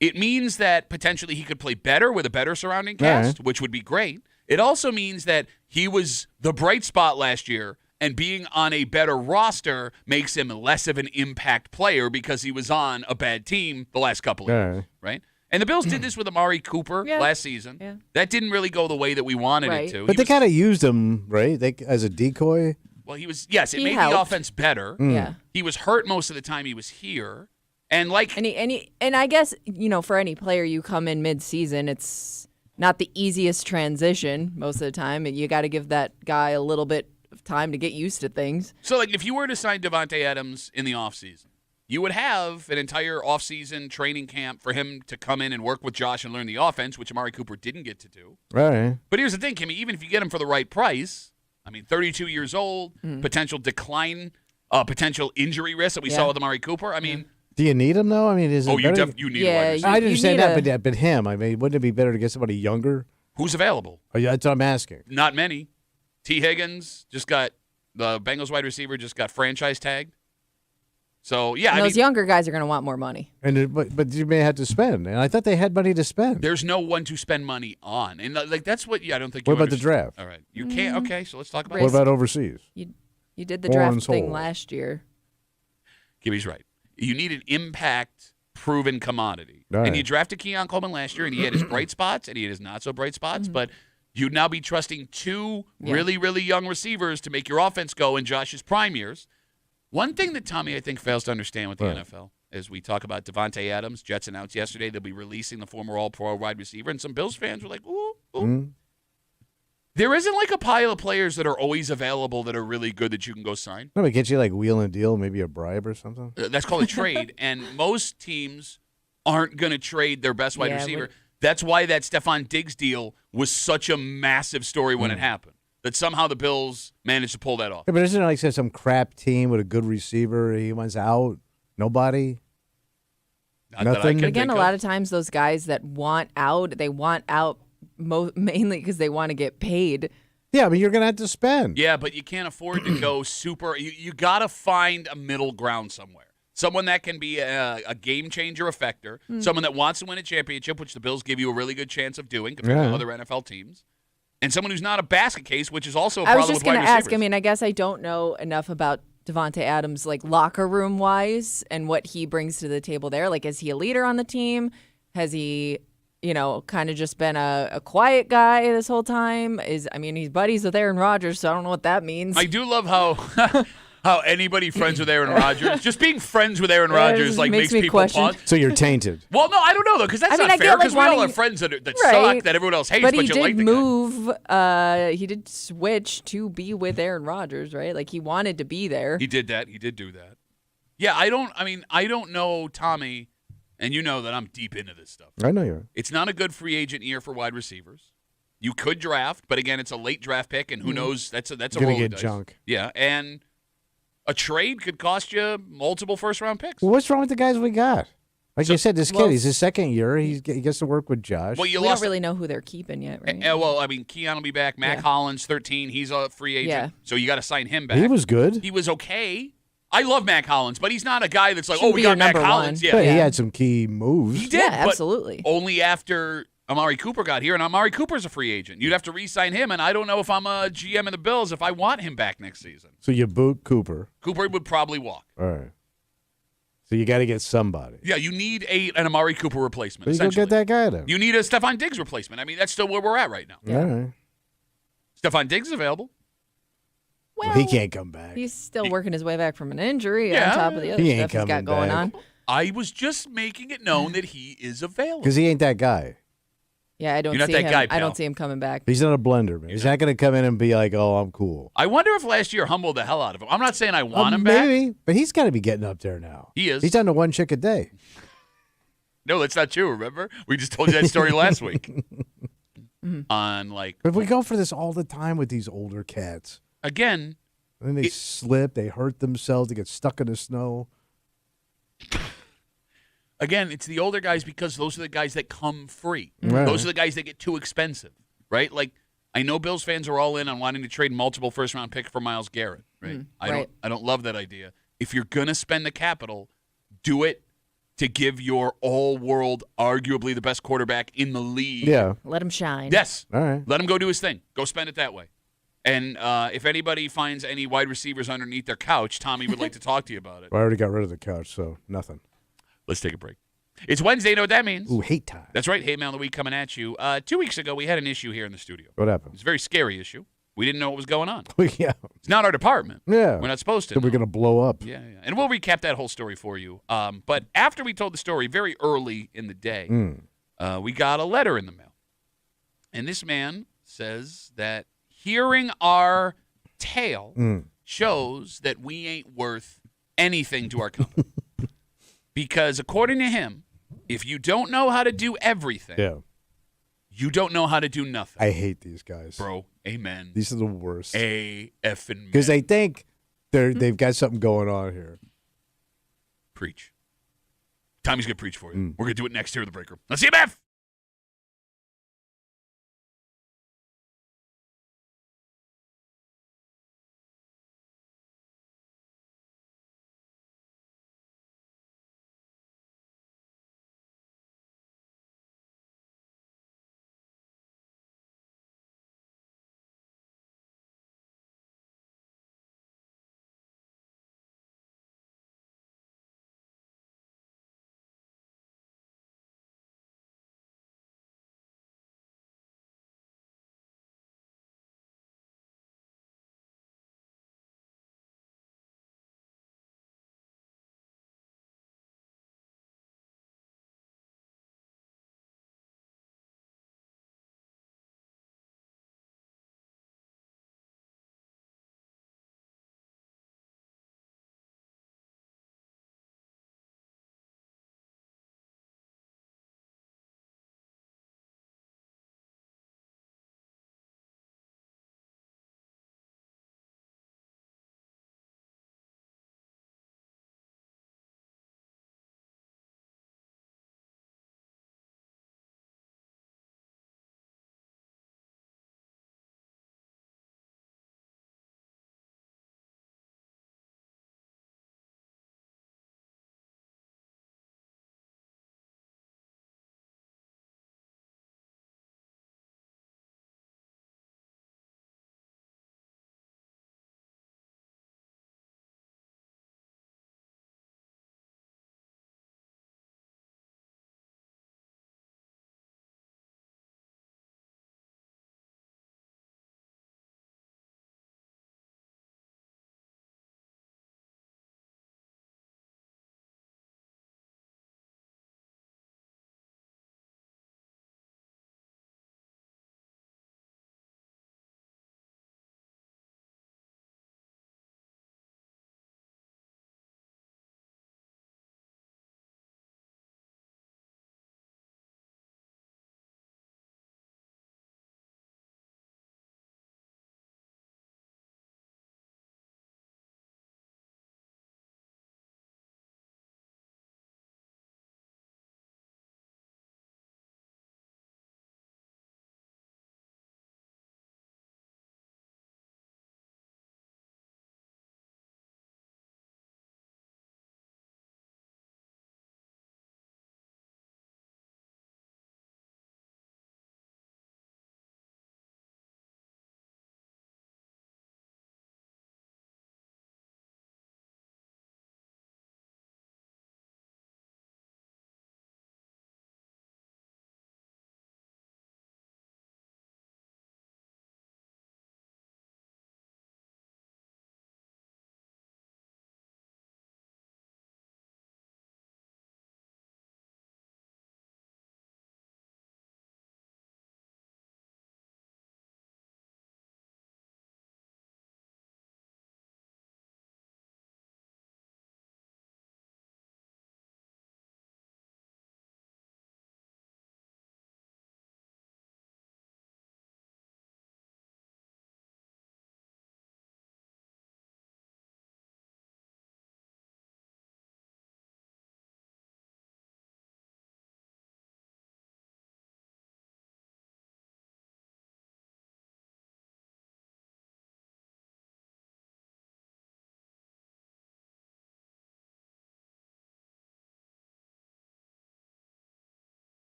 It means that potentially he could play better with a better surrounding cast, which would be great. It also means that he was the bright spot last year, and being on a better roster makes him less of an impact player because he was on a bad team the last couple of years, right? And the Bills did this with Amari Cooper last season. Yeah. That didn't really go the way that we wanted it to. But they kind of used him, right? As a decoy. Well, it made helped. the offense better. Yeah. He was hurt most of the time he was here. And and I guess, for any player you come in mid-season, it's not the easiest transition most of the time. You got to give that guy a little bit of time to get used to things. So, if you were to sign Davante Adams in the offseason, you would have an entire offseason training camp for him to come in and work with Josh and learn the offense, which Amari Cooper didn't get to do. Right. But here's the thing, Kimmy, even if you get him for the right price, 32 years old, potential decline, potential injury risk that we saw with Amari Cooper. Do you need him, though? Is it better? You need a wide receiver. I understand that, but him, wouldn't it be better to get somebody younger? Who's available? That's what I'm asking. Not many. T. Higgins the Bengals wide receiver just got franchise tagged. So, and those younger guys are going to want more money. But you may have to spend. And I thought they had money to spend. There's no one to spend money on. And that's what I don't think What you about the draft? All right. You can't. Okay, so let's talk about What about overseas? You did the draft thing last year. Kimmy's right. You need an impact-proven commodity. Right. And you drafted Keon Coleman last year, and he had his bright spots, and he had his not-so-bright spots. But you'd now be trusting two really, really young receivers to make your offense go in Josh's prime years. One thing that Tommy, I think, fails to understand with the NFL is we talk about Davante Adams. Jets announced yesterday they'll be releasing the former All-Pro wide receiver, and some Bills fans were like, ooh. There isn't a pile of players that are always available that are really good that you can go sign. No, it gets you wheel and deal, maybe a bribe or something. That's called a trade, and most teams aren't going to trade their best wide receiver. That's why that Stephon Diggs deal was such a massive story when it happened. That somehow the Bills managed to pull that off. Yeah, but isn't it some crap team with a good receiver? He wants out. Nobody. Nothing. Again, a lot of times those guys that want out, they want out mainly because they want to get paid. Yeah, but you're going to have to spend. Yeah, but you can't afford to go super. You got to find a middle ground somewhere. Someone that can be a game changer effector. Someone that wants to win a championship, which the Bills give you a really good chance of doing compared to other NFL teams. And someone who's not a basket case, which is also a problem with wide receivers. I was just going to ask. I guess I don't know enough about Devontae Adams, like locker room wise, and what he brings to the table there. Like, is he a leader on the team? Has he, kind of just been a quiet guy this whole time? He's buddies with Aaron Rodgers, so I don't know what that means. I do love how anybody friends with Aaron Rodgers, just being friends with Aaron Rodgers, makes me people question. pause. So you're tainted. Well, no, I don't know though, because that's not fair. Because we all have friends that suck, that everyone else hates, but you he like did the move. He did switch to be with Aaron Rodgers, right? Like he wanted to be there. He did that. He did do that. Yeah, I don't know Tommy, and you know that I'm deep into this stuff. I know you are. It's not a good free agent year for wide receivers. You could draft, but again, it's a late draft pick, and who knows? That's a Gonna roll get of dice. junk. Yeah, and a trade could cost you multiple first-round picks. Well, what's wrong with the guys we got? Like you said, this kid, he's his second year. He gets to work with Josh. Well, we don't really know who they're keeping yet, right? Keon will be back. Mac Hollins, 13. He's a free agent. Yeah. So you got to sign him back. He was good. He was okay. I love Mac Hollins, but he's not a guy that's like, Shouldn't we be got your Mac number Hollins. one. Yeah. But he had some key moves. He did. Yeah, but absolutely. Only after Amari Cooper got here, and Amari Cooper's a free agent. You'd have to re-sign him, and I don't know if I'm a GM of the Bills if I want him back next season. So you boot Cooper. Cooper would probably walk. All right. So you got to get somebody. Yeah, you need an Amari Cooper replacement. But you go get that guy then. You need a Stephon Diggs replacement. I mean, that's still where we're at right now. All right. Stephon Diggs is available. Well, he can't come back. He's still working his way back from an injury Yeah. on top of the other He ain't stuff he's got coming going back. on. I was just making it known that he is available. Because he ain't that guy. Yeah, I don't You're not see that him. guy, I pal. don't see him coming back. He's not a blender, man. He's not going to come in and be like, oh, I'm cool. I wonder if last year humbled the hell out of him. I'm not saying I want him back. Maybe, but he's got to be getting up there now. He is. He's on the one chick a day. No, that's not true, remember? We just told you that story last week. On, But we go for this all the time with these older cats. again, And then they slip, they hurt themselves, they get stuck in the snow. it's the older guys because those are the guys that come free. Right. Those are the guys that get too expensive, right? Like, I know Bills fans are all in on wanting to trade multiple first-round picks for Myles Garrett, right? I don't love that idea. If you're going to spend the capital, do it to give your all-world, arguably the best quarterback in the league. Yeah. Let him shine. Yes. All right. Let him go do his thing. Go spend it that way. And if anybody finds any wide receivers underneath their couch, Tommy would like to talk to you about it. I already got rid of the couch, so nothing. Let's take a break. It's Wednesday. You know what that means? Ooh, hate time. That's right. Hate Mail of the Week coming at you. 2 weeks ago, we had an issue here in the studio. What It happened? was a very scary issue. We didn't know what was going on. Yeah. It's not our department. Yeah. We're not supposed to. So we're going to blow up. Yeah. And we'll recap that whole story for you. But after we told the story very early in the day, we got a letter in the mail. And this man says that hearing our tale shows that we ain't worth anything to our company. Because according to him, if you don't know how to do everything, you don't know how to do nothing. I hate these guys. Bro, amen. These are the worst. A-effing Because they think they've got something going on here. Preach. Tommy's going to preach for you. We're going to do it next here in the break room. Let's see, Beth.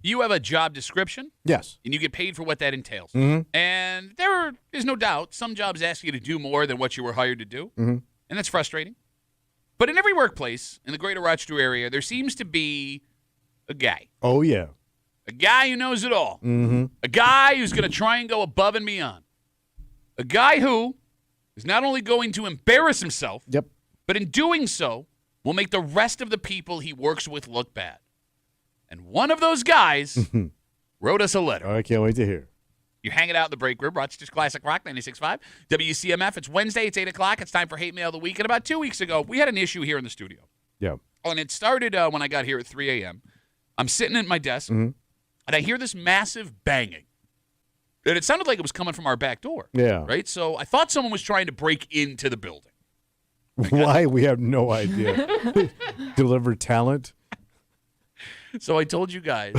You have a job description. Yes. And you get paid for what that entails. Mm-hmm. And there is no doubt some jobs ask you to do more than what you were hired to do. Mm-hmm. And that's frustrating. But in every workplace in the greater Rochester area, there seems to be a guy. Oh, yeah. A guy who knows it all. Mm-hmm. A guy who's going to try and go above and beyond. A guy who is not only going to embarrass himself, Yep. but in doing so will make the rest of the people he works with look bad. And one of those guys wrote us a letter. I can't wait to hear. You're hanging out in the break room, Rochester's Classic Rock 96.5, WCMF. It's Wednesday. It's 8 o'clock. It's time for Hate Mail of the Week. And about 2 weeks ago, we had an issue here in the studio. Yeah. And it started when I got here at 3 a.m. I'm sitting at my desk, and I hear this massive banging. And it sounded like it was coming from our back door. Yeah. Right? So I thought someone was trying to break into the building. Why? We have no idea. Deliver talent? So I told you guys,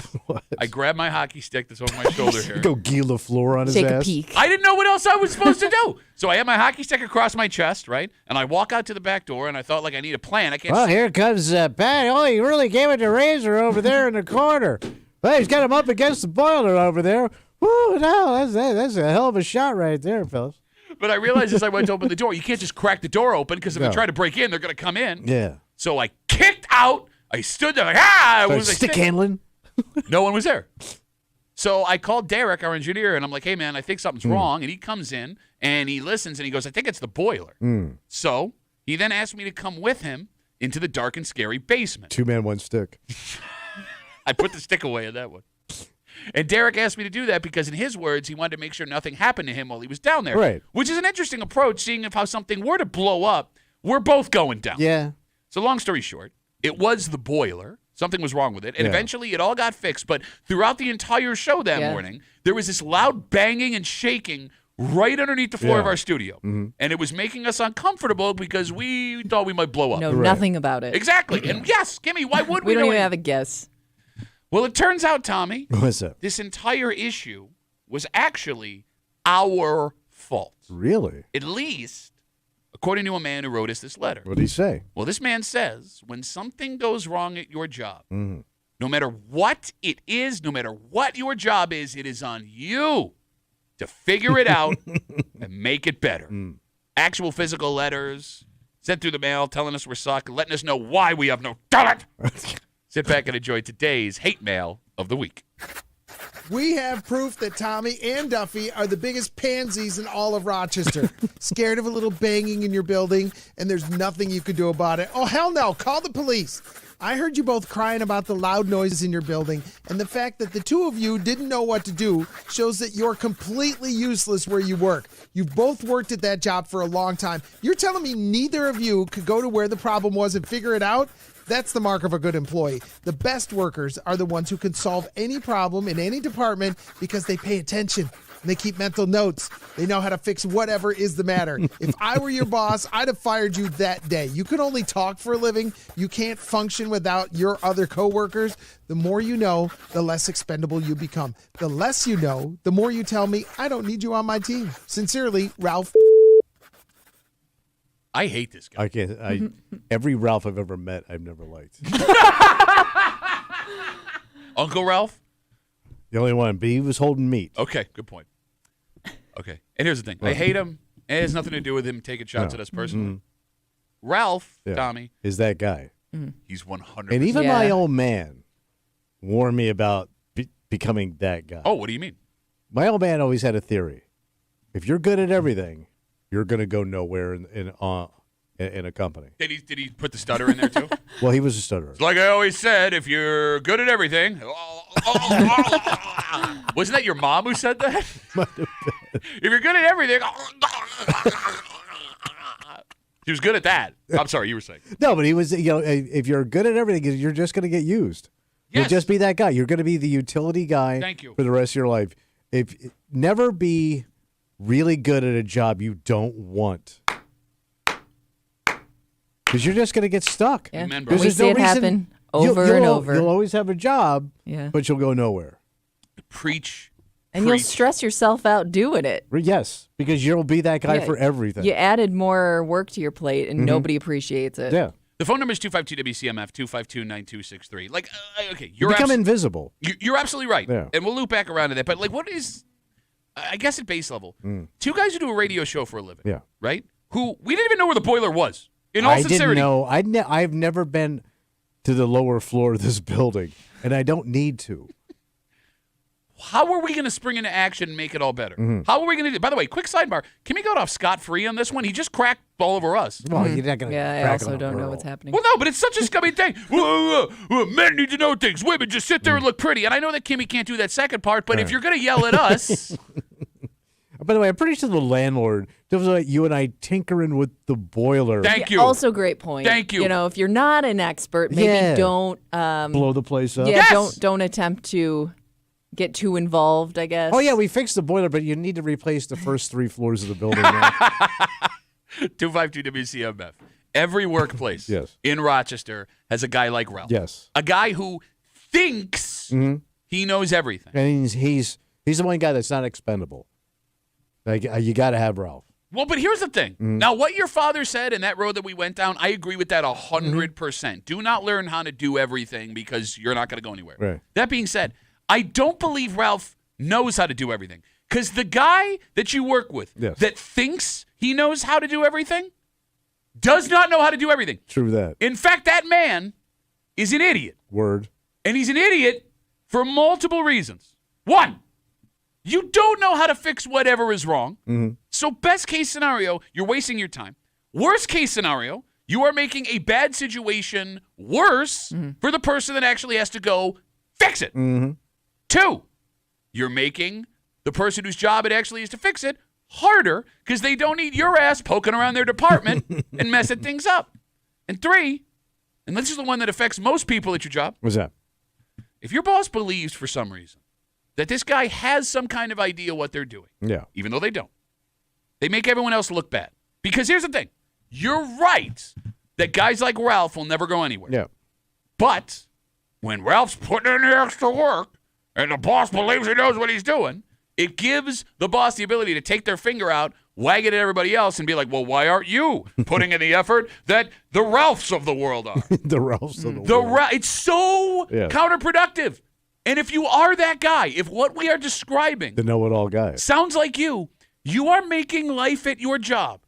I grabbed my hockey stick that's over my shoulder here. Go Guy LaFleur on his Take ass? a peek. I didn't know what else I was supposed to do. So I had my hockey stick across my chest, right? And I walk out to the back door, and I thought, like, I need a plan. I can't. Well, here comes Pat. Oh, he really gave it to Razor over there in the corner. Well, he's got him up against the boiler over there. Woo, no, that's a hell of a shot right there, fellas. But I realized as I went to open the door, you can't just crack the door open because if No. they try to break in, they're going to come in. Yeah. So I kicked out. I stood there like, ah! So Was I stick sitting? handling? No one was there. So I called Derek, our engineer, and I'm like, hey, man, I think something's wrong. And he comes in, and he listens, and he goes, I think it's the boiler. So he then asked me to come with him into the dark and scary basement. 2 man, 1 stick. I put the stick away in that one. And Derek asked me to do that because, in his words, he wanted to make sure nothing happened to him while he was down there. Right. Which is an interesting approach, seeing if how something were to blow up, we're both going down. Yeah. So long story short, it was the boiler. Something was wrong with it. And Yeah. eventually it all got fixed. But throughout the entire show that morning, there was this loud banging and shaking right underneath the floor of our studio. And it was making us uncomfortable because we thought we might blow up. Know nothing about it. Exactly. And yes, Kimmy, why would we We don't know even it? have a guess. Well, it turns out, Tommy, What's that? this entire issue was actually our fault. Really? At least, according to a man who wrote us this letter. What did he say? Well, this man says when something goes wrong at your job, no matter what it is, no matter what your job is, it is on you to figure it out and make it better. Actual physical letters sent through the mail telling us we're suck, letting us know why we have no talent. Sit back and enjoy today's Hate Mail of the Week. We have proof that Tommy and Duffy are the biggest pansies in all of Rochester. Scared of a little banging in your building, and there's nothing you can do about it. Oh, hell no. Call the police. I heard you both crying about the loud noises in your building, and the fact that the two of you didn't know what to do shows that you're completely useless where you work. You've both worked at that job for a long time. You're telling me neither of you could go to where the problem was and figure it out? That's the mark of a good employee. The best workers are the ones who can solve any problem in any department because they pay attention and they keep mental notes. They know how to fix whatever is the matter. If I were your boss, I'd have fired you that day. You can only talk for a living. You can't function without your other coworkers. The more you know, the less expendable you become. The less you know, the more you tell me, I don't need you on my team. Sincerely, Ralph. I hate this guy. I can't. Every Ralph I've ever met, I've never liked. Uncle Ralph? The only one, but he was holding meat. Okay, good point. Okay, and here's the thing. I hate him. It has nothing to do with him taking shots at us personally. Ralph, Yeah. Tommy, Is that guy. he's 100%. And even my old man warned me about becoming that guy. Oh, what do you mean? My old man always had a theory. If you're good at everything, you're going to go nowhere in a company. Did he put the stutter in there too? Well, he was a stutterer. It's like I always said, if you're good at everything. Wasn't that your mom who said that? If you're good at everything. He was good at that. I'm sorry, you were saying. No, but he was, if you're good at everything, you're just going to get used. You'll just be that guy. You're going to be the utility guy Thank you. for the rest of your life. Never be really good at a job you don't want. Because you're just going to get stuck. Yeah. Amen, bro. We see it happen over and over. You'll always have a job, but you'll go nowhere. Preach. And you'll stress yourself out doing it. Yes, because you'll be that guy Yeah, for everything. You added more work to your plate, and nobody appreciates it. Yeah. The phone number is 252-WCMF, 252-9263. Like, okay, You become invisible. You're absolutely right. Yeah. And we'll loop back around to that. But, like, what is, I guess at base level, two guys who do a radio show for a living, Yeah. right? Who, we didn't even know where the boiler was. In all I sincerity. didn't know. I've never been to the lower floor of this building, and I don't need to. How are we going to spring into action and make it all better? Mm-hmm. How are we going to do? By the way, quick sidebar: can we go off scot-free on this one? He just cracked all over us. Well, you're not going to. Yeah, I also don't know what's happening. Well, no, but it's such a scummy thing. Men need to know things. Women just sit there and look pretty. And I know that Kimmy can't do that second part, but if you're going to yell at us, By the way, I'm pretty sure the landlord was like you and I tinkering with the boiler. thank you. Also, great point. Thank you. You know, if you're not an expert, maybe Yeah. don't. Blow the place up. Yeah, Yes! don't attempt to get too involved, I guess. Oh yeah, we fixed the boiler, but you need to replace the first 3 floors of the building now. 252-WCMF. Every workplace Yes. in Rochester has a guy like Ralph. Yes. A guy who thinks he knows everything. And he's the one guy that's not expendable. Like you got to have Ralph. Well, but here's the thing. Now, what your father said in that road that we went down, I agree with that 100%. Do not learn how to do everything because you're not going to go anywhere. Right. That being said, I don't believe Ralph knows how to do everything. Because the guy that you work with Yes. that thinks he knows how to do everything does not know how to do everything. True that. In fact, that man is an idiot. Word. And he's an idiot for multiple reasons. One, you don't know how to fix whatever is wrong. So best case scenario, you're wasting your time. Worst case scenario, you are making a bad situation worse for the person that actually has to go fix it. 2, you're making the person whose job it actually is to fix it harder because they don't need your ass poking around their department and messing things up. And 3, and this is the one that affects most people at your job, What's that? if your boss believes for some reason that this guy has some kind of idea what they're doing, Yeah. even though they don't, they make everyone else look bad. Because here's the thing. You're right that guys like Ralph will never go anywhere. Yeah. But when Ralph's putting in the extra work and the boss believes he knows what he's doing, it gives the boss the ability to take their finger out, wag it at everybody else, and be like, well, why aren't you putting in the effort that the Ralphs of the world are? The Ralphs of the world. It's so counterproductive. And if you are that guy, if what we are describing The know-it-all guy. sounds like you are making life at your job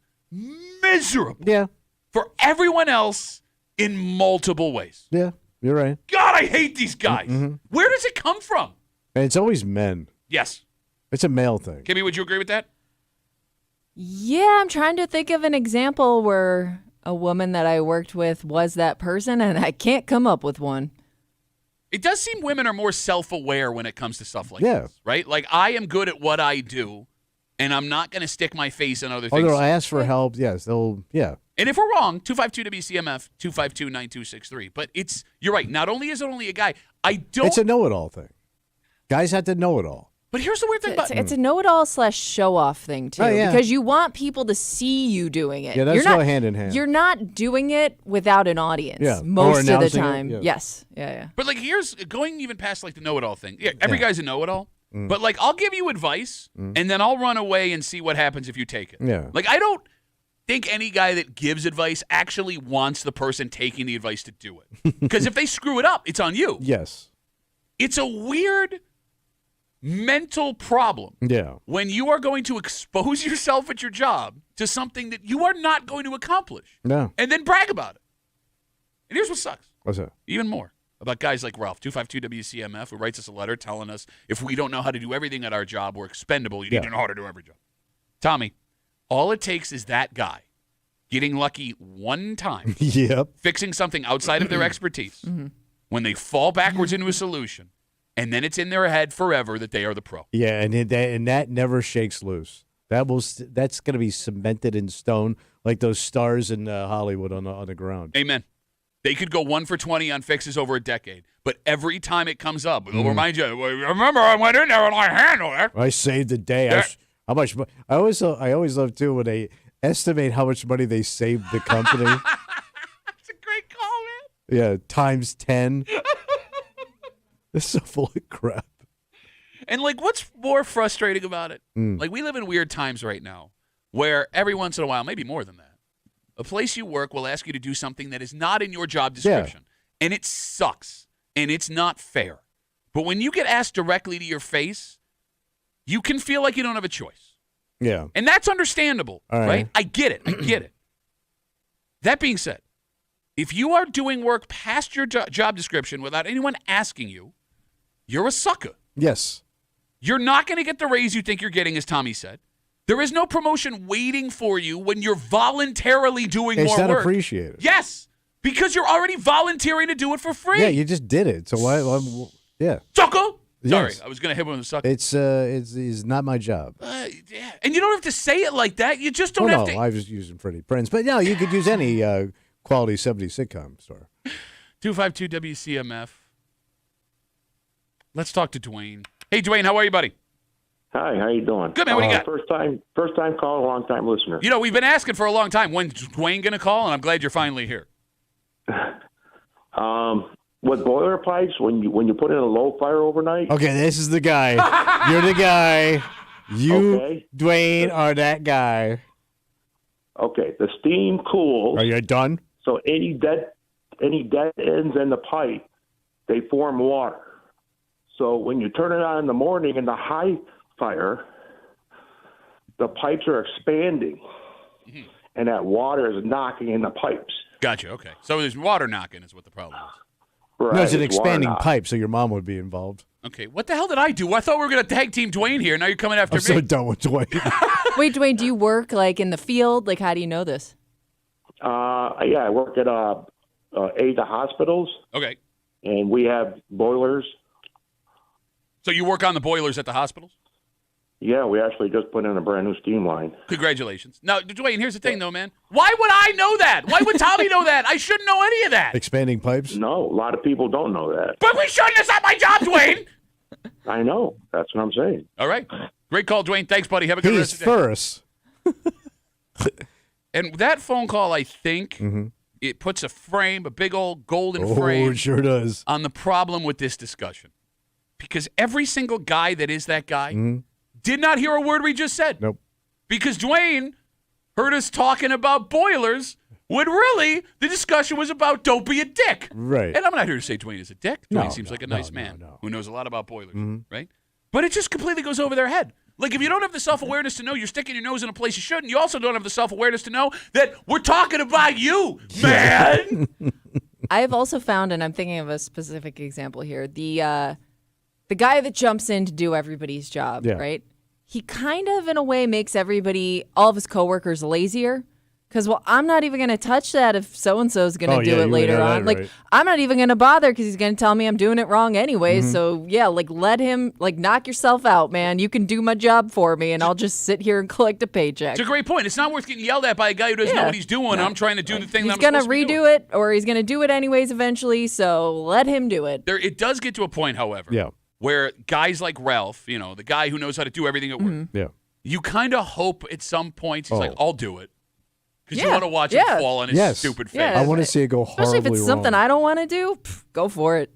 miserable Yeah. for everyone else in multiple ways. Yeah. You're right. God, I hate these guys. Where does it come from? And it's always men. Yes. It's a male thing. Kimmy, would you agree with that? Yeah, I'm trying to think of an example where a woman that I worked with was that person, and I can't come up with one. It does seem women are more self-aware when it comes to stuff like Yeah. this, right? Like, I am good at what I do, and I'm not going to stick my face in other Oh, things. they'll ask for help. Yes, they'll. Yeah. And if we're wrong, 252-WCMF, 252-9263. But you're right. Not only is it only a guy, It's a know-it-all thing. Guys have to know it all. But here's the weird thing about It's a know-it-all / show-off thing too, Oh, yeah. because you want people to see you doing it. Yeah, those You're go not, hand in hand. You're not doing it without an audience. Yeah, or most of the announcing it, time. yeah. Yes. Yeah. But like here's going even past like the know-it-all thing. Yeah, every guy's a know-it-all. But like I'll give you advice and then I'll run away and see what happens if you take it. Yeah. Like I don't think any guy that gives advice actually wants the person taking the advice to do it. Because if they screw it up, it's on you. Yes. It's a weird mental problem Yeah. when you are going to expose yourself at your job to something that you are not going to accomplish No. and then brag about it. And here's what sucks. What's that? Even more about guys like Ralph, 252-WCMF, who writes us a letter telling us if we don't know how to do everything at our job, we're expendable. You need to know how to do every job. Tommy, all it takes is that guy getting lucky one time, Yep. fixing something outside of their expertise, when they fall backwards into a solution, and then it's in their head forever that they are the pro. Yeah, and that never shakes loose. That's going to be cemented in stone like those stars in Hollywood on the ground. Amen. They could go 1 for 20 on fixes over a decade, but every time it comes up, it'll remind you, well, remember I went in there and I handled it. I saved the day. How much? I always love too when they estimate how much money they saved the company. That's a great call, man. Yeah, times 10. It's so full of crap. And, like, what's more frustrating about it? Like, we live in weird times right now where every once in a while, maybe more than that, a place you work will ask you to do something that is not in your job description. And it sucks. And it's not fair. But when you get asked directly to your face, you can feel like you don't have a choice. Yeah. And that's understandable, All right. right? I get it. That being said, if you are doing work past your job description without anyone asking you, you're a sucker. Yes. You're not going to get the raise you think you're getting, as Tommy said. There is no promotion waiting for you when you're voluntarily doing more work. It's not appreciated. Yes, because you're already volunteering to do it for free. Yeah, you just did it. So why? Yeah. Sucker! Sorry, Yes. I was going to hit one with a sucker. It's not my job. Yeah. And you don't have to say it like that. You just don't have to. I was using Freddie Prinze. But no, you could use any quality 70s sitcom star. 252 WCMF. Let's talk to Dwayne. Hey, Dwayne, how are you, buddy? Hi, how you doing? Good, man. What do you got? First time call, long time listener. You know, we've been asking for a long time. When's Dwayne going to call? And I'm glad you're finally here. With boiler pipes, when you put in a low fire overnight. Okay, this is the guy. You're the guy. You, Okay. Dwayne, are that guy. Okay, the steam cools. Are you done? So any dead ends in the pipe, they form water. So when you turn it on in the morning in the high fire, the pipes are expanding, and that water is knocking in the pipes. Gotcha. Okay. So there's water knocking is what the problem is. Right, No, it's an water expanding knock. pipe, so your mom would be involved. Okay. What the hell did I do? I thought we were going to tag team Dwayne here. Now you're coming after I'm me. so done with Dwayne. Wait, Dwayne, do you work like in the field? Like, how do you know this? Yeah, I work at aid to hospitals, Okay. and we have boilers. So you work on the boilers at the hospitals? Yeah, we actually just put in a brand new steam line. Congratulations. Now, Dwayne, here's the thing, though, man. Why would I know that? Why would Tommy know that? I shouldn't know any of that. Expanding pipes? No, a lot of people don't know that. But we shouldn't. It's not my job, Dwayne. I know. That's what I'm saying. All right. Great call, Dwayne. Thanks, buddy. Have a good He's rest of the day. first. And that phone call, I think, it puts a frame, a big old golden Oh, frame it sure does. on the problem with this discussion. Because every single guy that is that guy did not hear a word we just said. Nope. Because Dwayne heard us talking about boilers when really the discussion was about don't be a dick. Right. And I'm not here to say Dwayne is a dick. Dwayne No, seems like a no, nice no, man no. who knows a lot about boilers, right? But it just completely goes over their head. Like, if you don't have the self-awareness to know you're sticking your nose in a place you shouldn't, you also don't have the self-awareness to know that we're talking about you, man. I have also found, and I'm thinking of a specific example here, the guy that jumps in to do everybody's job, Yeah. right? He kind of, in a way, makes all of his coworkers lazier. Because, well, I'm not even going to touch that if so-and-so is going to do it later on. Like, I'm not even going to bother because he's going to tell me I'm doing it wrong anyway. So, yeah, like, let him, like, knock yourself out, man. You can do my job for me, and I'll just sit here and collect a paycheck. It's a great point. It's not worth getting yelled at by a guy who doesn't know what he's doing. I'm trying to do the thing He's that I'm going to supposed to be doing. redo it, or he's going to do it anyways eventually, so let him do it. It does get to a point, however, Yeah. where guys like Ralph, the guy who knows how to do everything at work, Yeah. you kind of hope at some point he's like, I'll do it. Because you Yeah, want to watch yeah. him fall on his stupid face. Yeah. I want to see it go horribly Especially if it's something wrong. I don't want to do, go for it.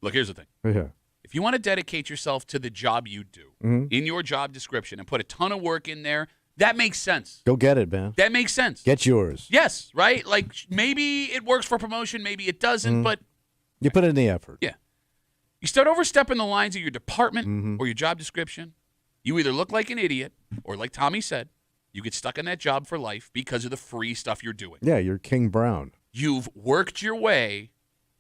Look, here's the thing. Yeah. If you want to dedicate yourself to the job you do in your job description and put a ton of work in there, that makes sense. Go get it, man. That makes sense. Get yours. Yes, right? Like, maybe it works for promotion, maybe it doesn't, but You put in the effort. yeah. You start overstepping the lines of your department or your job description, you either look like an idiot or, like Tommy said, you get stuck in that job for life because of the free stuff you're doing. Yeah, you're King Brown. You've worked your way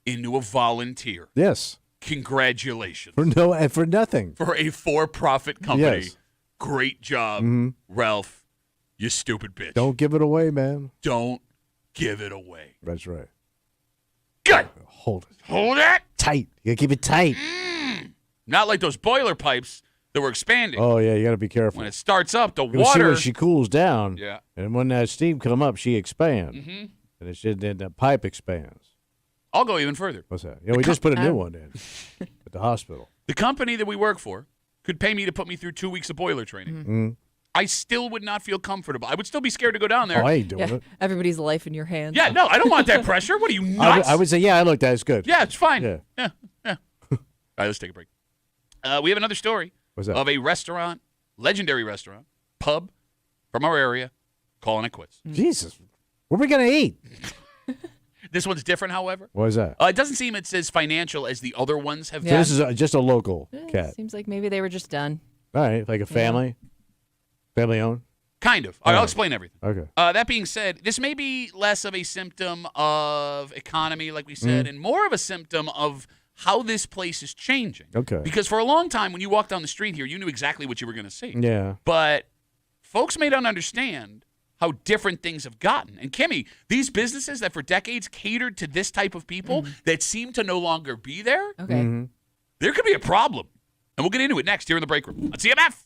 into a volunteer. Yes. Congratulations. For nothing. For a for-profit company. Yes. Great job, Ralph, you stupid bitch. Don't give it away, man. Don't give it away. That's right. Good. Hold it. Hold it. Tight. You gotta keep it tight. Not like those boiler pipes that were expanding. Oh yeah, you gotta be careful. When it starts up, the You'll see water. when she cools down. Yeah. And when that steam come up, she expands. And then the pipe expands. I'll go even further. What's that? We just put a new one in at the hospital. The company that we work for could pay me to put me through 2 weeks of boiler training. I still would not feel comfortable. I would still be sred to go down there. Oh, I ain't doing Yeah, it. everybody's life in your hands. Yeah, no, I don't want that pressure. What are you, nuts? I would say, yeah, I looked at it. It's good. Yeah, it's fine. Yeah. Yeah. All right, let's take a break. We have another story What's that? of a restaurant, legendary restaurant, pub from our area, calling it quits. Jesus. What are we going to eat? This one's different, however. What is that? It doesn't seem it's as financial as the other ones have So been. this is just a local Eh, cat. Seems like maybe they were just done. All right, like a family? Family owned? Kind of. All right, I'll explain everything. Okay. That being said, this may be less of a symptom of economy, like we said, and more of a symptom of how this place is changing. Okay. Because for a long time, when you walked down the street here, you knew exactly what you were going to see. Yeah. But folks may not understand how different things have gotten. And Kimmy, these businesses that for decades catered to this type of people that seem to no longer be there, Okay. there could be a problem. And we'll get into it next here in the break room on CMF.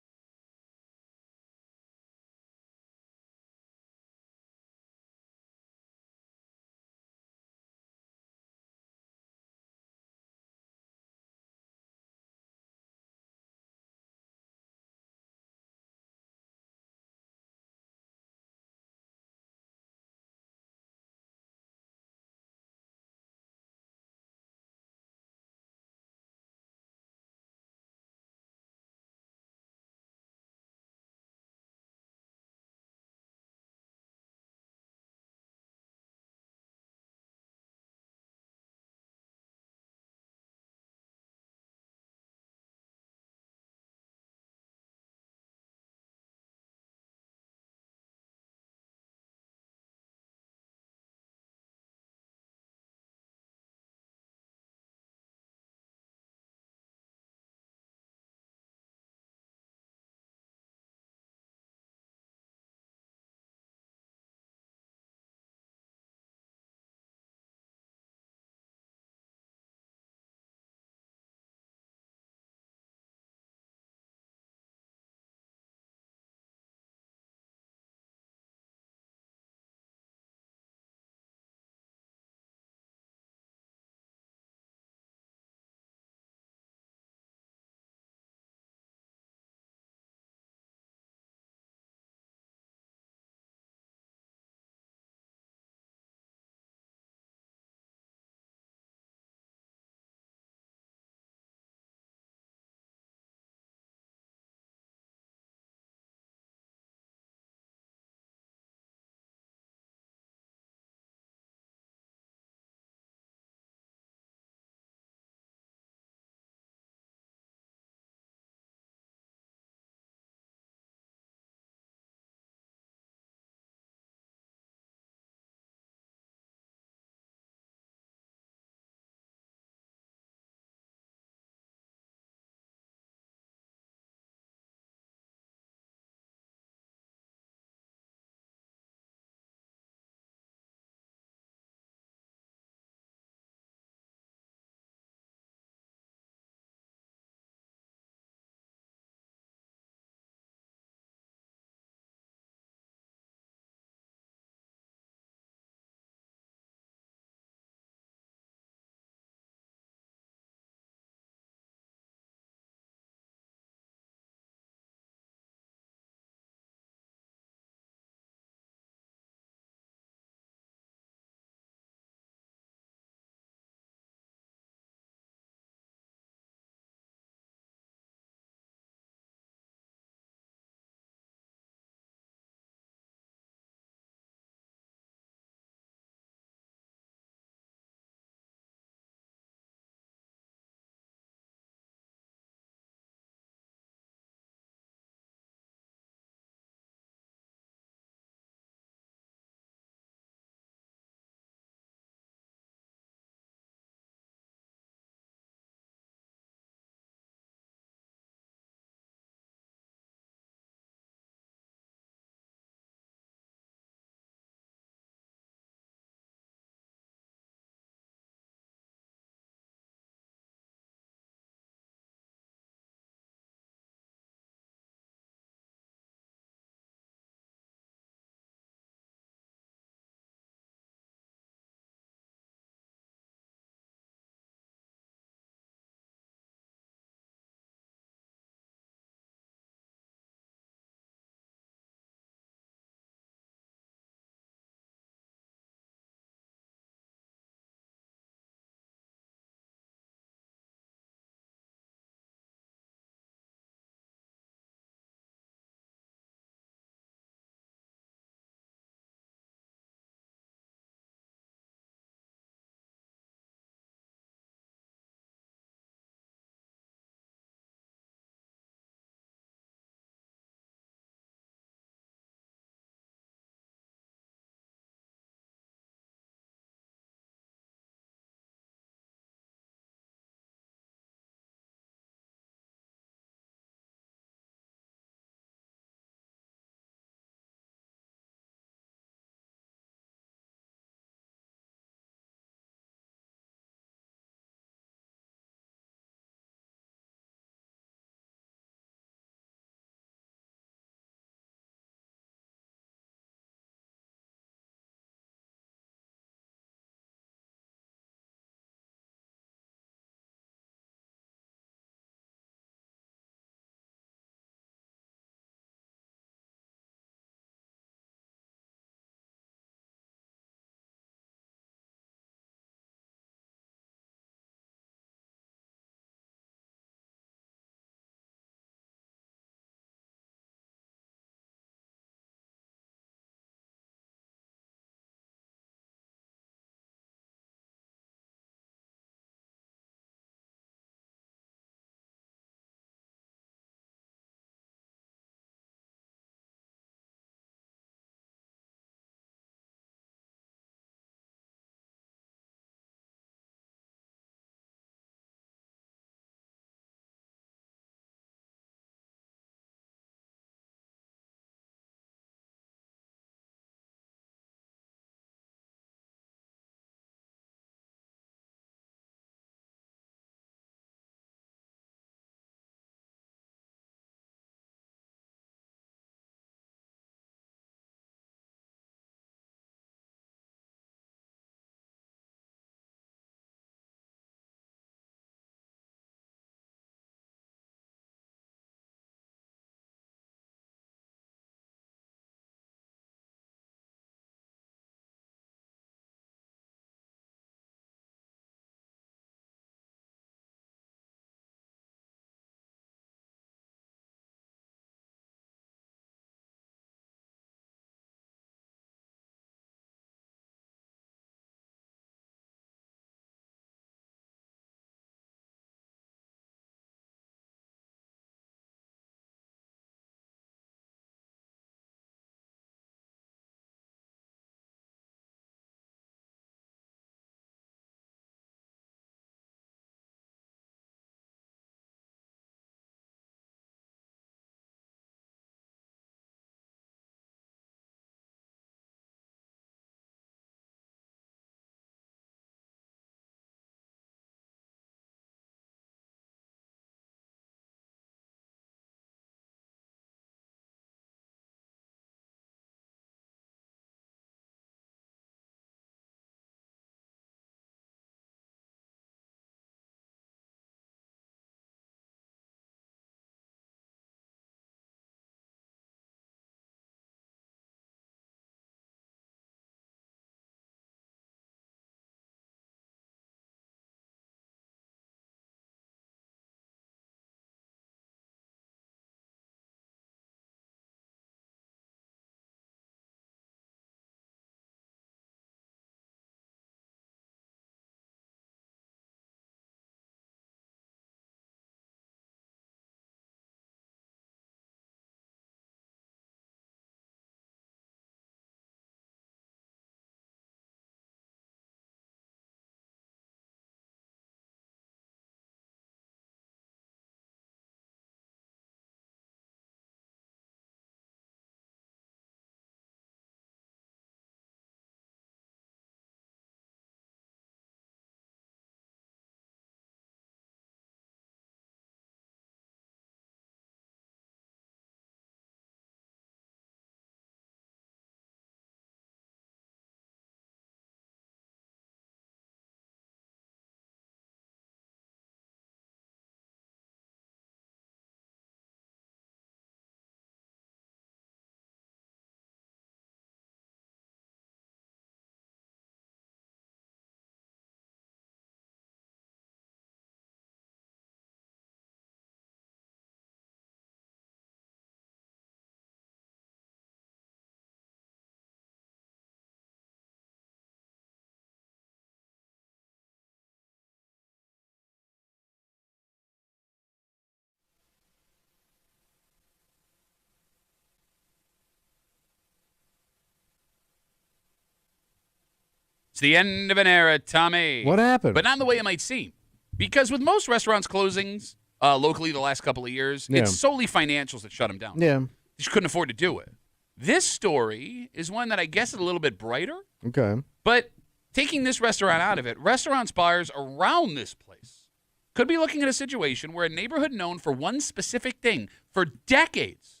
It's the end of an era, Tommy. What happened? But not in the way it might seem. Because with most restaurants closings locally the last couple of years, it's solely financials that shut them down. Yeah. They just couldn't afford to do it. This story is one that I guess is a little bit brighter. Okay. But taking this restaurant out of it, restaurants, bars around this place could be looking at a situation where a neighborhood known for one specific thing for decades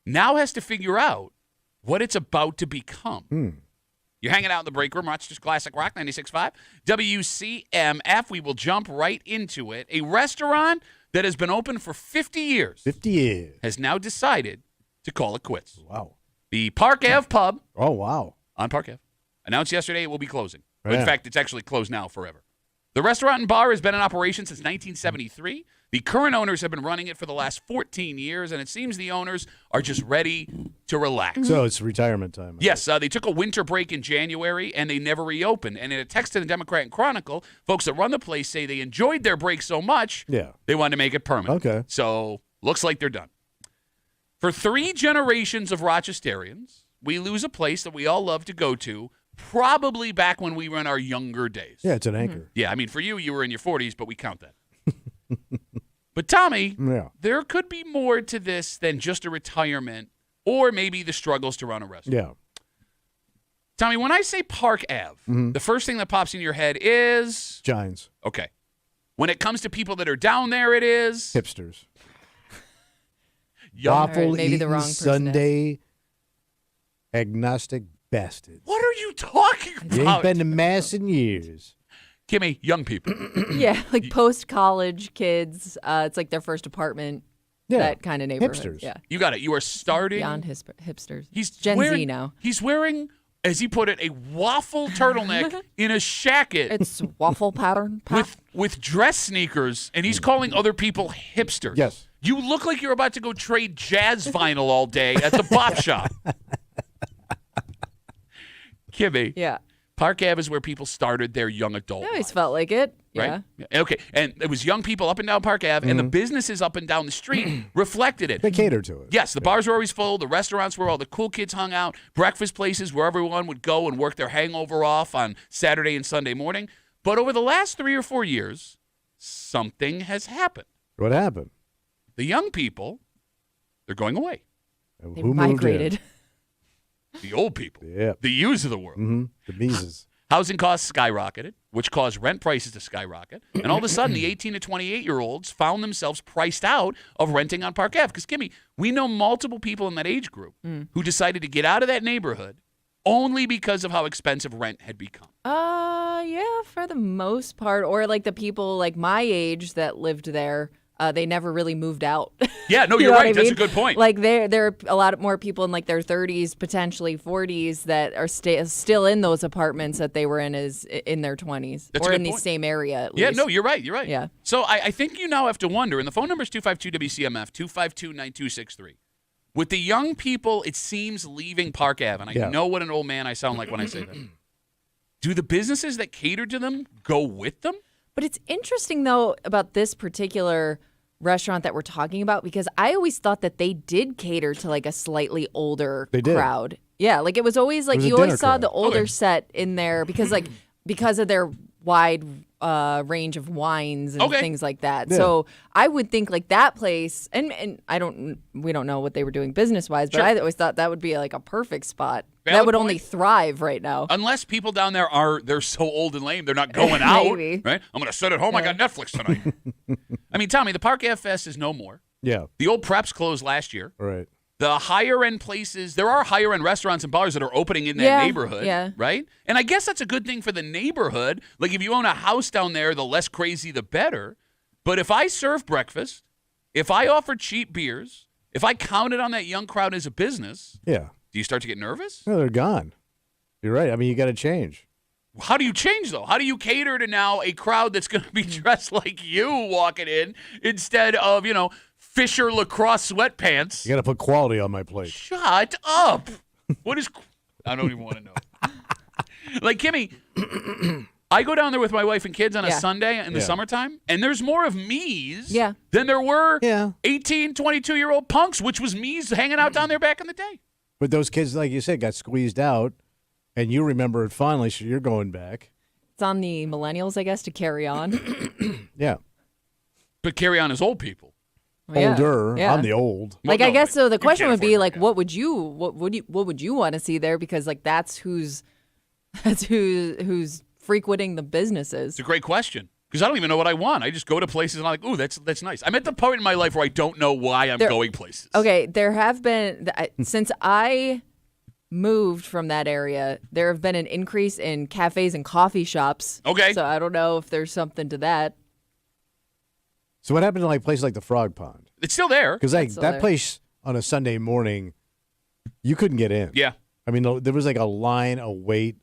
now has to figure out what it's about to become. You're hanging out in the break room, Rochester's Classic Rock 96.5. WCMF, we will jump right into it. A restaurant that has been open for 50 years. 50 years. Has now decided to call it quits. Wow. The Park Ave Pub. Oh, wow. On Park Ave. Announced yesterday it will be closing. Yeah. In fact, it's actually closed now forever. The restaurant and bar has been in operation since 1973. The current owners have been running it for the last 14 years, and it seems the owners are just ready to relax. So it's retirement time. Yes, they took a winter break in January, and they never reopened. And in a text to the Democrat and Chronicle, folks that run the place say they enjoyed their break so much, they wanted to make it permanent. Okay. So looks like they're done. For 3 generations of Rochesterians, we lose a place that we all love to go to, probably back when we were in our younger days. Yeah, it's an anchor. Yeah, I mean, for you were in your 40s, but we count that. But, Tommy, there could be more to this than just a retirement or maybe the struggles to run a restaurant. Yeah. Tommy, when I say Park Ave, the first thing that pops in your head is? Giants. Okay. When it comes to people that are down there, it is? Hipsters. Waffle maybe the wrong person Sunday agnostic bastards. What are you talking about? You ain't been to mass in years. Kimmy, young people. Yeah, like post-college kids. It's like their first apartment. Yeah. That kind of neighborhood. Hipsters. Yeah. You got it. You are starting. Beyond hipsters. He's Gen wearing, Z now. He's wearing, as he put it, a waffle turtleneck in a shacket. It's waffle pattern. With dress sneakers, and he's calling other people hipsters. Yes. You look like you're about to go trade jazz vinyl all day at the bop shop. Kimmy. Yeah. Park Ave is where people started their young adult I always felt like it. right? Yeah. Okay. And it was young people up and down Park Ave, and the businesses up and down the street reflected it. They cater to it. Yes, the bars were always full. The restaurants where all the cool kids hung out. Breakfast places where everyone would go and work their hangover off on Saturday and Sunday morning. But over the last 3 or 4 years, something has happened. What happened? The young people, they're going away. They Who moved in? migrated. The old people. Yeah. The yous of the world. Mm-hmm. The Mises. Housing costs skyrocketed, which caused rent prices to skyrocket. And all of a sudden, the 18 to 28-year-olds found themselves priced out of renting on Park Ave. Because, Kimmy, we know multiple people in that age group who decided to get out of that neighborhood only because of how expensive rent had become. Yeah, for the most part. Or like the people like my age that lived there, they never really moved out. Yeah, no, You you're know what right. I That's a mean? good point. Like there are a lot more people in like their 30s, potentially 40s, that are still in those apartments that they were in in their 20s, That's a or good in the point. same area at Yeah, least. no, you're right. You're right. Yeah. So I think you now have to wonder, and the phone number is 252-WCMF, 252-9263. With the young people, it seems, leaving Park Ave, and I know what an old man I sound like when I say that. Do the businesses that cater to them go with them? But it's interesting, though, about this particular restaurant that we're talking about, because I always thought that they did cater to like a slightly older crowd. Yeah, like it was always like It was a you always dinner saw crowd. the older Okay. set in there because of their wide range of wines and Okay. things like that. Yeah. So I would think like that place, and we don't know what they were doing business wise, but Sure. I always thought that would be like a perfect spot. Valid that would point. only thrive right now. Unless people down there they're so old and lame, they're not going out. Maybe. Right? I'm going to sit at home. I got Netflix tonight. I mean, Tommy, the Park Ave Fest is no more. Yeah. The old Preps closed last year. Right. The higher-end places, there are higher-end restaurants and bars that are opening in that neighborhood, yeah. right? And I guess that's a good thing for the neighborhood. Like, if you own a house down there, the less crazy, the better. But if I serve breakfast, if I offer cheap beers, if I counted on that young crowd as a business, Yeah. do you start to get nervous? No, they're gone. You're right. I mean, you got to change. How do you change, though? How do you cater to now a crowd that's going to be dressed like you walking in instead of, Fisher lacrosse sweatpants? You got to put quality on my plate. Shut up. What is... I don't even want to know. Like, Kimmy, I go down there with my wife and kids on a Sunday in the summertime, and there's more of me's than there were 18, 22-year-old punks, which was me's hanging out down there back in the day. But those kids, like you said, got squeezed out and you remember it fondly, so you're going back. It's on the millennials, I guess, to carry on. Yeah. But carry on as old people. Well, yeah. Older. Yeah. I'm the old. Like, Well, I no, guess so. The you question can't would be afford like, that. what would you want to see there? Because like that's who's frequenting the businesses. It's a great question. Because I don't even know what I want. I just go to places and I'm like, ooh, that's nice. I'm at the point in my life where I don't know why I'm going places. Okay, there have been since I moved from that area, there have been an increase in cafes and coffee shops. Okay. So I don't know if there's something to that. So what happened to like places like the Frog Pond? It's still there. Because like It's still that there. place on a Sunday morning, you couldn't get in. Yeah. I mean, there was like a line, a wait.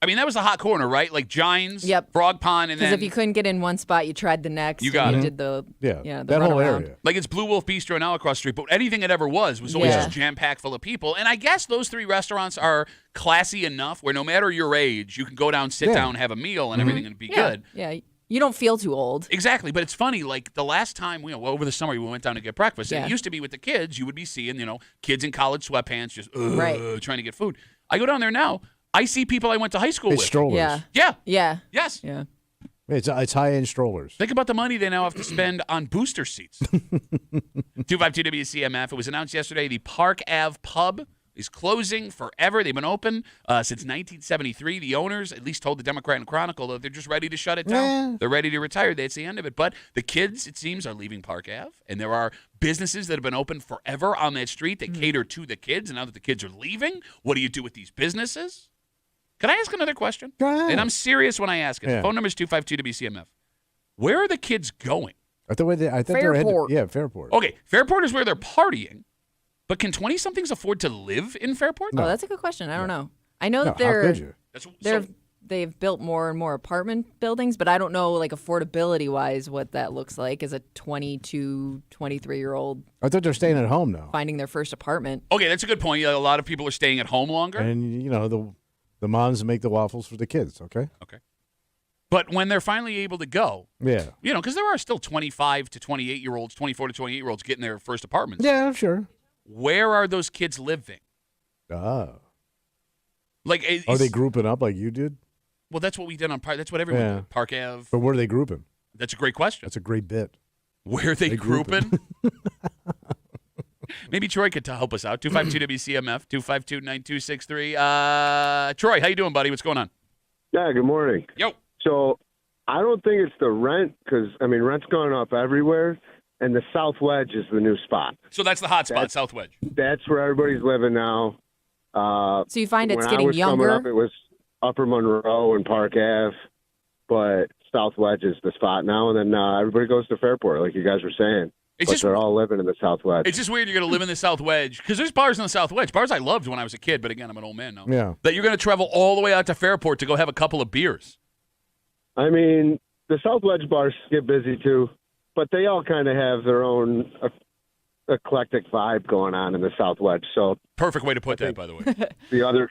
I mean, that was the hot corner, right? Like Gines, Yep. Frog Pond, and Because then if you couldn't get in one spot, you tried the next. You got and it. You did the the that whole runaround. area. like it's Blue Wolf Bistro now across the street, but anything it ever was always Yeah. just jam-packed full of people. And I guess those three restaurants are classy enough where no matter your age, you can go down, sit Yeah. down, have a meal, and everything and be Yeah, good. yeah. You don't feel too old. Exactly, but it's funny. Like the last time, over the summer, we went down to get breakfast. And Yeah. it used to be with the kids. You would be seeing, kids in college sweatpants just Right. trying to get food. I go down there now. I see people I went to high school It's with. strollers. Yeah. Yeah. Yeah. Yes. Yeah. It's high-end strollers. Think about the money they now have to spend on booster seats. 252 WCMF. It was announced yesterday the Park Ave Pub is closing forever. They've been open since 1973. The owners at least told the Democrat and Chronicle that they're just ready to shut it down. Yeah. They're ready to retire. That's the end of it. But the kids, it seems, are leaving Park Ave, and there are businesses that have been open forever on that street that cater to the kids. And now that the kids are leaving, what do you do with these businesses? Can I ask another question? Go ahead. And I'm serious when I ask it. Yeah. Phone number is 252 WCMF. Where are the kids going? I thought they were headed. Fairport. Yeah, Fairport. Okay, Fairport is where they're partying, but can 20-somethings afford to live in Fairport? Oh, that's a good question. I don't know. I know No, that how could you? they've built more and more apartment buildings, but I don't know like affordability wise what that looks like as a 22, 23-year-old I thought they're staying at home now. finding their first apartment. Okay, that's a good point. Yeah, a lot of people are staying at home longer. And the moms make the waffles for the kids. Okay. Okay. But when they're finally able to go, Yeah. because there are still 25 to 28-year-olds, 24 to 28-year-olds getting their first apartments. Yeah, I'm sure. Where are those kids living? Ah. Like, Are they grouping up like you did? Well, that's what we did on Park. That's what everyone Yeah. did. Park Ave. But where are they grouping? That's a great question. That's a great bit. Where are they grouping. grouping? Maybe Troy could help us out. 252 WCMF, 252-9263. Troy, how you doing, buddy? What's going on? Yeah, good morning. Yo. So I don't think it's the rent because, rent's going up everywhere, and the South Wedge is the new spot. So that's the hot spot, South Wedge. That's where everybody's living now. So you find it's when getting I was younger? Coming up, it was Upper Monroe and Park Ave, but South Wedge is the spot now, and then everybody goes to Fairport, like you guys were saying. But they're all living in the South Wedge. It's just weird you're going to live in the South Wedge because there's bars in the South Wedge. Bars I loved when I was a kid, but again, I'm an old man now. Yeah. That you're going to travel all the way out to Fairport to go have a couple of beers. The South Wedge bars get busy too, but they all kind of have their own eclectic vibe going on in the South Wedge. So perfect way to put that, by the way. the other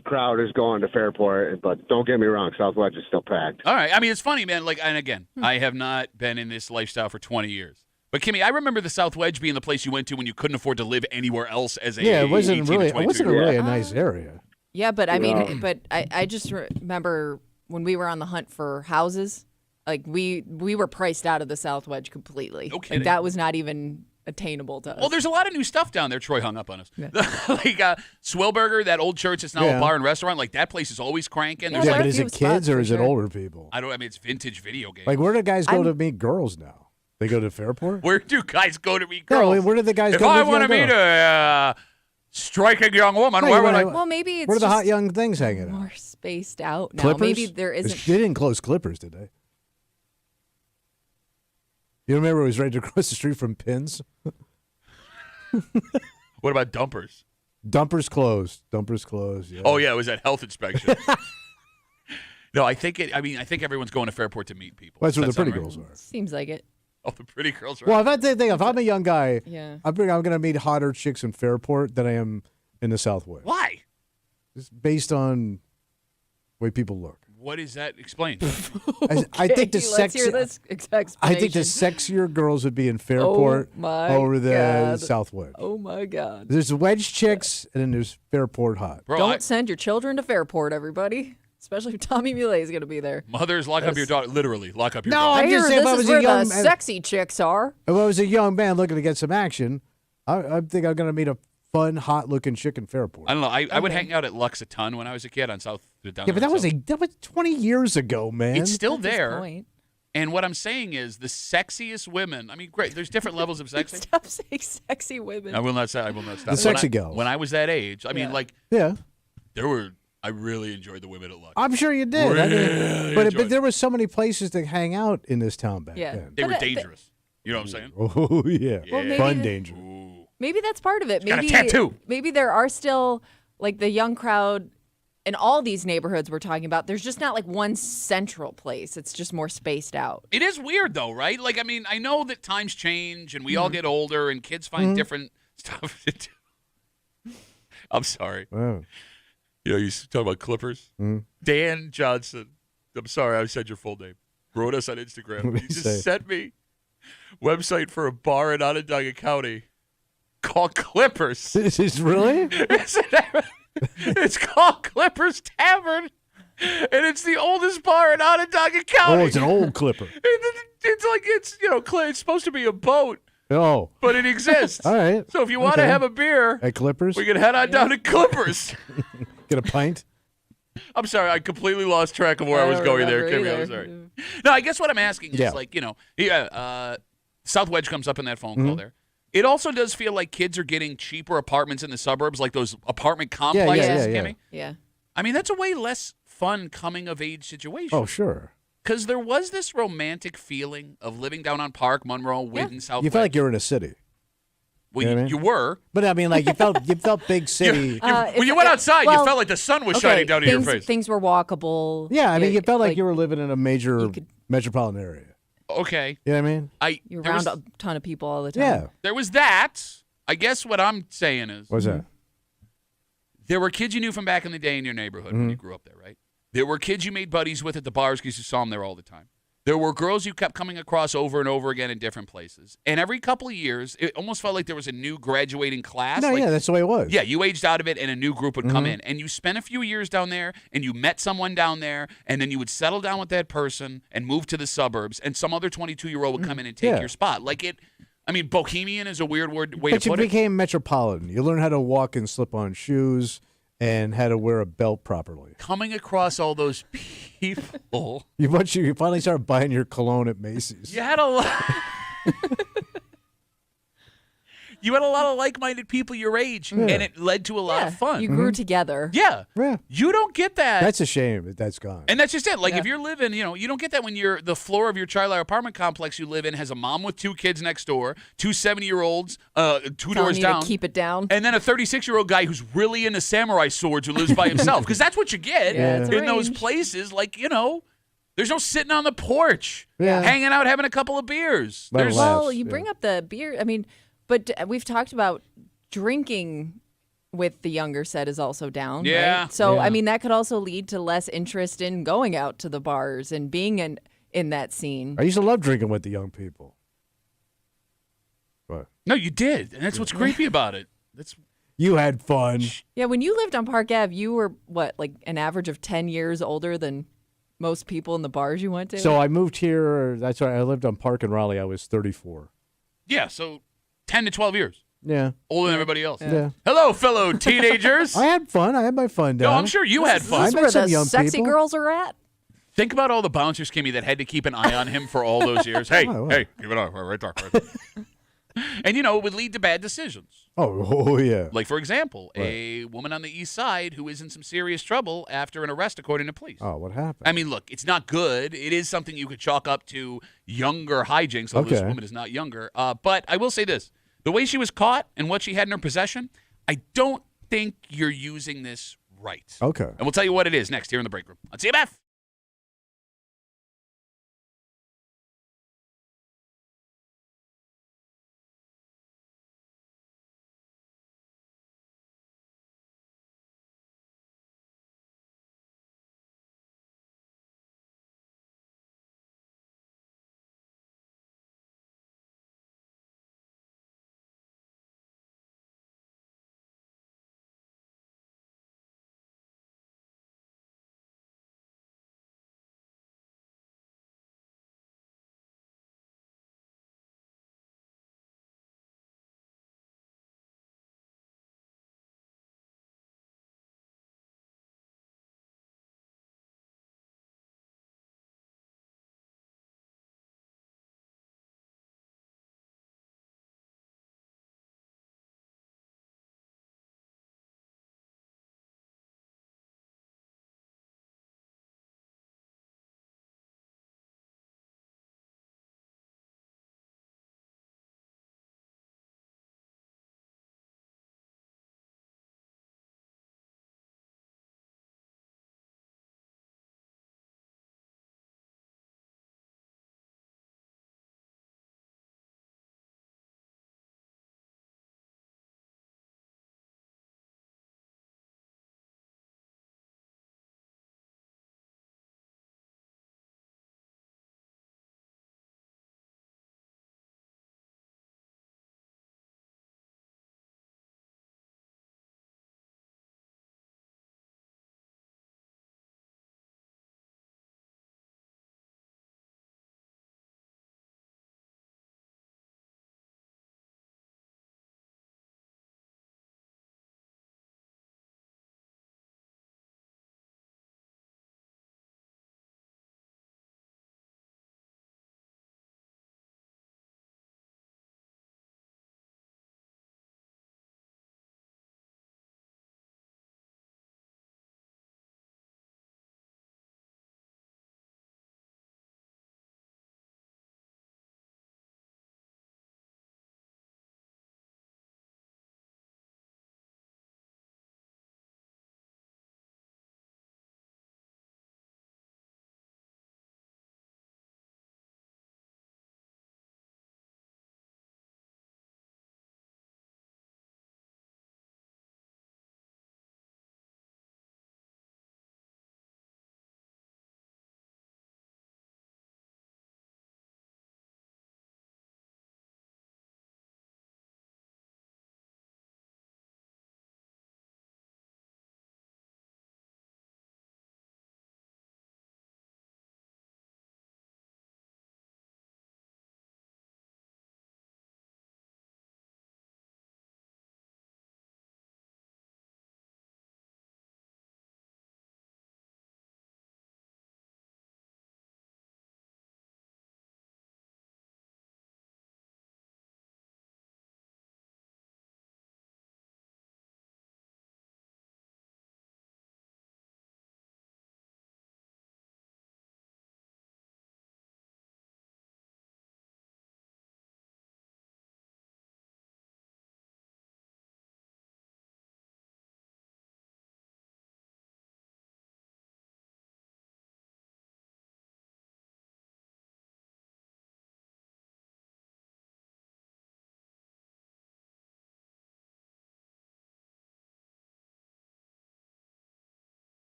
crowd is going to Fairport, but don't get me wrong, South Wedge is still packed. All right. I mean, it's funny, man. Like, and again, I have not been in this lifestyle for 20 years. But Kimmy, I remember the South Wedge being the place you went to when you couldn't afford to live anywhere else as a 18 to 22 year old. a nice area. Yeah, but I mean, I just remember when we were on the hunt for houses, like we were priced out of the South Wedge completely. No kidding. Like that was not even attainable to us. Well, there's a lot of new stuff down there. Troy hung up on us. Like Swellburger, that old church that's now a bar and restaurant, like that place is always cranking. Yeah, but is it kids or is it older people? I mean, it's vintage video games. Like, where do guys go to meet girls now? They go to Fairport? Where do guys go to meet girls? No, where do the guys if go to I meet want to young meet girls? a striking young woman, No, where you would I? wanna- Well, maybe it's Where are the just hot young things hanging out? more spaced out now. Clippers? Maybe there isn't. They didn't close Clippers, did they? You remember it was right across the street from Pins? What about Dumpers? Dumpers closed. Yeah. Oh yeah, it was at health inspection. No, I think everyone's going to Fairport to meet people. Well, that's where the Does that pretty sound girls right? are. Seems like it. Oh, the pretty girls are. Well, if I'm a young guy, Yeah. I'm going to meet hotter chicks in Fairport than I am in the Southwest. Why? It's based on the way people look. What is that? Explain. I think the let's hear this explanation. I think the sexier girls would be in Fairport over the South Wedge. Oh my God. There's Wedge chicks, and then there's Fairport hot. Bro, Don't send your children to Fairport, everybody. Especially if Tommy Muley is going to be there. Mothers, lock up your daughter. Literally, lock up your No, daughter. I'm just saying, if I this was is a where young the man, sexy chicks are. if I was a young man looking to get some action, I think I'm going to meet a fun, hot-looking chick in Fairport. I don't know. I would hang out at Lux a ton when I was a kid on South. Down Yeah, but there that was 20 years ago, man. It's still At this there. point. And what I'm saying is the sexiest women. I mean, great. There's different levels of sexy. Stop saying sexy women. I will not say. I will not stop. The sexy girls. When I was that age, I mean, like, Yeah, there were. I really enjoyed the women at Lux. I'm sure you did. Really but enjoyed there were so many places to hang out in this town back Yeah. then. They were But, dangerous. You know what I'm saying? Oh, yeah. Well, maybe Fun the- danger. Maybe that's part of it. got a Maybe tattoo. Maybe there are still like the young crowd in all these neighborhoods we're talking about. There's just not like one central place. It's just more spaced out. It is weird though, right? Like, I mean, I know that times change and we all get older and kids find different stuff to do. I'm sorry. Wow. You know, you talk about Clippers. Dan Johnson. I'm sorry, I said your full name. Wrote us on Instagram. What did He he just say? sent me website for a bar in Onondaga County called Clippers. This is really? It's called Clippers Tavern, and it's the oldest bar in Onondaga County. Oh, it's an old Clipper. It's like it's supposed to be a boat, Oh. but it exists. All right. So if you want to Okay. have a beer, At Clippers? we can head on down to Clippers. Get a pint? I'm sorry, I completely lost track of where I was don't going there, remember Kimmy. I'm either. sorry. No, I guess what I'm asking Yeah. is like, South Wedge comes up in that phone call there. It also does feel like kids are getting cheaper apartments in the suburbs, like those apartment complexes, yeah. Kimmy. Yeah. I mean, that's a way less fun coming of age situation. Oh, sure. Because there was this romantic feeling of living down on Park, Monroe, Whidden, South You felt Wedge. like you were in a city. Well, You know what I mean? you were. But I mean, like you felt big city. When you went outside, you felt like the sun was shining down in your face. Things were walkable. Yeah, I mean, you felt like you were living in a major metropolitan area. Okay. You know what I mean? You're there around was- a ton of people all the time. Yeah. There was that. I guess what I'm saying is What's that? there were kids you knew from back in the day in your neighborhood when you grew up there, right? There were kids you made buddies with at the bars because you saw them there all the time. There were girls you kept coming across over and over again in different places. And every couple of years, it almost felt like there was a new graduating class. No, like, yeah, that's the way it was. Yeah, you aged out of it and a new group would come in. And you spent a few years down there and you met someone down there and then you would settle down with that person and move to the suburbs and some other 22-year-old would come in and take Yeah. your spot. Like it, I mean, bohemian is a weird way But to you put it. became metropolitan. You learned how to walk in slip-on shoes and how to wear a belt properly. Coming across all those people. You finally started buying your cologne at Macy's. You had a lot. You had a lot of like-minded people your age, and it led to a lot of fun. You grew together. Yeah. Yeah. You don't get that. That's a shame that that's gone. And that's just it. Like if you're living, you don't get that when the floor of your Tri-Light apartment complex you live in has a mom with 2 kids next door, 2 70-year-olds, 2 Telling doors you down, to keep it down. and then a 36-year-old guy who's really into samurai swords who lives by himself. Because that's what you get Yeah, it's in those arranged. places. Like there's no sitting on the porch, Yeah. hanging out, having a couple of beers. Let it There's laugh. Well, you bring up the beer. I mean, but we've talked about drinking with the younger set is also down. Yeah. Right? So, Yeah. I mean, that could also lead to less interest in going out to the bars and being in that scene. I used to love drinking with the young people. But No, you did, and that's what's creepy about it. That's you had fun. Yeah, when you lived on Park Ave, you were, what, like an average of 10 years older than most people in the bars you went to? So I moved here. That's right. I lived on Park in Raleigh. I was 34. yeah. So 10 to 12 years Yeah. older than everybody else. Yeah. Hello, fellow teenagers. I had fun. I had my fun down. No, I'm sure you had This fun. is I met where some the young sexy people. girls are at? Think about all the bouncers, Kimmy, that had to keep an eye on him for all those years. Hey, Oh, wow. hey, give it up, right there. Right there. And it would lead to bad decisions. Oh, yeah. Like, for example, a woman on the east side who is in some serious trouble after an arrest, according to police. Oh, what happened? I mean, look, it's not good. It is something you could chalk up to younger hijinks, although this Okay. woman is not younger. But I will say this. The way she was caught and what she had in her possession, I don't think you're using this right. Okay. And we'll tell you what it is next here in the break room on CMF.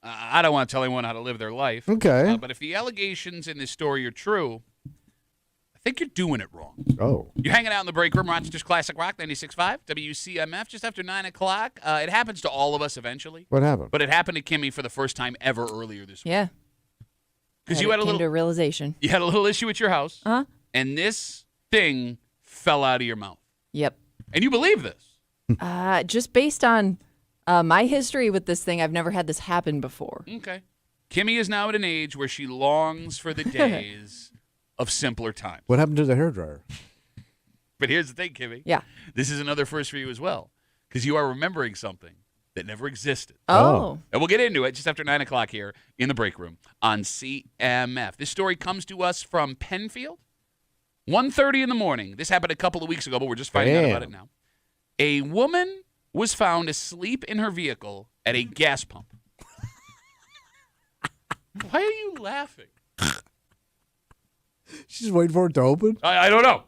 I don't want to tell anyone how to live their life. Okay. But if the allegations in this story are true, I think you're doing it wrong. Oh. You're hanging out in the break room, Rochester's Classic Rock, 96.5, WCMF, just after 9 o'clock. It happens to all of us eventually. What happened? But it happened to Kimmy for the first time ever earlier this week. Yeah. Because you had a came to a realization. You had a little issue at your house. Uh-huh. And this thing fell out of your mouth. Yep. And you believe this. Just based on my history with this thing, I've never had this happen before. Okay. Kimmy is now at an age where she longs for the days of simpler times. What happened to the hairdryer? But here's the thing, Kimmy. Yeah. This is another first for you as well, because you are remembering something that never existed. Oh. And we'll get into it just after 9 o'clock here in the break room on CMF. This story comes to us from Penfield. 1:30 in the morning. This happened a couple of weeks ago, but we're just finding out about it now. A woman was found asleep in her vehicle at a gas pump. Why are you laughing? She's waiting for it to open? I don't know.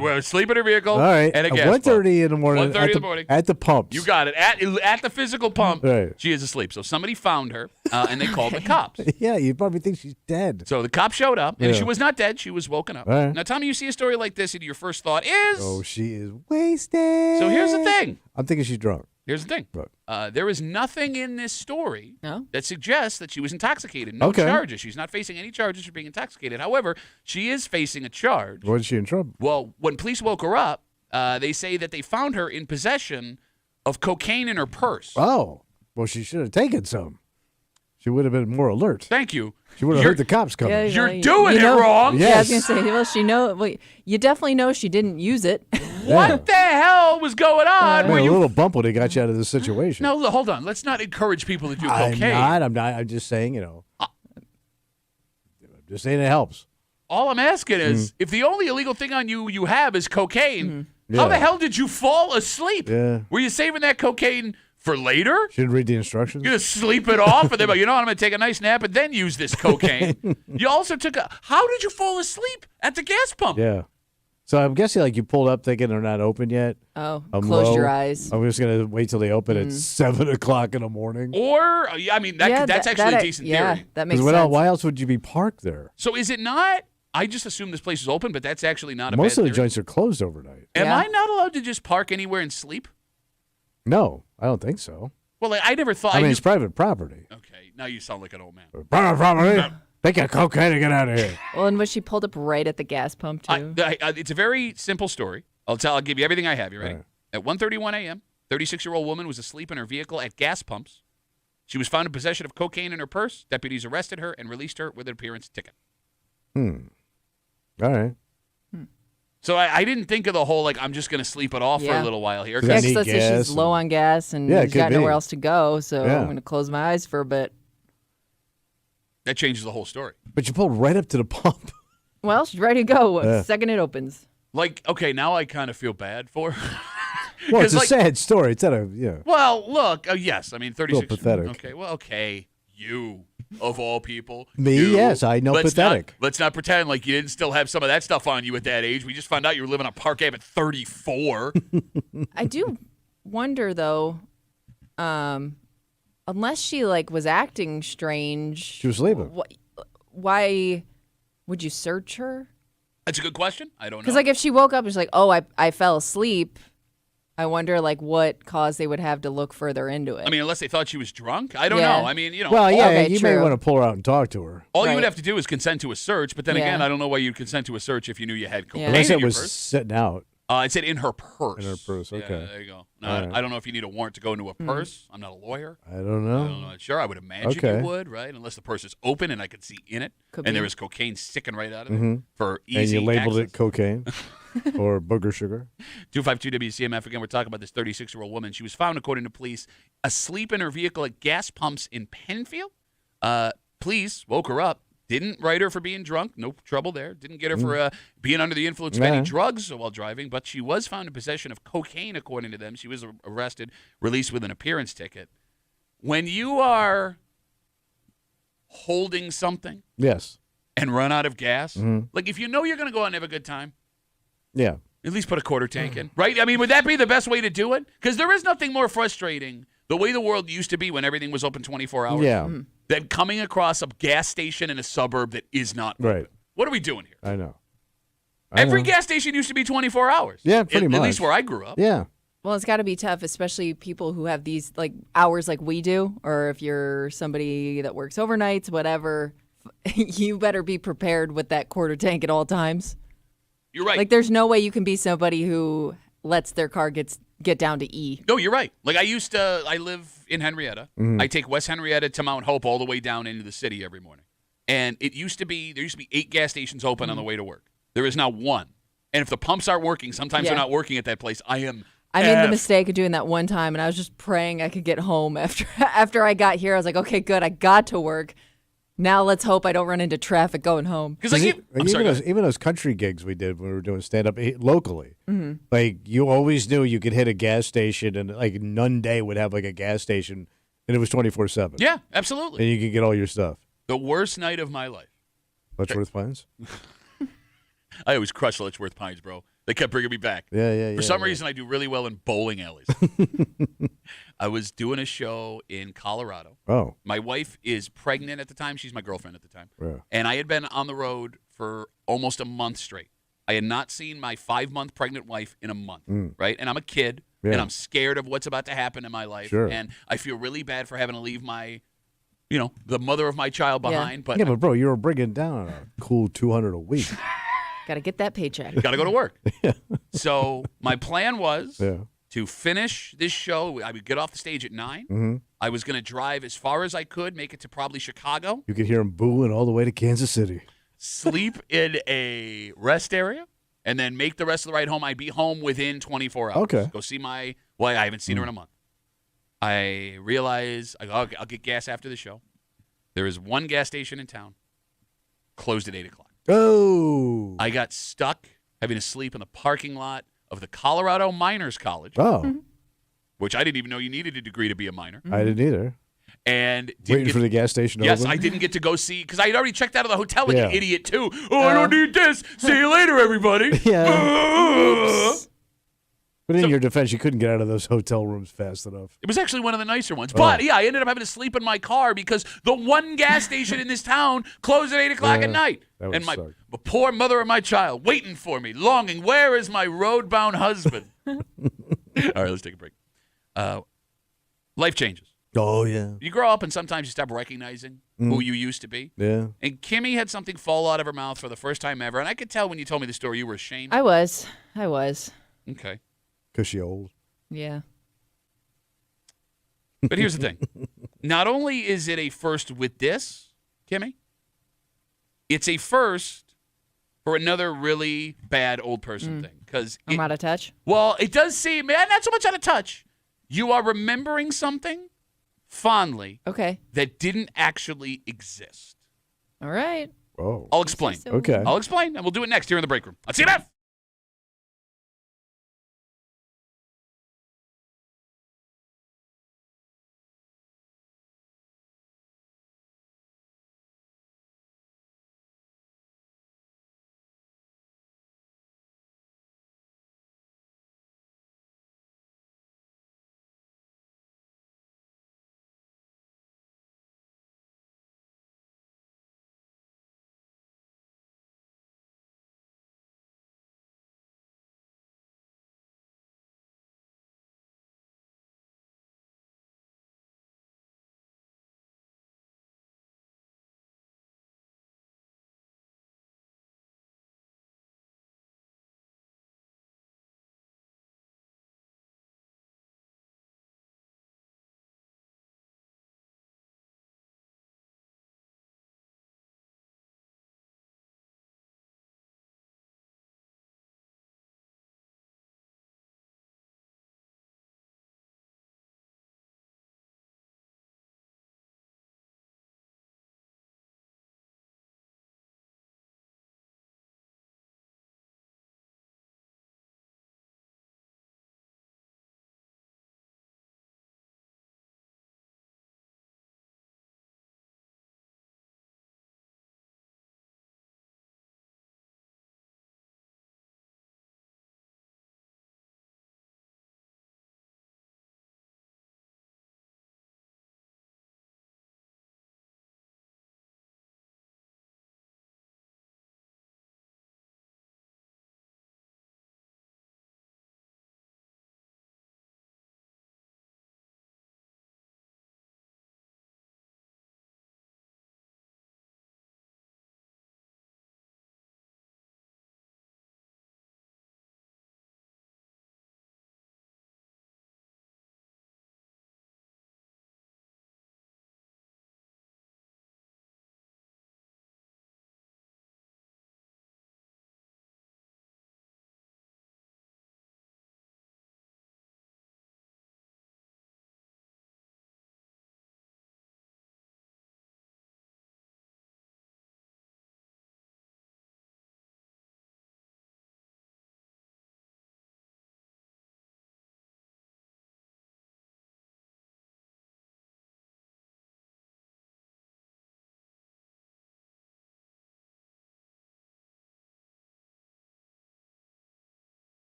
We're asleep in her vehicle All right. at a gas pump. 1:30 in the morning. 1:30 in the morning. At the pumps. You got it. At the physical pump, Right. she is asleep. So somebody found her, and they called the cops. Yeah, you probably think she's dead. So the cops showed up, and Yeah. she was not dead. She was woken up. All right. Now, Tommy, you see a story like this, and your first thought is... Oh, she is wasted. So here's the thing. I'm thinking she's drunk. Here's the thing. Right. There is nothing in this story No? that suggests that she was intoxicated. No Okay. charges. She's not facing any charges for being intoxicated. However, she is facing a charge. Was she in trouble? Well, when police woke her up, they say that they found her in possession of cocaine in her purse. Oh. Well, she should have taken some. She would have been more alert. Thank you. She would have heard the cops coming. Yeah, You're doing it wrong. Yeah, I was Yes. going to say, well, you definitely know she didn't use it. What the hell was going on? Man, Were a you... little bump would have got you out of this situation. No, hold on. Let's not encourage people to do cocaine. I'm not. I'm just saying, I'm just saying it helps. All I'm asking is, if the only illegal thing on you have is cocaine, how Yeah. the hell did you fall asleep? Yeah. Were you saving that cocaine for later? She didn't read the instructions. You're going to sleep it off, and then, I'm going to take a nice nap and then use this cocaine. You also took how did you fall asleep at the gas pump? Yeah. So I'm guessing like you pulled up thinking they're not open yet. Oh, I'm close low. your eyes. I'm just gonna wait till they open at 7 o'clock in the morning. Or, that's actually a decent theory. That makes 'Cause sense. why else would you be parked there? So is it not? I just assume this place is open, but that's actually not a Most bad of the theory. joints are closed overnight. Am I not allowed to just park anywhere and sleep? No, I don't think so. Well, I never thought. I mean, it's private property. Okay, now you sound like an old man. Private property. They got cocaine to get out of here. Well, and was she pulled up right at the gas pump, too? It's a very simple story. I'll give you everything I have. You ready? Right. At 1:31 a.m., 36-year-old woman was asleep in her vehicle at gas pumps. She was found in possession of cocaine in her purse. Deputies arrested her and released her with an appearance ticket. All right. So I didn't think of the whole, I'm just going to sleep it off for a little while here. Does that Yeah, 'cause need let's say gas she's low on gas and Yeah, it she's could got nowhere be. else to go, so Yeah. I'm going to close my eyes for a bit. That changes the whole story. But you pulled right up to the pump. Well, she's ready to go Yeah. second it opens. Okay, now I kind of feel bad for her. Well, it's a 'Cause, sad story. It's not a Well, look, yes, 36. A little pathetic. Okay, well, okay, you of all people. Me, you. yes, I know pathetic. Let's not pretend like you didn't still have some of that stuff on you at that age. We just found out you were living on Park Ave at 34. I do wonder, though, unless she, was acting strange. She was sleeping. Why would you search her? That's a good question. I don't know. Because, if she woke up and she's like, oh, I fell asleep, I wonder, what cause they would have to look further into it. I mean, unless they thought she was drunk. I don't Yeah. know. I mean, Well, yeah, Okay, you may true. want to pull her out and talk to her. all you would Right. have to do is consent to a search. But then Yeah. again, I don't know why you'd consent to a search if you knew you had cocaine Unless in it your was purse. sitting out. It said in her purse. In her purse, okay. Yeah, there you go. No, All right. I don't know if you need a warrant to go into a purse. I'm not a lawyer. I don't know. I'm not sure. I would imagine Okay. you would, right? Unless the purse is open and I could see in it, Could and be. there was cocaine sticking right out of it Mhm. for easy And you labeled access. it cocaine or booger sugar. 252 WCMF. Again, we're talking about this 36-year-old woman. She was found, according to police, asleep in her vehicle at gas pumps in Penfield. Police woke her up. Didn't write her for being drunk. No trouble there. Didn't get her for being under the influence of any Yeah. drugs while driving. But she was found in possession of cocaine, according to them. She was arrested, released with an appearance ticket. When you are holding something Yes. and run out of gas, Mhm. if you know you're going to go out and have a good time, Yeah. at least put a quarter tank in, right? I mean, would that be the best way to do it? Because there is nothing more frustrating The way the world used to be when everything was open 24 hours. Yeah. Then coming across a gas station in a suburb that is not open. Right. What are we doing here? I know. Every gas station used to be 24 hours. Yeah, pretty much. At least where I grew up. Yeah. Well, it's got to be tough, especially people who have these like hours like we do, or if you're somebody that works overnights, whatever. You better be prepared with that quarter tank at all times. You're right. Like, there's no way you can be somebody who lets their car get down to E. No, you're right. Like I live in Henrietta. I take West Henrietta to Mount Hope all the way down into the city every morning. And there used to be 8 gas stations open on the way to work. There is now 1. And if the pumps aren't working, sometimes they're not working at that place. I made the mistake of doing that one time, and I was just praying I could get home after I got here. I was like, okay, good, I got to work. Now let's hope I don't run into traffic going home. Because even those country gigs we did when we were doing stand-up locally, like you always knew you could hit a gas station, and like None Day would have like a gas station, and it was 24/7. Yeah, absolutely. And you could get all your stuff. The worst night of my life. Letchworth Pines? I always crush Letchworth Pines, bro. They kept bringing me back. Yeah. For some reason, I do really well in bowling alleys. I was doing a show in Colorado. Oh. My wife is pregnant at the time. She's my girlfriend at the time. Yeah. And I had been on the road for almost a month straight. I had not seen my 5-month pregnant wife in a month, right? And I'm a kid, and I'm scared of what's about to happen in my life. Sure. And I feel really bad for having to leave my, the mother of my child behind. But bro, you were bringing down a cool $200 a week. Got to get that paycheck. Got to go to work. So my plan was to finish this show. I would get off the stage at 9. I was going to drive as far as I could, make it to probably Chicago. You could hear them booing all the way to Kansas City. Sleep in a rest area, and then make the rest of the ride home. I'd be home within 24 hours. Okay. Go see I haven't seen her in a month. I realize I'll get gas after the show. There is one gas station in town, closed at 8 o'clock. Oh. I got stuck having to sleep in the parking lot of the Colorado Miners College. Oh. Which I didn't even know you needed a degree to be a miner. I didn't either. And waiting for the gas station to Yes, open? I didn't get to go see, because I had already checked out of the hotel like an Yeah. idiot, too. I don't need this. See you later, everybody. Yeah. But in your defense, you couldn't get out of those hotel rooms fast enough. It was actually one of the nicer ones. But, I ended up having to sleep in my car because the one gas station in this town closed at 8 o'clock at night. That would And my suck. poor mother and my child waiting for me, longing, where is my road-bound husband? All right, let's take a break. Life changes. Oh, yeah. You grow up and sometimes you stop recognizing who you used to be. Yeah. And Kimmy had something fall out of her mouth for the first time ever. And I could tell when you told me the story you were ashamed. I was. Okay. Because she old. Yeah. But here's the thing. Not only is it a first with this, Kimmy, it's a first for another really bad old person thing. Because I'm out of touch? Well, it does seem, not so much out of touch. You are remembering something fondly that didn't actually exist. All right. Oh. I'll explain. Okay. I'll explain, and we'll do it next here in the break room. On CMF.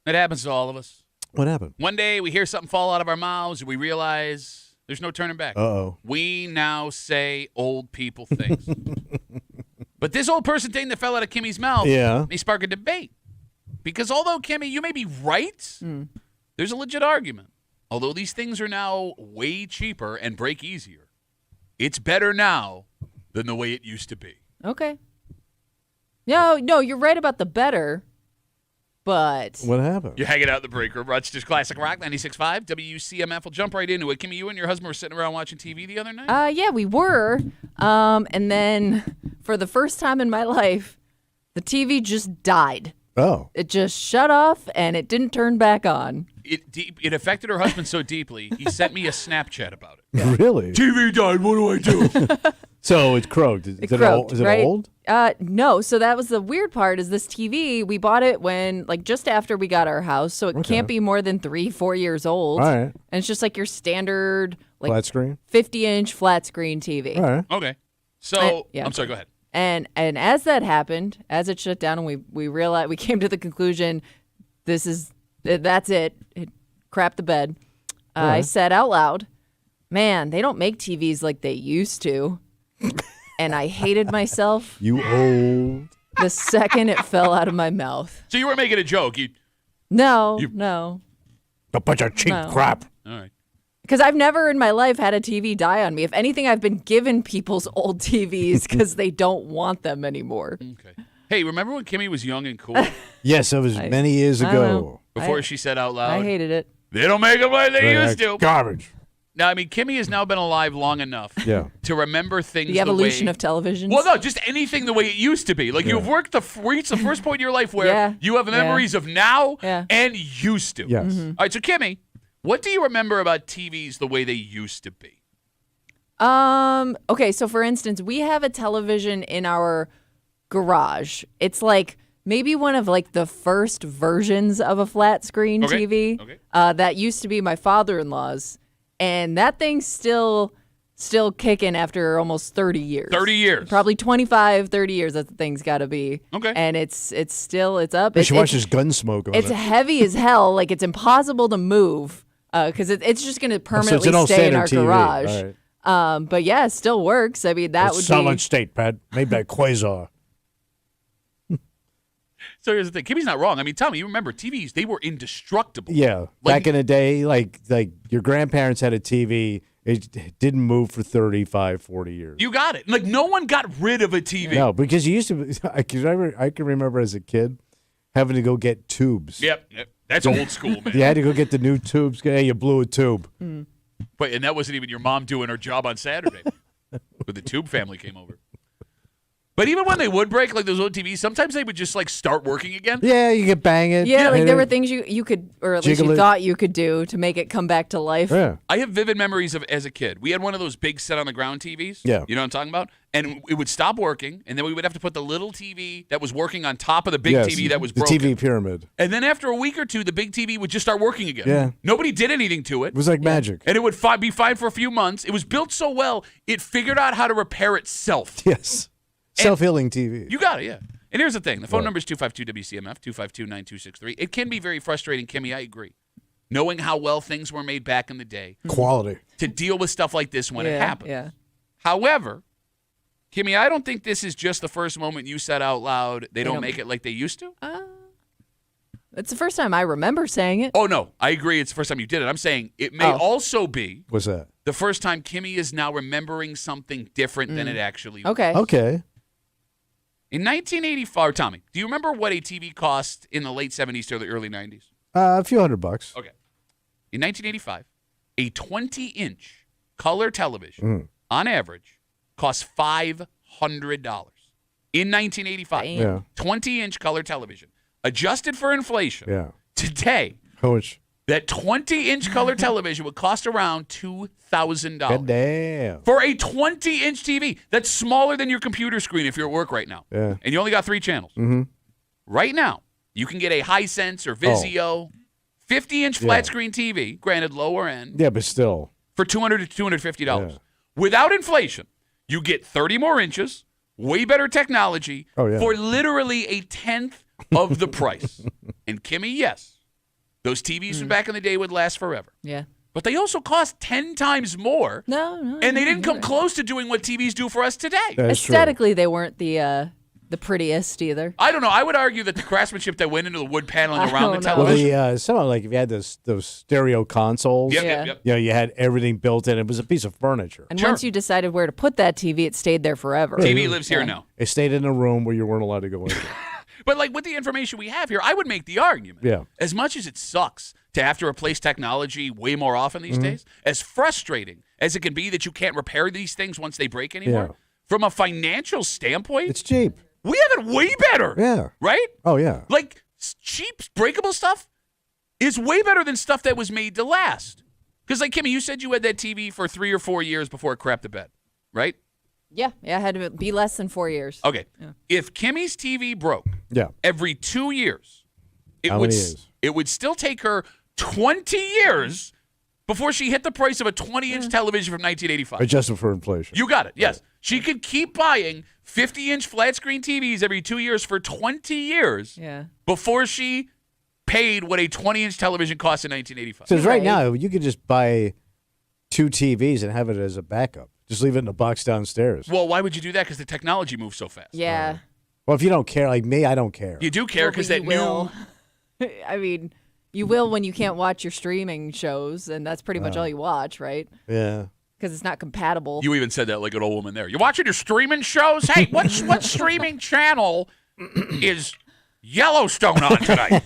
It happens to all of us. What happened? One day we hear something fall out of our mouths, and we realize there's no turning back. Uh-oh. We now say old people things. But this old person thing that fell out of Kimmy's mouth may spark a debate. Because although, Kimmy, you may be right, there's a legit argument. Although these things are now way cheaper and break easier, it's better now than the way it used to be. Okay. No, you're right about the better, but... What happened? You're hanging out in the break room. Rochester's Classic Rock, 96.5. WCMF will jump right into it. Kimmy, you and your husband were sitting around watching TV the other night? Yeah, we were. And then for the first time in my life, the TV just died. Oh. It just shut off, and it didn't turn back on. It affected her husband so deeply, he sent me a Snapchat about it. Really? TV died. What do I do? So it croaked. Is it right? old? No. So that was the weird part is this TV, we bought it when, like, just after we got our house. So it can't be more than 3-4 years old. All right. And it's just like your standard, like, flat screen? 50-inch flat screen TV. All right. Okay. So, I'm sorry, go ahead. And as that happened, as it shut down, and we realized, we came to the conclusion, that's it. It crapped the bed. I said out loud, man, they don't make TVs like they used to. And I hated myself. You old. The second it fell out of my mouth. So you were making a joke. No. A bunch of cheap crap. All right. Because I've never in my life had a TV die on me. If anything, I've been given people's old TVs because they don't want them anymore. Okay. Hey, remember when Kimmy was young and cool? Yes, that was many years ago. Before she said out loud. I hated it. They don't make them like they used to. Garbage. Now, I mean, Kimmy has now been alive long enough to remember things the evolution way, of television. Well, no, just anything the way it used to be. Like you've reached the first point in your life where you have memories of now and used to. Yes. All right, so Kimmy, what do you remember about TVs the way they used to be? Okay, so for instance, we have a television in our garage. It's like maybe one of like the first versions of a flat screen TV. Okay. That used to be my father-in-law's. And that thing's still kicking after almost 30 years. 30 years. Probably 25, 30 years that the thing's got to be. Okay. And it's up. You should watch this Gunsmoke on It's it. heavy as hell. Like, it's impossible to move because it's just going to permanently an stay in our TV. garage. All But, yeah, it still works. I mean, that would be... solid state, Pat. Made by Quasar. So here's the thing. Kimmy's not wrong. I mean, Tommy, you remember TVs, they were indestructible. Yeah. Back in the day, like your grandparents had a TV. It didn't move for 35, 40 years. You got it. Like, no one got rid of a TV. No, because you used to. I can remember as a kid having to go get tubes. Yep. That's old school, man. You had to go get the new tubes. Hey, you blew a tube. But and that wasn't even your mom doing her job on Saturday when the tube family came over. But even when they would break, like those old TVs, sometimes they would just like start working again. Yeah, you could bang it. Yeah, like there were things you could, or at least you thought you could do to make it come back to life. Yeah. I have vivid memories of as a kid. We had one of those big set-on-the-ground TVs. Yeah. You know what I'm talking about? And it would stop working, and then we would have to put the little TV that was working on top of the big TV that was broken. The TV pyramid. And then after a week or two, the big TV would just start working again. Yeah. Nobody did anything to it. It was like magic. And it would be fine for a few months. It was built so well, it figured out how to repair itself. Yes. Self-healing TV. You got it, yeah. And here's the thing. The phone number is 252-WCMF, 252-9263. It can be very frustrating, Kimmy, I agree. Knowing how well things were made back in the day. Quality. To deal with stuff like this when it happens. Yeah. However, Kimmy, I don't think this is just the first moment you said out loud, they don't make it like they used to. It's the first time I remember saying it. Oh, no. I agree. It's the first time you did it. I'm saying it may also be What's that? the first time Kimmy is now remembering something different than it actually was. Okay. Okay. In 1985, Tommy, do you remember what a TV cost in the late 70s to the early 90s? A few $100. Okay. In 1985, a 20-inch color television, on average, cost $500. In 1985, 20-inch color television. Adjusted for inflation, today, how much? That 20-inch color television would cost around $2,000. God damn. For a 20-inch TV that's smaller than your computer screen if you're at work right now. Yeah. And you only got 3 channels. Mm-hmm. Right now, you can get a Hisense or Vizio 50-inch flat screen TV, granted lower end. Yeah, but still. For $200 to $250. Yeah. Without inflation, you get 30 more inches, way better technology for literally a tenth of the price. And Kimmy, yes, Those TVs from back in the day would last forever. Yeah. But they also cost 10 times more. No. And they didn't come close to doing what TVs do for us today. Aesthetically, they weren't the prettiest either. I don't know. I would argue that the craftsmanship that went into the wood paneling around the television. Well, some like if you had those stereo consoles, Yep. You had everything built in. It was a piece of furniture. And once you decided where to put that TV, it stayed there forever. TV lives here now. It stayed in a room where you weren't allowed to go in. But like with the information we have here, I would make the argument. Yeah. As much as it sucks to have to replace technology way more often these days, as frustrating as it can be that you can't repair these things once they break anymore, from a financial standpoint, it's cheap. We have it way better. Yeah. Right? Oh, yeah. Like cheap breakable stuff is way better than stuff that was made to last. Because like Kimmy, you said you had that TV for 3 or 4 years before it crapped the bed, right? Yeah, it had to be less than 4 years. Okay. Yeah. If Kimmy's TV broke Yeah. every 2 years, How many years? it would still take her 20 years before she hit the price of a 20-inch television from 1985. Adjusted for inflation. You got it, yes. She could keep buying 50-inch flat-screen TVs every 2 years for 20 years before she paid what a 20-inch television cost in 1985. Because right now, you could just buy 2 TVs and have it as a backup. Just leave it in a box downstairs. Well, why would you do that? Because the technology moves so fast. Yeah. Well, if you don't care, like me, I don't care. You do care because that will. I mean, you will when you can't watch your streaming shows, and that's pretty much all you watch, right? Yeah. Because it's not compatible. You even said that like an old woman there. You're watching your streaming shows? Hey, what streaming channel is Yellowstone on tonight?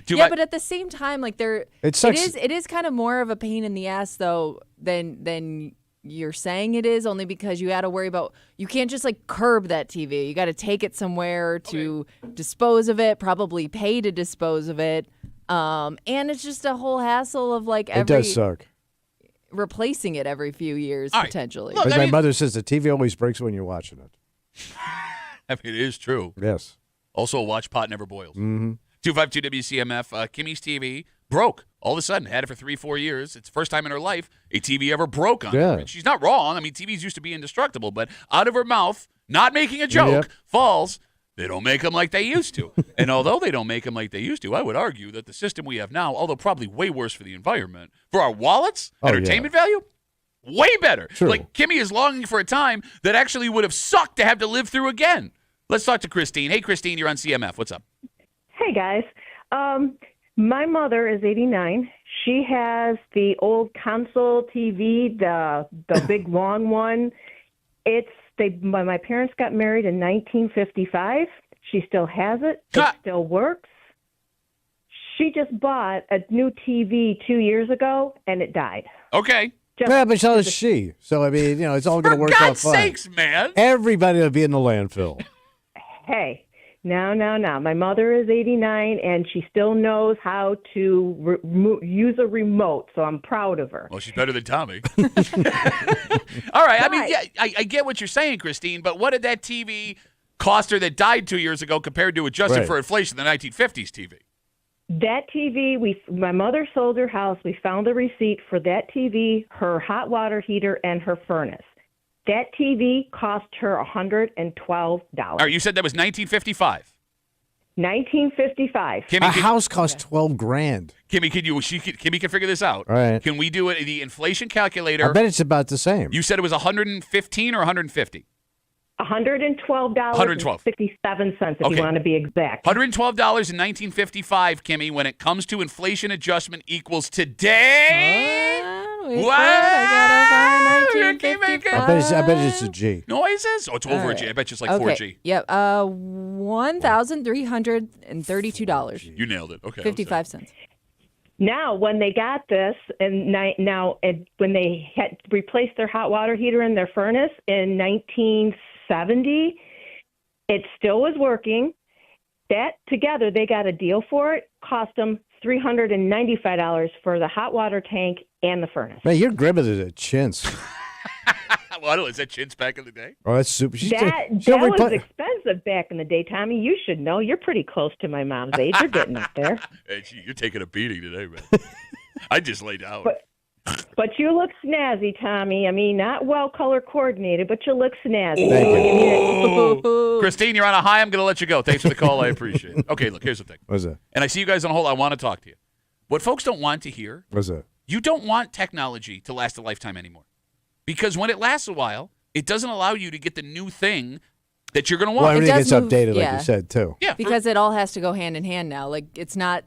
But at the same time, like It sucks. it is kind of more of a pain in the ass though than you're saying it is, only because you got to worry about, you can't just like curb that TV. You got to take it somewhere to dispose of it, probably pay to dispose of it. And it's just a whole hassle of like It does suck. replacing it every few years potentially. Look, Like I my mean- mother says, the TV always breaks when you're watching it. I mean, it is true. Yes. Also, a watch pot never boils. Mm-hmm. 252 WCMF, Kimmy's TV broke. All of a sudden, had it for 3-4 years. It's the first time in her life a TV ever broke on her. And she's not wrong. I mean, TVs used to be indestructible, but out of her mouth, not making a joke, falls, they don't make them like they used to. And although they don't make them like they used to, I would argue that the system we have now, although probably way worse for the environment, for our wallets, entertainment value, way better. True. Like, Kimmy is longing for a time that actually would have sucked to have to live through again. Let's talk to Christine. Hey, Christine, you're on CMF. What's up? Hey, guys. My mother is 89. She has the old console TV, the big long one. My parents got married in 1955. She still has it. It still works. She just bought a new TV 2 years ago, and it died. Okay. Yeah, but so does she. So, I mean, it's all going to work out God's fine. sakes, man. Everybody will be in the landfill. Hey, now. My mother is 89, and she still knows how to use a remote, so I'm proud of her. Well, she's better than Tommy. All right. I mean, yeah, I get what you're saying, Christine, but what did that TV cost her that died 2 years ago compared to adjusted for inflation, the 1950s TV? That TV, my mother sold her house. We found the receipt for that TV, her hot water heater, and her furnace. That TV cost her $112. All right, you said that was 1955. 1955. A house costs $12,000. Kimmy, Kimmy can figure this out. All right. Can we do it? The inflation calculator. I bet it's about the same. You said it was 115 or 150? $112.67 if you want to be exact. $112 in 1955, Kimmy, when it comes to inflation adjustment equals today. I bet it's a G. Noises? Oh, it's over a G. I bet you it's like 4G. Yep. $1,332. You nailed it. Okay. 55 cents. Now, when they got this, and when they had replaced their hot water heater in their furnace in 1970, it still was working. That together, they got a deal for it. Cost them $395 for the hot water tank and the furnace. Man, you're gripping it at chintz. Well, I don't know. Is that chintz back in the day? Oh, that's super. That was expensive back in the day, Tommy. You should know. You're pretty close to my mom's age. You're getting up there. Hey, you're taking a beating today, man. I just laid down. But you look snazzy, Tommy. I mean, not well color coordinated, but you look snazzy. Christine, you're on a high. I'm going to let you go. Thanks for the call. I appreciate it. Okay, look, here's the thing. What's that? And I see you guys on hold. I want to talk to you. What folks don't want to hear, What's that? you don't want technology to last a lifetime anymore. Because when it lasts a while, it doesn't allow you to get the new thing that you're going to want. Well, everything gets updated, like yeah. you said, too. Yeah. Because it all has to go hand in hand now. Like, it's not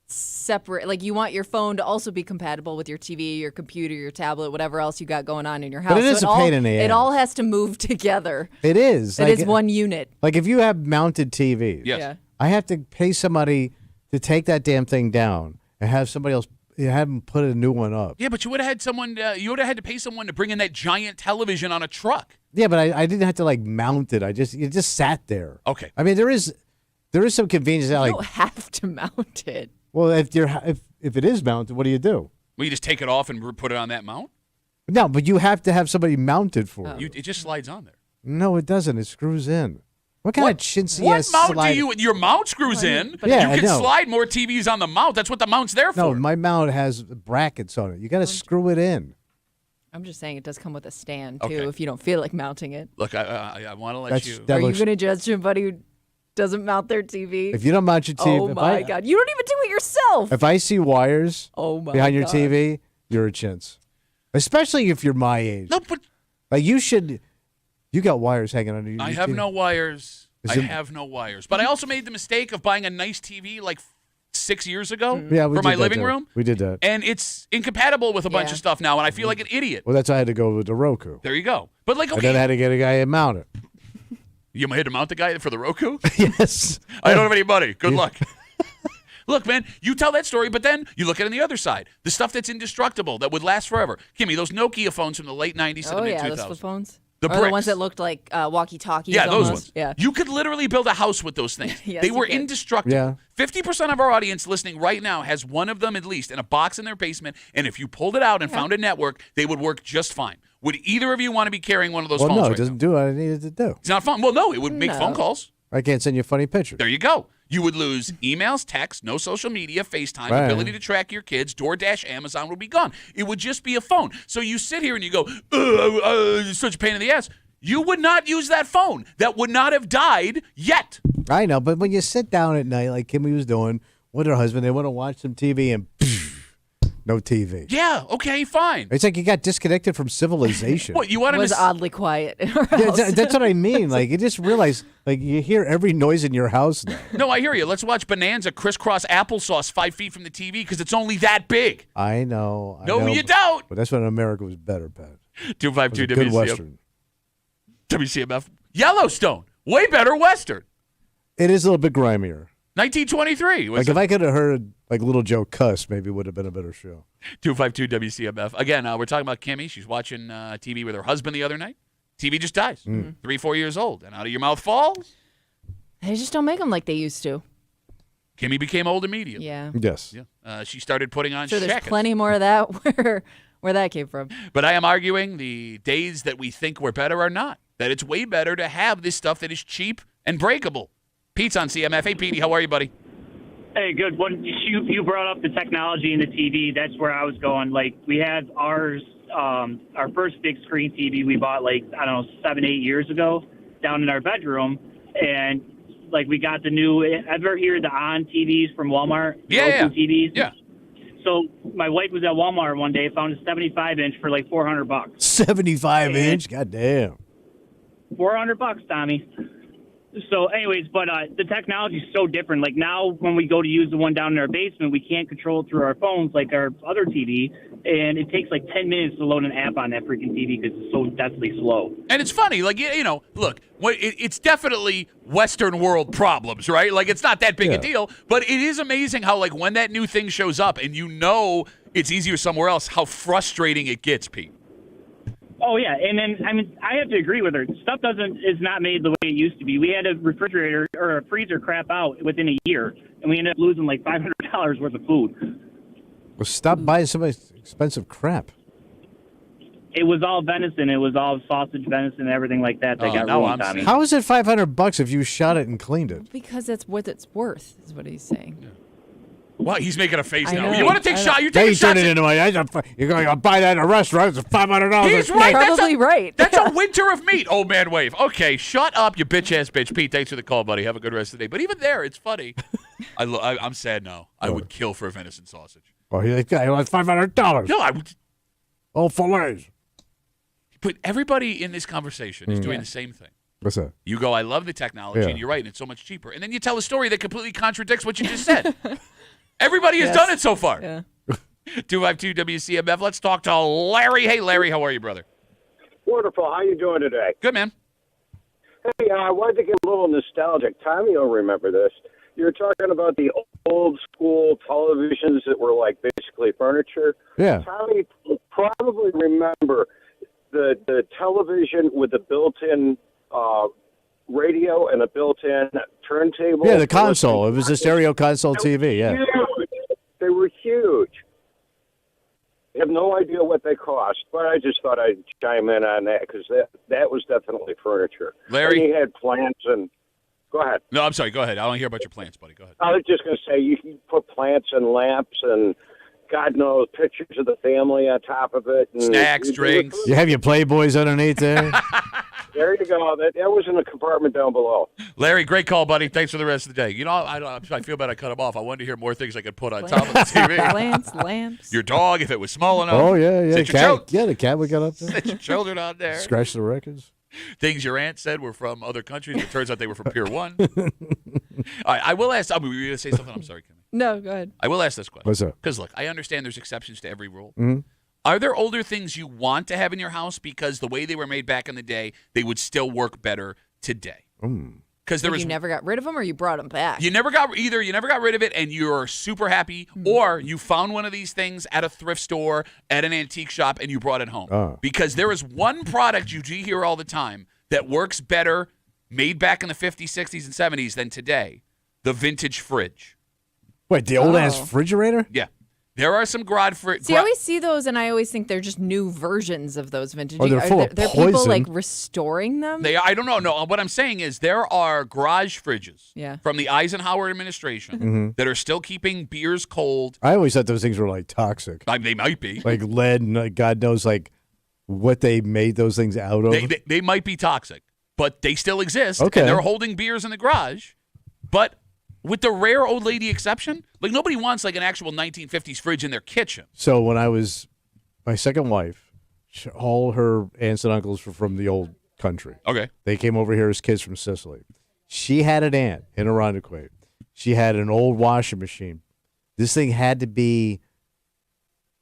separate. Like, you want your phone to also be compatible with your TV, your computer, your tablet, whatever else you got going on in your house. But it is a pain in the ass. It all has to move together. It is. It is one unit. Like, if you have mounted TVs, Yes. Yeah. I have to pay somebody to take that damn thing down and have somebody else have them put a new one up. Yeah, but you would have had someone. You would have had to pay someone to bring in that giant television on a truck. Yeah, but I didn't have to like mount it. It just sat there. Okay. I mean, there is some convenience. That, You like, don't have to mount it. well, if it is mounted, what do you do? Well, you just take it off and put it on that mount. No, but you have to have somebody mounted for It just slides on there. No, it doesn't. It screws in. What kind of chintzy What ass mount slide? do you? Your mount screws in. But yeah, you I can know. slide more TVs on the mount. That's what the mount's there No, for. my mount has brackets on it. You got to screw it in. I'm just saying it does come with a stand, too, Okay. if you don't feel like mounting it. Look, I want to let That's- you. that Are you looks- going to judge somebody who doesn't mount their TV? If you don't mount your TV, Oh, my God. You don't even do it yourself. If I see wires behind your God. TV, you're a chintz. Especially if you're my age. No, but like you got wires hanging under your I have TV. no wires. Is I it- have no wires. But I also made the mistake of buying a nice TV like 6 years ago Yeah, we for did my that living too. room. We did that. And it's incompatible with a bunch Yeah. of stuff now, and I feel like an idiot. Well, that's why I had to go with the Roku. There you go. But like, And then I okay, had to get a guy to mount it. you had to mount the guy for the Roku? Yes. I don't have any money. Good luck. Look, man, you tell that story, but then you look at it on the other side. The stuff that's indestructible, that would last forever. Kimmy, those Nokia phones from the late 90s to Oh, the mid yeah, 2000s. those flip phones. The or the bricks. ones that looked like walkie-talkies. Yeah, those almost. ones. Yeah. You could literally build a house with those things. Yes, They you were could. indestructible. Yeah. 50% of our audience listening right now has one of them at least in a box in their basement, and if you pulled it out and found a network, they would work just fine. Would either of you want to be carrying one of those Well, phones no, right it doesn't do what I needed to do. now? It's not fun. Well, no, it would make No. phone calls. I can't send you funny pictures. There you go. You would lose emails, texts, no social media, FaceTime, Right. ability to track your kids, DoorDash, Amazon would be gone. It would just be a phone. So you sit here and you go, it's such a pain in the ass. You would not use that phone. That would not have died yet. I know, but when you sit down at night, like Kimmy was doing with her husband, they want to watch some TV and no TV. Yeah, okay, fine. It's like you got disconnected from civilization. What, you It wanted was to... oddly quiet in our Yeah, house. that's what I mean. Like you just realize, like you hear every noise in your house now. No, I hear you. Let's watch Bonanza crisscross applesauce 5 feet from the TV because it's only that big. I know. I No, know, you don't. But that's when America was better, Pat. 252 It was a good WCMF. Western. WCMF. Yellowstone. Way better Western. It is a little bit grimier. 1923. Like if I could have heard like Little Joe cuss, maybe it would have been a better show. 252 WCMF. Again, we're talking about Kimmy. She's watching TV with her husband the other night. TV just dies. 3-4 years old. And out of your mouth falls. They just don't make them like they used to. Kimmy became old immediately. Yeah. Yes. Yeah. She started putting on So there's shackets. plenty more of that where that came from. But I am arguing the days that we think were better are not. That it's way better to have this stuff that is cheap and breakable. Pete's on CMF. Hey, Petey, how are you, buddy? Hey, good. When you brought up the technology and the TV, that's where I was going. Like, we had our first big screen TV we bought, 7-8 years ago down in our bedroom. And, we got the new, ever hear the On TVs from Walmart? Yeah. Roku TVs? Yeah. So my wife was at Walmart one day, found a 75-inch for $400. 75-inch? God damn. $400, Tommy. So, anyways, but the technology is so different. Like now, when we go to use the one down in our basement, we can't control it through our phones like our other TV, and it takes 10 minutes to load an app on that freaking TV because it's so deathly slow. And it's funny, look, it's definitely Western world problems, right? Like, it's not that big a deal, but it is amazing how, when that new thing shows up and it's easier somewhere else, how frustrating it gets, Pete. Oh yeah, and then I have to agree with her. Stuff is not made the way it used to be. We had a refrigerator or a freezer crap out within a year, and we ended up losing $500 worth of food. Well, stop buying some expensive crap. It was all venison. It was all sausage, venison, and everything like that got ruined, Tommy. How is it $500 if you shot it and cleaned it? Because that's what it's worth, is what he's saying. Yeah. Well, he's making a face I now. know. You want to take I shots? know. You're taking shots. You're going to buy that at a restaurant. It's $500. He's right. Probably right. That's a winter of meat, old man wave. Okay, shut up, you bitch-ass bitch. Pete, thanks for the call, buddy. Have a good rest of the day. But even there, it's funny. I'm sad now. I would kill for a venison sausage. Oh, he wants $500. No, I would. Oh, fillets. But everybody in this conversation is doing the same thing. What's that? You go, I love the technology, and you're right, and it's so much cheaper. And then you tell a story that completely contradicts what you just said. Everybody has done it so far. Yeah. 252 WCMF. Let's talk to Larry. Hey, Larry, how are you, brother? Wonderful. How you doing today? Good, man. Hey, I wanted to get a little nostalgic. Tommy will remember this. You were talking about the old school televisions that were like basically furniture. Yeah. Tommy will probably remember the television with the built-in radio and a built-in turntable. Yeah, the console. It was a stereo console TV, yeah. Huge. They were huge. I have no idea what they cost, but I just thought I'd chime in on that because that was definitely furniture. Larry? And he had plants and... Go ahead. No, I'm sorry. Go ahead. I want to hear about your plants, buddy. Go ahead. I was just going to say, you can put plants and lamps and, God knows, pictures of the family on top of it. And snacks, drinks. You have your Playboys underneath there? There you go. That was in the compartment down below. Larry, great call, buddy. Thanks for the rest of the day. You know, I feel bad I cut him off. I wanted to hear more things I could put on top of the TV. Plants, lamps. Your dog, if it was small enough. Oh, yeah. Sit your The cat we got up there. Sit your children on there. Scratch the records. Things your aunt said were from other countries. It turns out they were from Pier 1. All right, I will ask. Were you going to say something? I'm sorry, Kenny. No, go ahead. I will ask this question. What's up? Because, look, I understand there's exceptions to every rule. Mm-hmm. Are there older things you want to have in your house because the way they were made back in the day, they would still work better today? Because You never got rid of them or you brought them back? You never got rid of it and you're super happy, or you found one of these things at a thrift store, at an antique shop, and you brought it home. Because there is one product you do hear all the time that works better made back in the 50s, 60s, and 70s than today, the vintage fridge. Wait, the old-ass refrigerator? Yeah. There are some See, I always see those, and I always think they're just new versions of those vintage. Oh, they're full of they're people poison. like restoring them. I don't know. No, what I'm saying is there are garage fridges from the Eisenhower administration Mhm. that are still keeping beers cold. I always thought those things were like toxic. They might be. Like lead and God knows like what they made those things out of. They might be toxic, but they still exist. Okay. And they're holding beers in the garage. But with the rare old lady exception, like nobody wants like an actual 1950s fridge in their kitchen. So when I was my second wife, all her aunts and uncles were from the old country. Okay. They came over here as kids from Sicily. She had an aunt in Irondequoit. She had an old washing machine. This thing had to be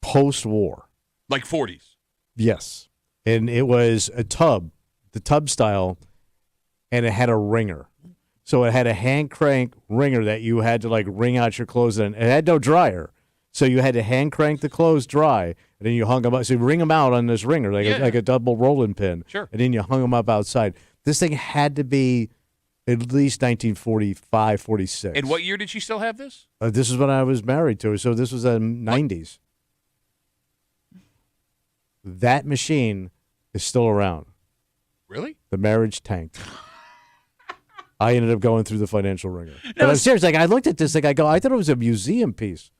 post-war. Like 40s. Yes. And it was a tub, the tub style, and it had a wringer. So it had a hand crank wringer that you had to like wring out your clothes in. It had no dryer. So you had to hand crank the clothes dry, and then you hung them up. So you wring them out on this wringer, like a double rolling pin. Sure. And then you hung them up outside. This thing had to be at least 1945, 46. And what year did she still have this? This is when I was married to her. So this was the 90s. That machine is still around. Really? The marriage tanked. I ended up going through the financial ringer. But I'm serious. Like I looked at this thing, I thought it was a museum piece.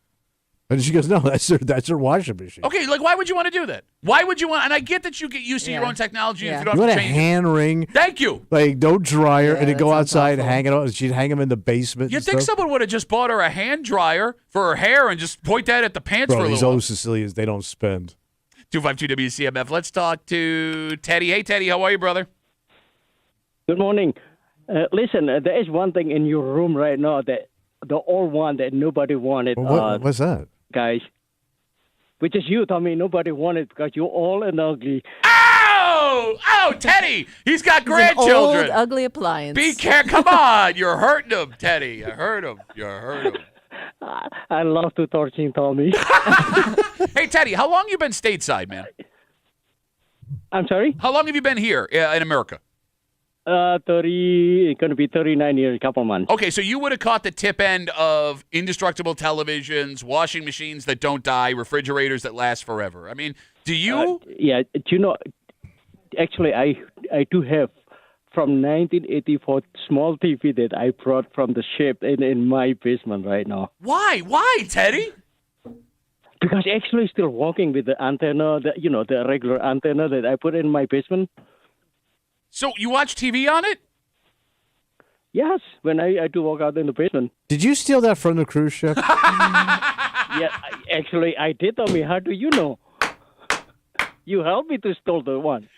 And she goes, no, that's her washing machine. Okay, like why would you want to do that? Why would you want? And I get that you get used to your own technology if you don't You have want to a change hand ring? Thank you. Like no dryer, and then that go sounds outside and awful. hang it out. She'd hang them in the basement. You and think stuff. someone would have just bought her a hand dryer for her hair and just point that at the pants Bro, for a these little old Sicilians, they don't spend. 252 WCMF. Let's talk to Teddy. Hey, Teddy, how are you, brother? Good morning. Listen, there is one thing in your room right now that the old one that nobody wanted. What's that? Guys, which is you, Tommy. Nobody wanted because you're old and ugly. Oh, Teddy, he's got grandchildren. Old, ugly appliance. Be careful. Come on. You're hurting him, Teddy. You hurt him. I love to torture Tommy. Hey, Teddy, how long you been stateside, man? I'm sorry? How long have you been here in America? 30, going to be 39 years, a couple months. Okay, so you would have caught the tip end of indestructible televisions, washing machines that don't die, refrigerators that last forever. I mean, do you? Yeah, you know, actually, I do have from 1984 small TV that I brought from the ship in my basement right now. Why? Why, Teddy? Because actually still working with the antenna, the regular antenna that I put in my basement. So you watch TV on it? Yes, when I do walk out in the basement. Did you steal that from the cruise ship? Yeah, actually, I did, Tommy. How do you know? You helped me to steal the one.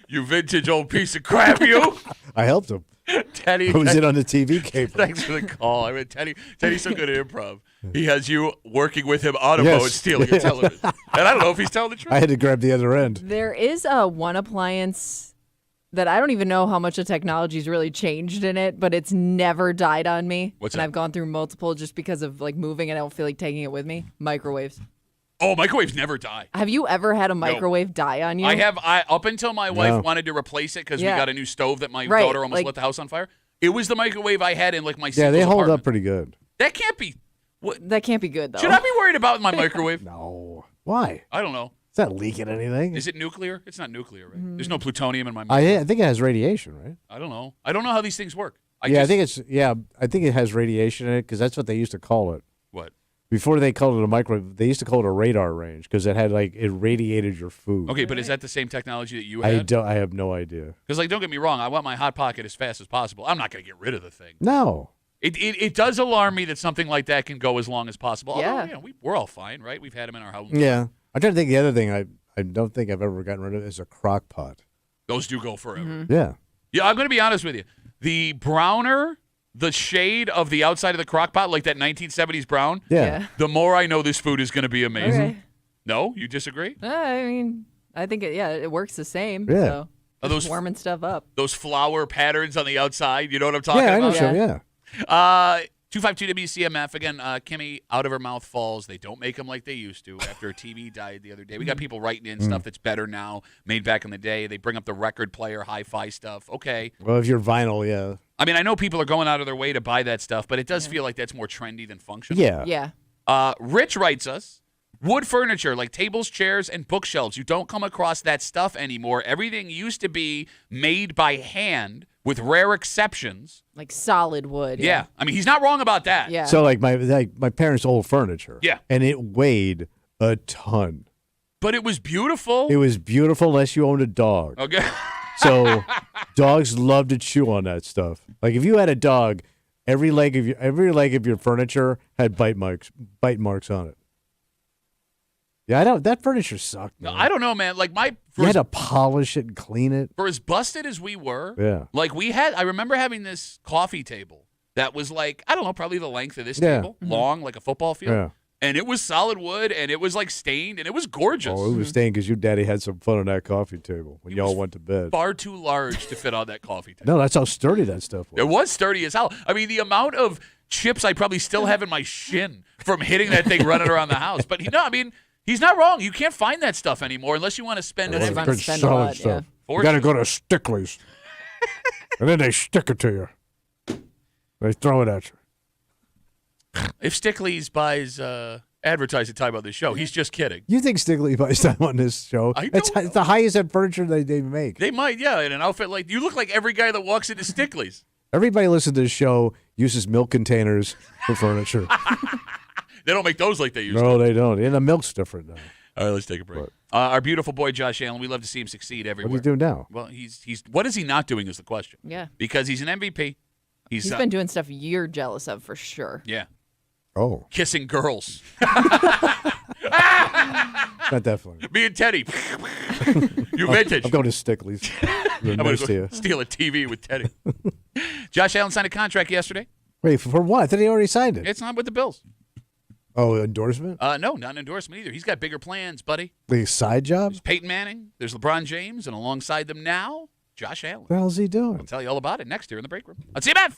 You vintage old piece of crap, you. I helped him. Teddy. I was in on the TV cable. Thanks for the call. I mean, Teddy's so good at improv. He has you working with him on a boat stealing a television. And I don't know if he's telling the truth. I had to grab the other end. There is one appliance that I don't even know how much the technology's really changed in it, but it's never died on me. What's and that? I've gone through multiple just because of like moving and I don't feel like taking it with me. Microwaves. Oh, microwaves never die. Have you ever had a microwave die on you? I have. Up until my wife wanted to replace it because we got a new stove that my daughter almost lit the house on fire. It was the microwave I had in like my Yeah, they hold apartment. up pretty good. That can't be. That can't be good though. Should I be worried about my microwave? No. Why? I don't know. It's not leaking anything. Is it nuclear? It's not nuclear, right? There's no plutonium in my microwave. I think it has radiation, right? I don't know. I don't know how these things work. I think it has radiation in it because that's what they used to call it. What? Before they called it a microwave, they used to call it a radar range because it had it radiated your food. Okay, but is that the same technology that you had? I have no idea. Because like, don't get me wrong, I want my hot pocket as fast as possible. I'm not going to get rid of the thing. No. It does alarm me that something like that can go as long as possible. Yeah. Although, we're all fine, right? We've had them in our house. Yeah. I'm trying to think the other thing I don't think I've ever gotten rid of is a crock pot. Those do go forever. Yeah. Yeah, I'm going to be honest with you. The browner, the shade of the outside of the crock pot, like that 1970s brown, the more I know this food is going to be amazing. Okay. No? You disagree? I mean, I think it works the same. Yeah. So Are just those warming stuff up. Those flower patterns on the outside, you know what I'm talking Yeah, I know, about? yeah. 252 WCMF. Again, Kimmy, out of her mouth falls. They don't make them like they used to after TV died the other day. We got people writing in stuff that's better now, made back in the day. They bring up the record player, hi-fi stuff. Okay. Well, if you're vinyl, yeah. I mean, I know people are going out of their way to buy that stuff, but it does feel like that's more trendy than functional. Yeah. Yeah. Rich writes us, wood furniture like tables, chairs, and bookshelves. You don't come across that stuff anymore. Everything used to be made by hand with rare exceptions. Like solid wood. Yeah. I mean, he's not wrong about that. Yeah. So like my parents' old furniture. Yeah. And it weighed a ton. But it was beautiful. It was beautiful unless you owned a dog. Okay. So dogs love to chew on that stuff. Like if you had a dog, every leg of your furniture had bite marks on it. Yeah, that furniture sucked. Man. I don't know, man. Like you had to polish it and clean it. For as busted as we were, Yeah. like I remember having this coffee table that was like, I don't know, probably the length of this Yeah. table, long, like a football field. Yeah. And it was solid wood, and it was like stained, and it was gorgeous. Oh, it was staying because your daddy had some fun on that coffee table when y'all went to bed. Far too large to fit on that coffee table. No, that's how sturdy that stuff was. It was sturdy as hell. I mean, the amount of chips I probably still have in my shin from hitting that thing running around the house. But he's not wrong. You can't find that stuff anymore unless you want to spend an Good solid stuff. You got to go to Stickley's, and then they stick it to you. They throw it at you. If Stickley's buys advertising time on this show, he's just kidding. You think Stickley buys time on this show? It's the highest end furniture they make. They might, yeah, in an outfit like you look like every guy that walks into Stickley's. Everybody listening to this show uses milk containers for furniture. They don't make those like they used to. No, they don't. And the milk's different now. All right, let's take a break. Our beautiful boy Josh Allen, we love to see him succeed everywhere. What are you doing now? Well, he's what is he not doing is the question. Yeah. Because he's an MVP. He's been doing stuff you're jealous of for sure. Yeah. Oh. Kissing girls. Not definitely. Me and Teddy. You vintage. I'm going to Stickley's. I'm going to go steal a TV with Teddy. Josh Allen signed a contract yesterday. Wait, for what? I thought he already signed it. It's not with the Bills. Oh, endorsement? No, not an endorsement either. He's got bigger plans, buddy. The side job? There's Peyton Manning. There's LeBron James. And alongside them now, Josh Allen. What the hell's he doing? I'll tell you all about it next here in the break room. Let's see you,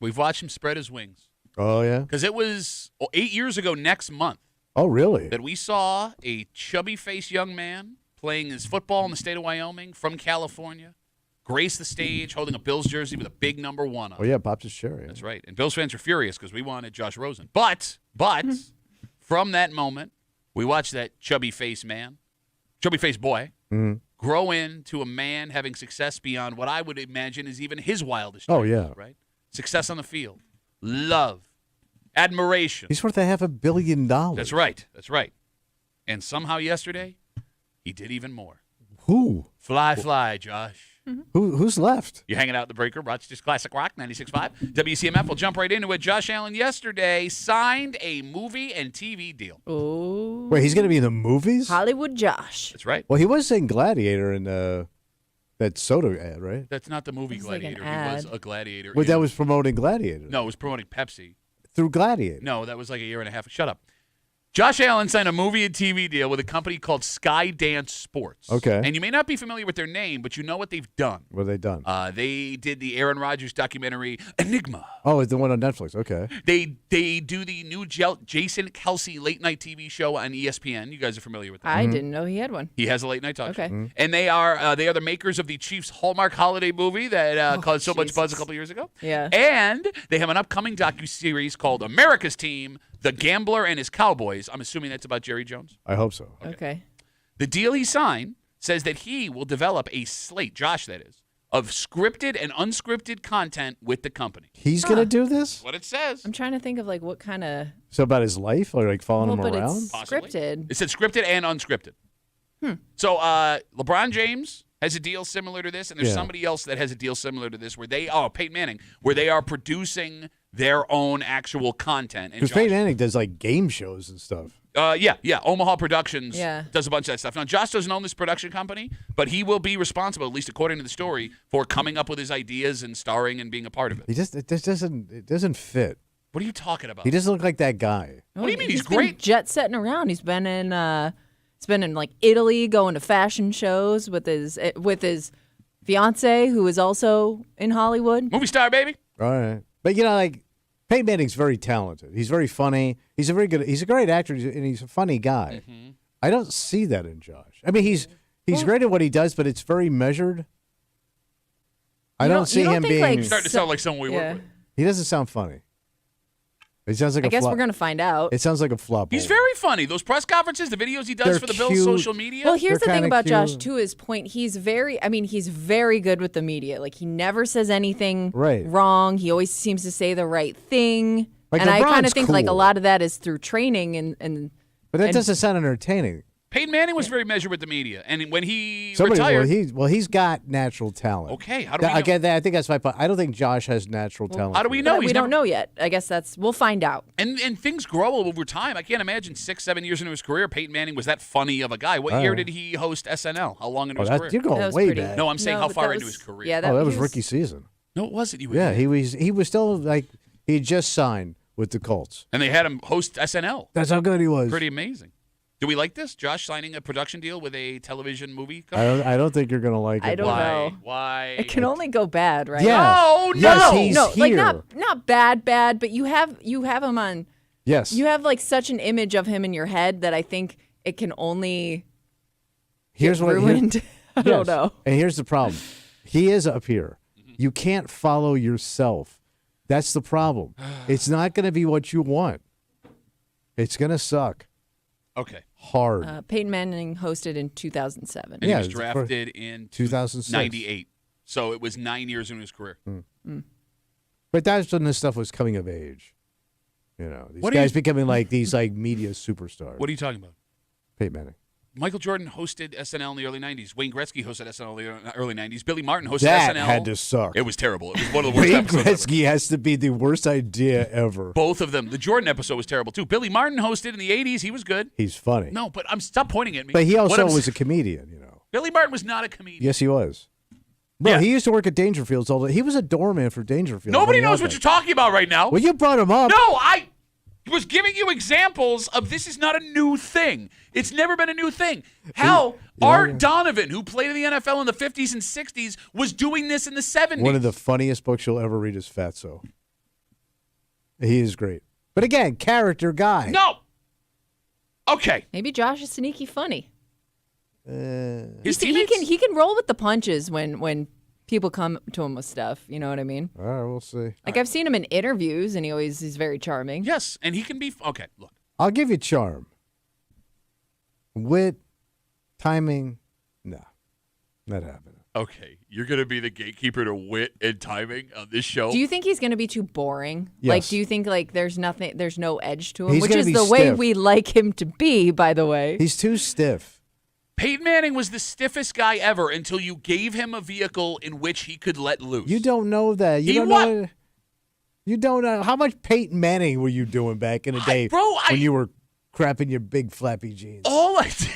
We've watched him spread his wings. Oh, yeah? Because it was 8 years ago next month Oh, really? that we saw a chubby-faced young man playing his football in the state of Wyoming from California grace the stage holding a Bills jersey with a big number 1 on it. Oh, yeah, popped his cherry. That's right. And Bills fans are furious because we wanted Josh Rosen. But from that moment, we watched that chubby-faced boy, grow into a man having success beyond what I would imagine is even his wildest dreams. Oh, yeah. Right? Success on the field. Love. Admiration. He's worth $500 million. That's right. That's right. And somehow yesterday, he did even more. Who? Fly, Josh. Who's left? You're hanging out at the Breaker, Rochester's Classic Rock, 96.5. WCMF will jump right into it. Josh Allen yesterday signed a movie and TV deal. Oh. Wait, he's going to be in the movies? Hollywood Josh. That's right. Well, he was in Gladiator in that soda ad, right? That's not the movie It's like an Gladiator. He was ad. a gladiator. Well, that was promoting Gladiator. No, it was promoting Pepsi. Through Gladiator. No, that was like a year and a half. Shut up. Josh Allen signed a movie and TV deal with a company called Skydance Sports. Okay. And you may not be familiar with their name, but you know what they've done. What have they done? They did the Aaron Rodgers documentary, Enigma. Oh, it's the one on Netflix. Okay. They do the new Jason Kelsey late night TV show on ESPN. You guys are familiar with that. I didn't know he had one. He has a late night talk show. Okay. And they are the makers of the Chiefs Hallmark holiday movie that caused so much buzz a couple years ago. Yeah. And they have an upcoming docuseries called America's Team, The Gambler and His Cowboys. I'm assuming that's about Jerry Jones. I hope so. Okay. The deal he signed says that he will develop a slate, Josh that is, of scripted and unscripted content with the company. He's going to do this? What it says. I'm trying to think of like what kind of. So about his life, or like following him but around? it's scripted. It said scripted and unscripted. So LeBron James has a deal similar to this, and there's Yeah. somebody else that has a deal similar to this where Peyton Manning, where they are producing their own actual content. And Because Peyton Manning does like game shows and stuff. Yeah. Omaha Productions Yeah. does a bunch of that stuff. Now, Josh doesn't own this production company, but he will be responsible, at least according to the story, for coming up with his ideas and starring and being a part of it. It doesn't fit. What are you talking about? He doesn't look like that guy. What do you mean? He's been great. jet setting around. He's been in like Italy, going to fashion shows with his fiance, who is also in Hollywood. Movie star, baby. All right. But, like, Peyton Manning's very talented. He's very funny. He's a great actor, and he's a funny guy. Mm-hmm. I don't see that in Josh. I mean, he's great at what he does, but it's very measured. I don't see him being. He's starting to sound like someone we work with. He doesn't sound funny. It sounds like I a guess flop. we're gonna find out. It sounds like a flop. He's very funny. Those press conferences, the videos he does They're for the Bills' cute. social media. Well, here's the They're thing kinda about Josh, cute. to his point. He's very good with the media. Like, he never says anything Right. wrong. He always seems to say the right thing. Like, and I kind LeBron's of think like a cool. lot of that is through training and But that and- doesn't sound entertaining. Peyton Manning was very measured with the media, and when he retired, He's got natural talent. Okay, how do we know? Again, I think that's my point. I don't think Josh has natural talent. how do we know? we He's don't know yet. I guess we'll find out. And things grow over time. I can't imagine 6-7 years into his career, Peyton Manning was that funny of a guy. What Oh. year did he host SNL? How long into his career? You're going way back. No, I'm saying No, how but far that into was- his career. yeah, that was he rookie season. No, it wasn't. He was still like he had just signed with the Colts. And they had him host SNL. That's how good he was. Pretty amazing. Do we like this? Josh signing a production deal with a television movie company? I don't think you're gonna like it. I don't know. Why? It can only go bad, right? Yeah. No, Yes, he's no, like here. not bad, but you have him on. Yes. You have like such an image of him in your head that I think it can only Here's get what ruined. I don't Yes. know. And here's the problem. He is up here. You can't follow yourself. That's the problem. It's not going to be what you want. It's going to suck Okay. hard. Peyton Manning hosted in 2007. And he Yeah, was it's the drafted in 2006. 98. So it was 9 years into his career. But that's when this stuff was coming of age. These What do guys you- becoming like these like media superstars. What are you talking about? Peyton Manning. Michael Jordan hosted SNL in the early 90s. Wayne Gretzky hosted SNL in the early 90s. Billy Martin hosted That SNL. had to suck. It was terrible. It was one of the worst Wayne episodes ever. Gretzky has to be the worst idea ever. Both of them. The Jordan episode was terrible, too. Billy Martin hosted in the 80s. He was good. He's funny. No, but stop pointing at me. But he What also I'm- was a comedian, Billy Martin was not a comedian. Yes, he was. Bro, Yeah. he used to work at Dangerfields all the He was a doorman for Dangerfields. Nobody on the knows what outside. you're talking about right now. Well, you brought him up. No, I was giving you examples of this is not a new thing. It's never been a new thing. Hell, Art Donovan, who played in the NFL in the 50s and 60s, was doing this in the 70s. One of the funniest books you'll ever read is Fatso. He is great. But again, character guy. No. Okay. Maybe Josh is sneaky funny. His He can roll with the punches when people come to him with stuff. You know what I mean? All right, we'll see. Like I've seen him in interviews, and he's very charming. Yes, and he can be. Okay, look. I'll give you charm. Wit, timing, no, not happening. Okay, you're gonna be the gatekeeper to wit and timing on this show. Do you think he's going to be too boring? Yes. Like, do you think like there's no edge to him, He's which gonna is be the way stiff. we like him to be, by the way? He's too stiff. Peyton Manning was the stiffest guy ever until you gave him a vehicle in which he could let loose. You don't know that. You He don't what? know. You don't know how much Peyton Manning were you doing back in the day, when you were crapping your big flappy jeans. All I did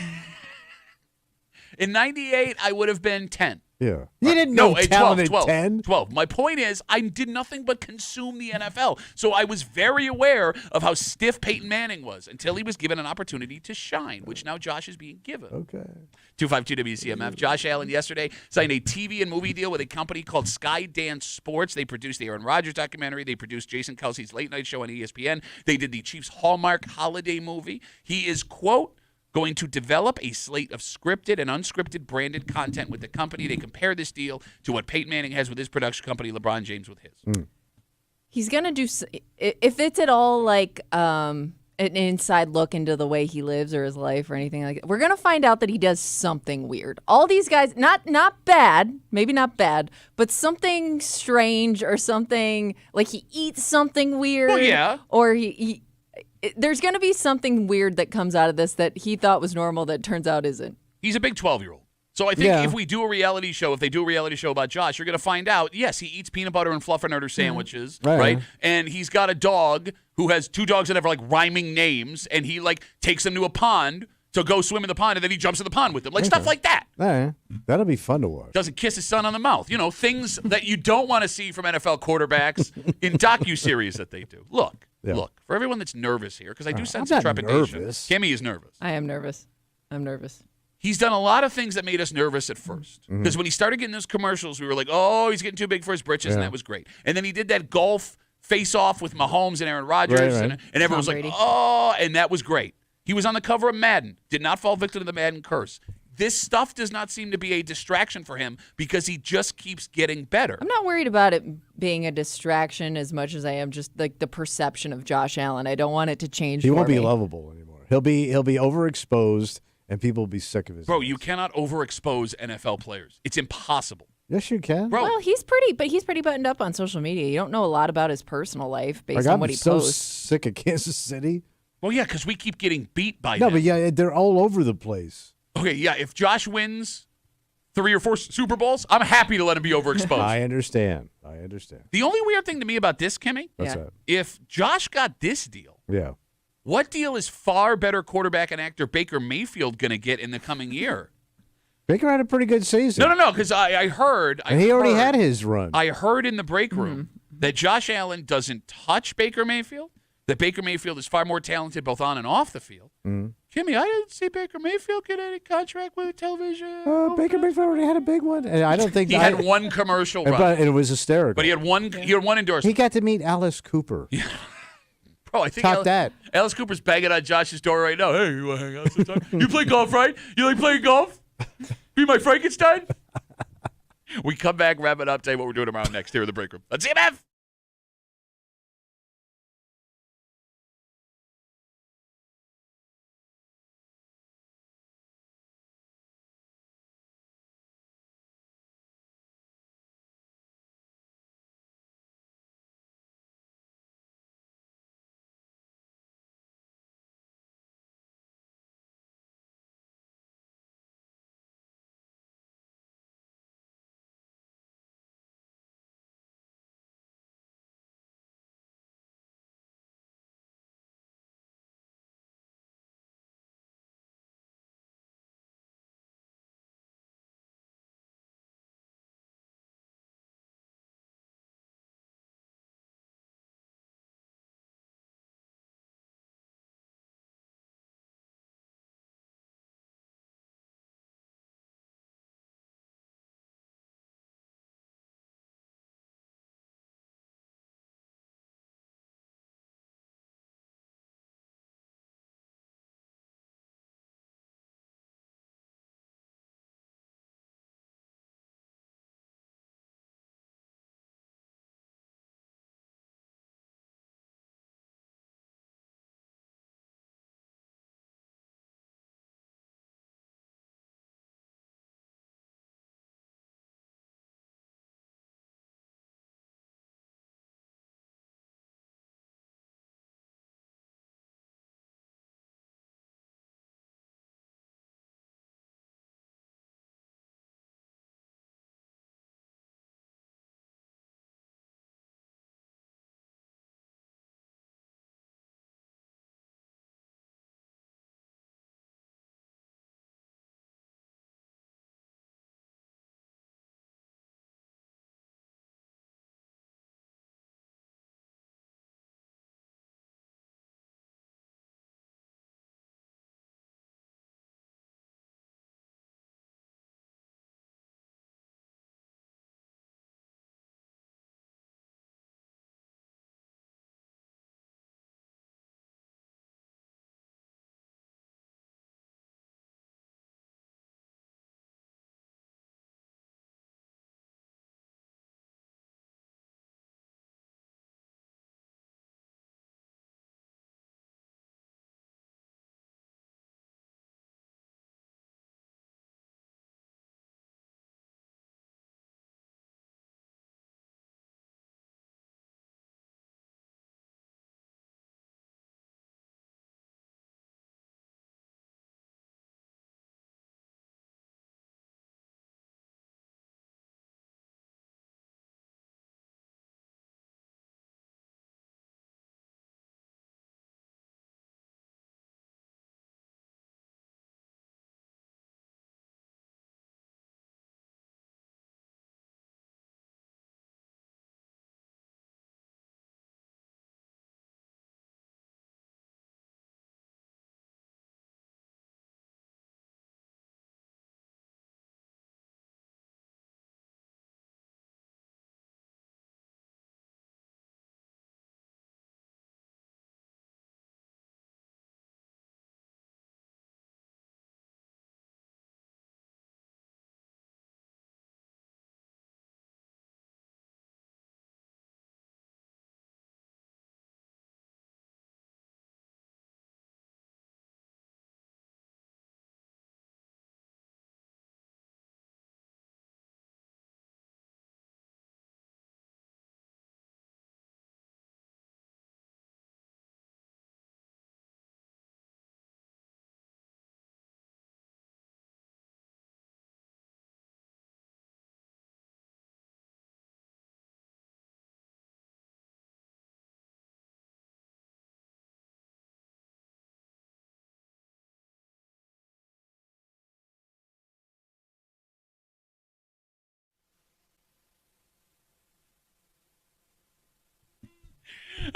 in '98, I would have been 10. Yeah. You didn't know talent at 10? 12. My point is, I did nothing but consume the NFL. So I was very aware of how stiff Peyton Manning was until he was given an opportunity to shine, which now Josh is being given. Okay. 252 WCMF. Josh Allen yesterday signed a TV and movie deal with a company called Skydance Sports. They produced the Aaron Rodgers documentary. They produced Jason Kelsey's late night show on ESPN. They did the Chiefs Hallmark holiday movie. He is, quote, going to develop a slate of scripted and unscripted branded content with the company. They compare this deal to what Peyton Manning has with his production company, LeBron James with his. He's going to do, if it's at all like an inside look into the way he lives or his life or anything like that, we're going to find out that he does something weird. All these guys, not bad, maybe not bad, but something strange or something, like he eats something weird. Well, yeah. Or there's going to be something weird that comes out of this that he thought was normal that turns out isn't. He's a big 12-year-old. So I think if we do a reality show, if they do a reality show about Josh, you're going to find out, yes, he eats peanut butter and Fluffernutter sandwiches, right? And he's got a dog who has two dogs that have like rhyming names, and he like takes them to a pond to go swim in the pond, and then he jumps in the pond with them. Like stuff like that. All right. That'll be fun to watch. Doesn't kiss his son on the mouth. You know, things that you don't want to see from NFL quarterbacks in docuseries that they do. Look, for everyone that's nervous here, because I do sense some trepidation. Nervous. Kimmy is nervous. I am nervous. I'm nervous. He's done a lot of things that made us nervous at first. Because when he started getting those commercials, we were like, oh, he's getting too big for his britches, and that was great. And then he did that golf face-off with Mahomes and Aaron Rodgers, and everyone was like, oh, and that was great. He was on the cover of Madden, did not fall victim to the Madden curse. This stuff does not seem to be a distraction for him because he just keeps getting better. I'm not worried about it being a distraction as much as I am just like the perception of Josh Allen. I don't want it to change. He for won't be me. lovable anymore. He'll be overexposed, and people will be sick of his. Bro, you cannot overexpose NFL players. It's impossible. Yes, you can. Bro. Well, he's pretty buttoned up on social media. You don't know a lot about his personal life based on what he so posts. sick of Kansas City. Well, yeah, because we keep getting beat by No, them. but yeah, they're all over the place. Okay, yeah, if Josh wins 3 or 4 Super Bowls, I'm happy to let him be overexposed. I understand. The only weird thing to me about this, Kimmy, What's that? if Josh got this deal, Yeah. what deal is far better quarterback and actor Baker Mayfield going to get in the coming year? Baker had a pretty good season. No, because I heard. And he already had his run. I heard in the break room that Josh Allen doesn't touch Baker Mayfield, that Baker Mayfield is far more talented both on and off the field. Kimmy, I didn't see Baker Mayfield get any contract with television. Baker Mayfield already had a big one. And I don't think he had one commercial run. But it was hysterical. But he had one endorsement. He got to meet Alice Cooper. Bro, I think Top that. Alice Cooper's banging on Josh's door right now. Hey, you want to hang out sometime? You play golf, right? You like playing golf? Be my Frankenstein? We come back, wrap it up, tell you what we're doing tomorrow next here in the break room. Let's see WCMF.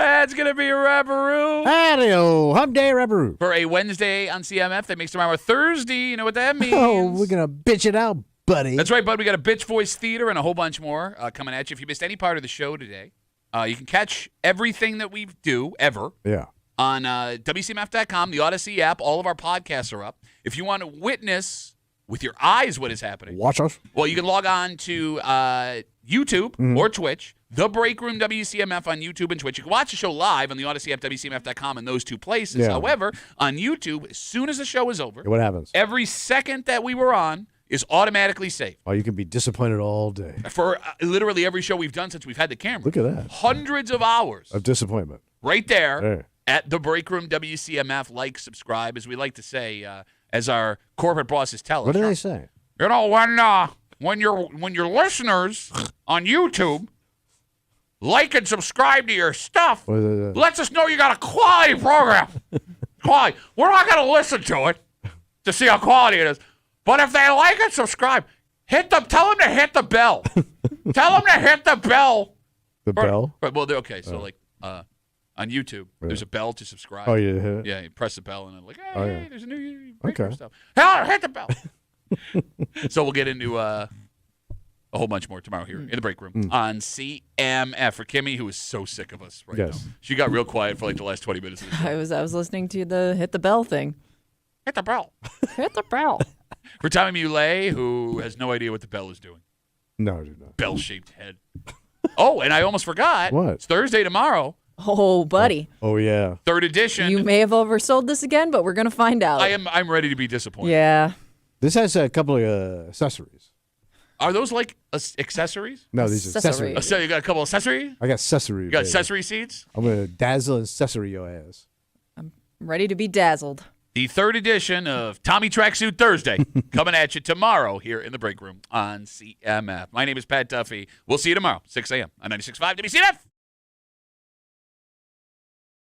That's going to be a Rapperoo. Howdy-o, hump day, Rapperoo. For a Wednesday on CMF, that makes tomorrow a Thursday. You know what that means. Oh, we're going to bitch it out, buddy. That's right, bud. We got a Bitch Voice Theater and a whole bunch more coming at you. If you missed any part of the show today, you can catch everything that we do ever. Yeah. On WCMF.com, the Odyssey app. All of our podcasts are up. If you want to witness with your eyes what is happening. Watch us. Well, you can log on to YouTube or Twitch, The Break Room WCMF on YouTube and Twitch. You can watch the show live on the Odyssey app, WCMF.com, in those two places. Yeah. However, on YouTube, as soon as the show is over, What happens? every second that we were on is automatically saved. Oh, you can be disappointed all day. For literally every show we've done since we've had the camera. Look at that. Hundreds of hours. Of disappointment. Right there. Hey. At The Break Room WCMF. Like, subscribe, as we like to say, as our corporate bosses tell us. What do they say? You know, when your listeners on YouTube like and subscribe to your stuff, lets us know you got a quality program. Quality. We're not going to listen to it to see how quality it is. But if they like and subscribe, tell them to hit the bell. Tell them to hit the bell. The bell? Well, okay, so on YouTube, there's a bell to subscribe. Oh, you hit it? Yeah, you press the bell and then hey, there's a new stuff. Hit the bell. So we'll get into a whole bunch more tomorrow here in the break room on CMF. For Kimmy, who is so sick of us right now. She got real quiet for like the last 20 minutes of the show. I was listening to the hit the bell thing. Hit the bell. Hit the bell. For Tommy Muley, who has no idea what the bell is doing. No, I do not. Bell-shaped head. Oh, and I almost forgot. What? It's Thursday tomorrow. Oh, buddy. Oh, yeah. Third edition. You may have oversold this again, but we're going to find out. I'm ready to be disappointed. Yeah. This has a couple of accessories. Are those like accessories? No, these are accessories. So you got a couple of accessories? I got accessories. You got accessory seats? I'm going to dazzle and accessory your ass. I'm ready to be dazzled. The third edition of Tommy Tracksuit Thursday coming at you tomorrow here in the break room on CMF. My name is Pat Duffy. We'll see you tomorrow, 6 a.m. on 96.5 WCMF.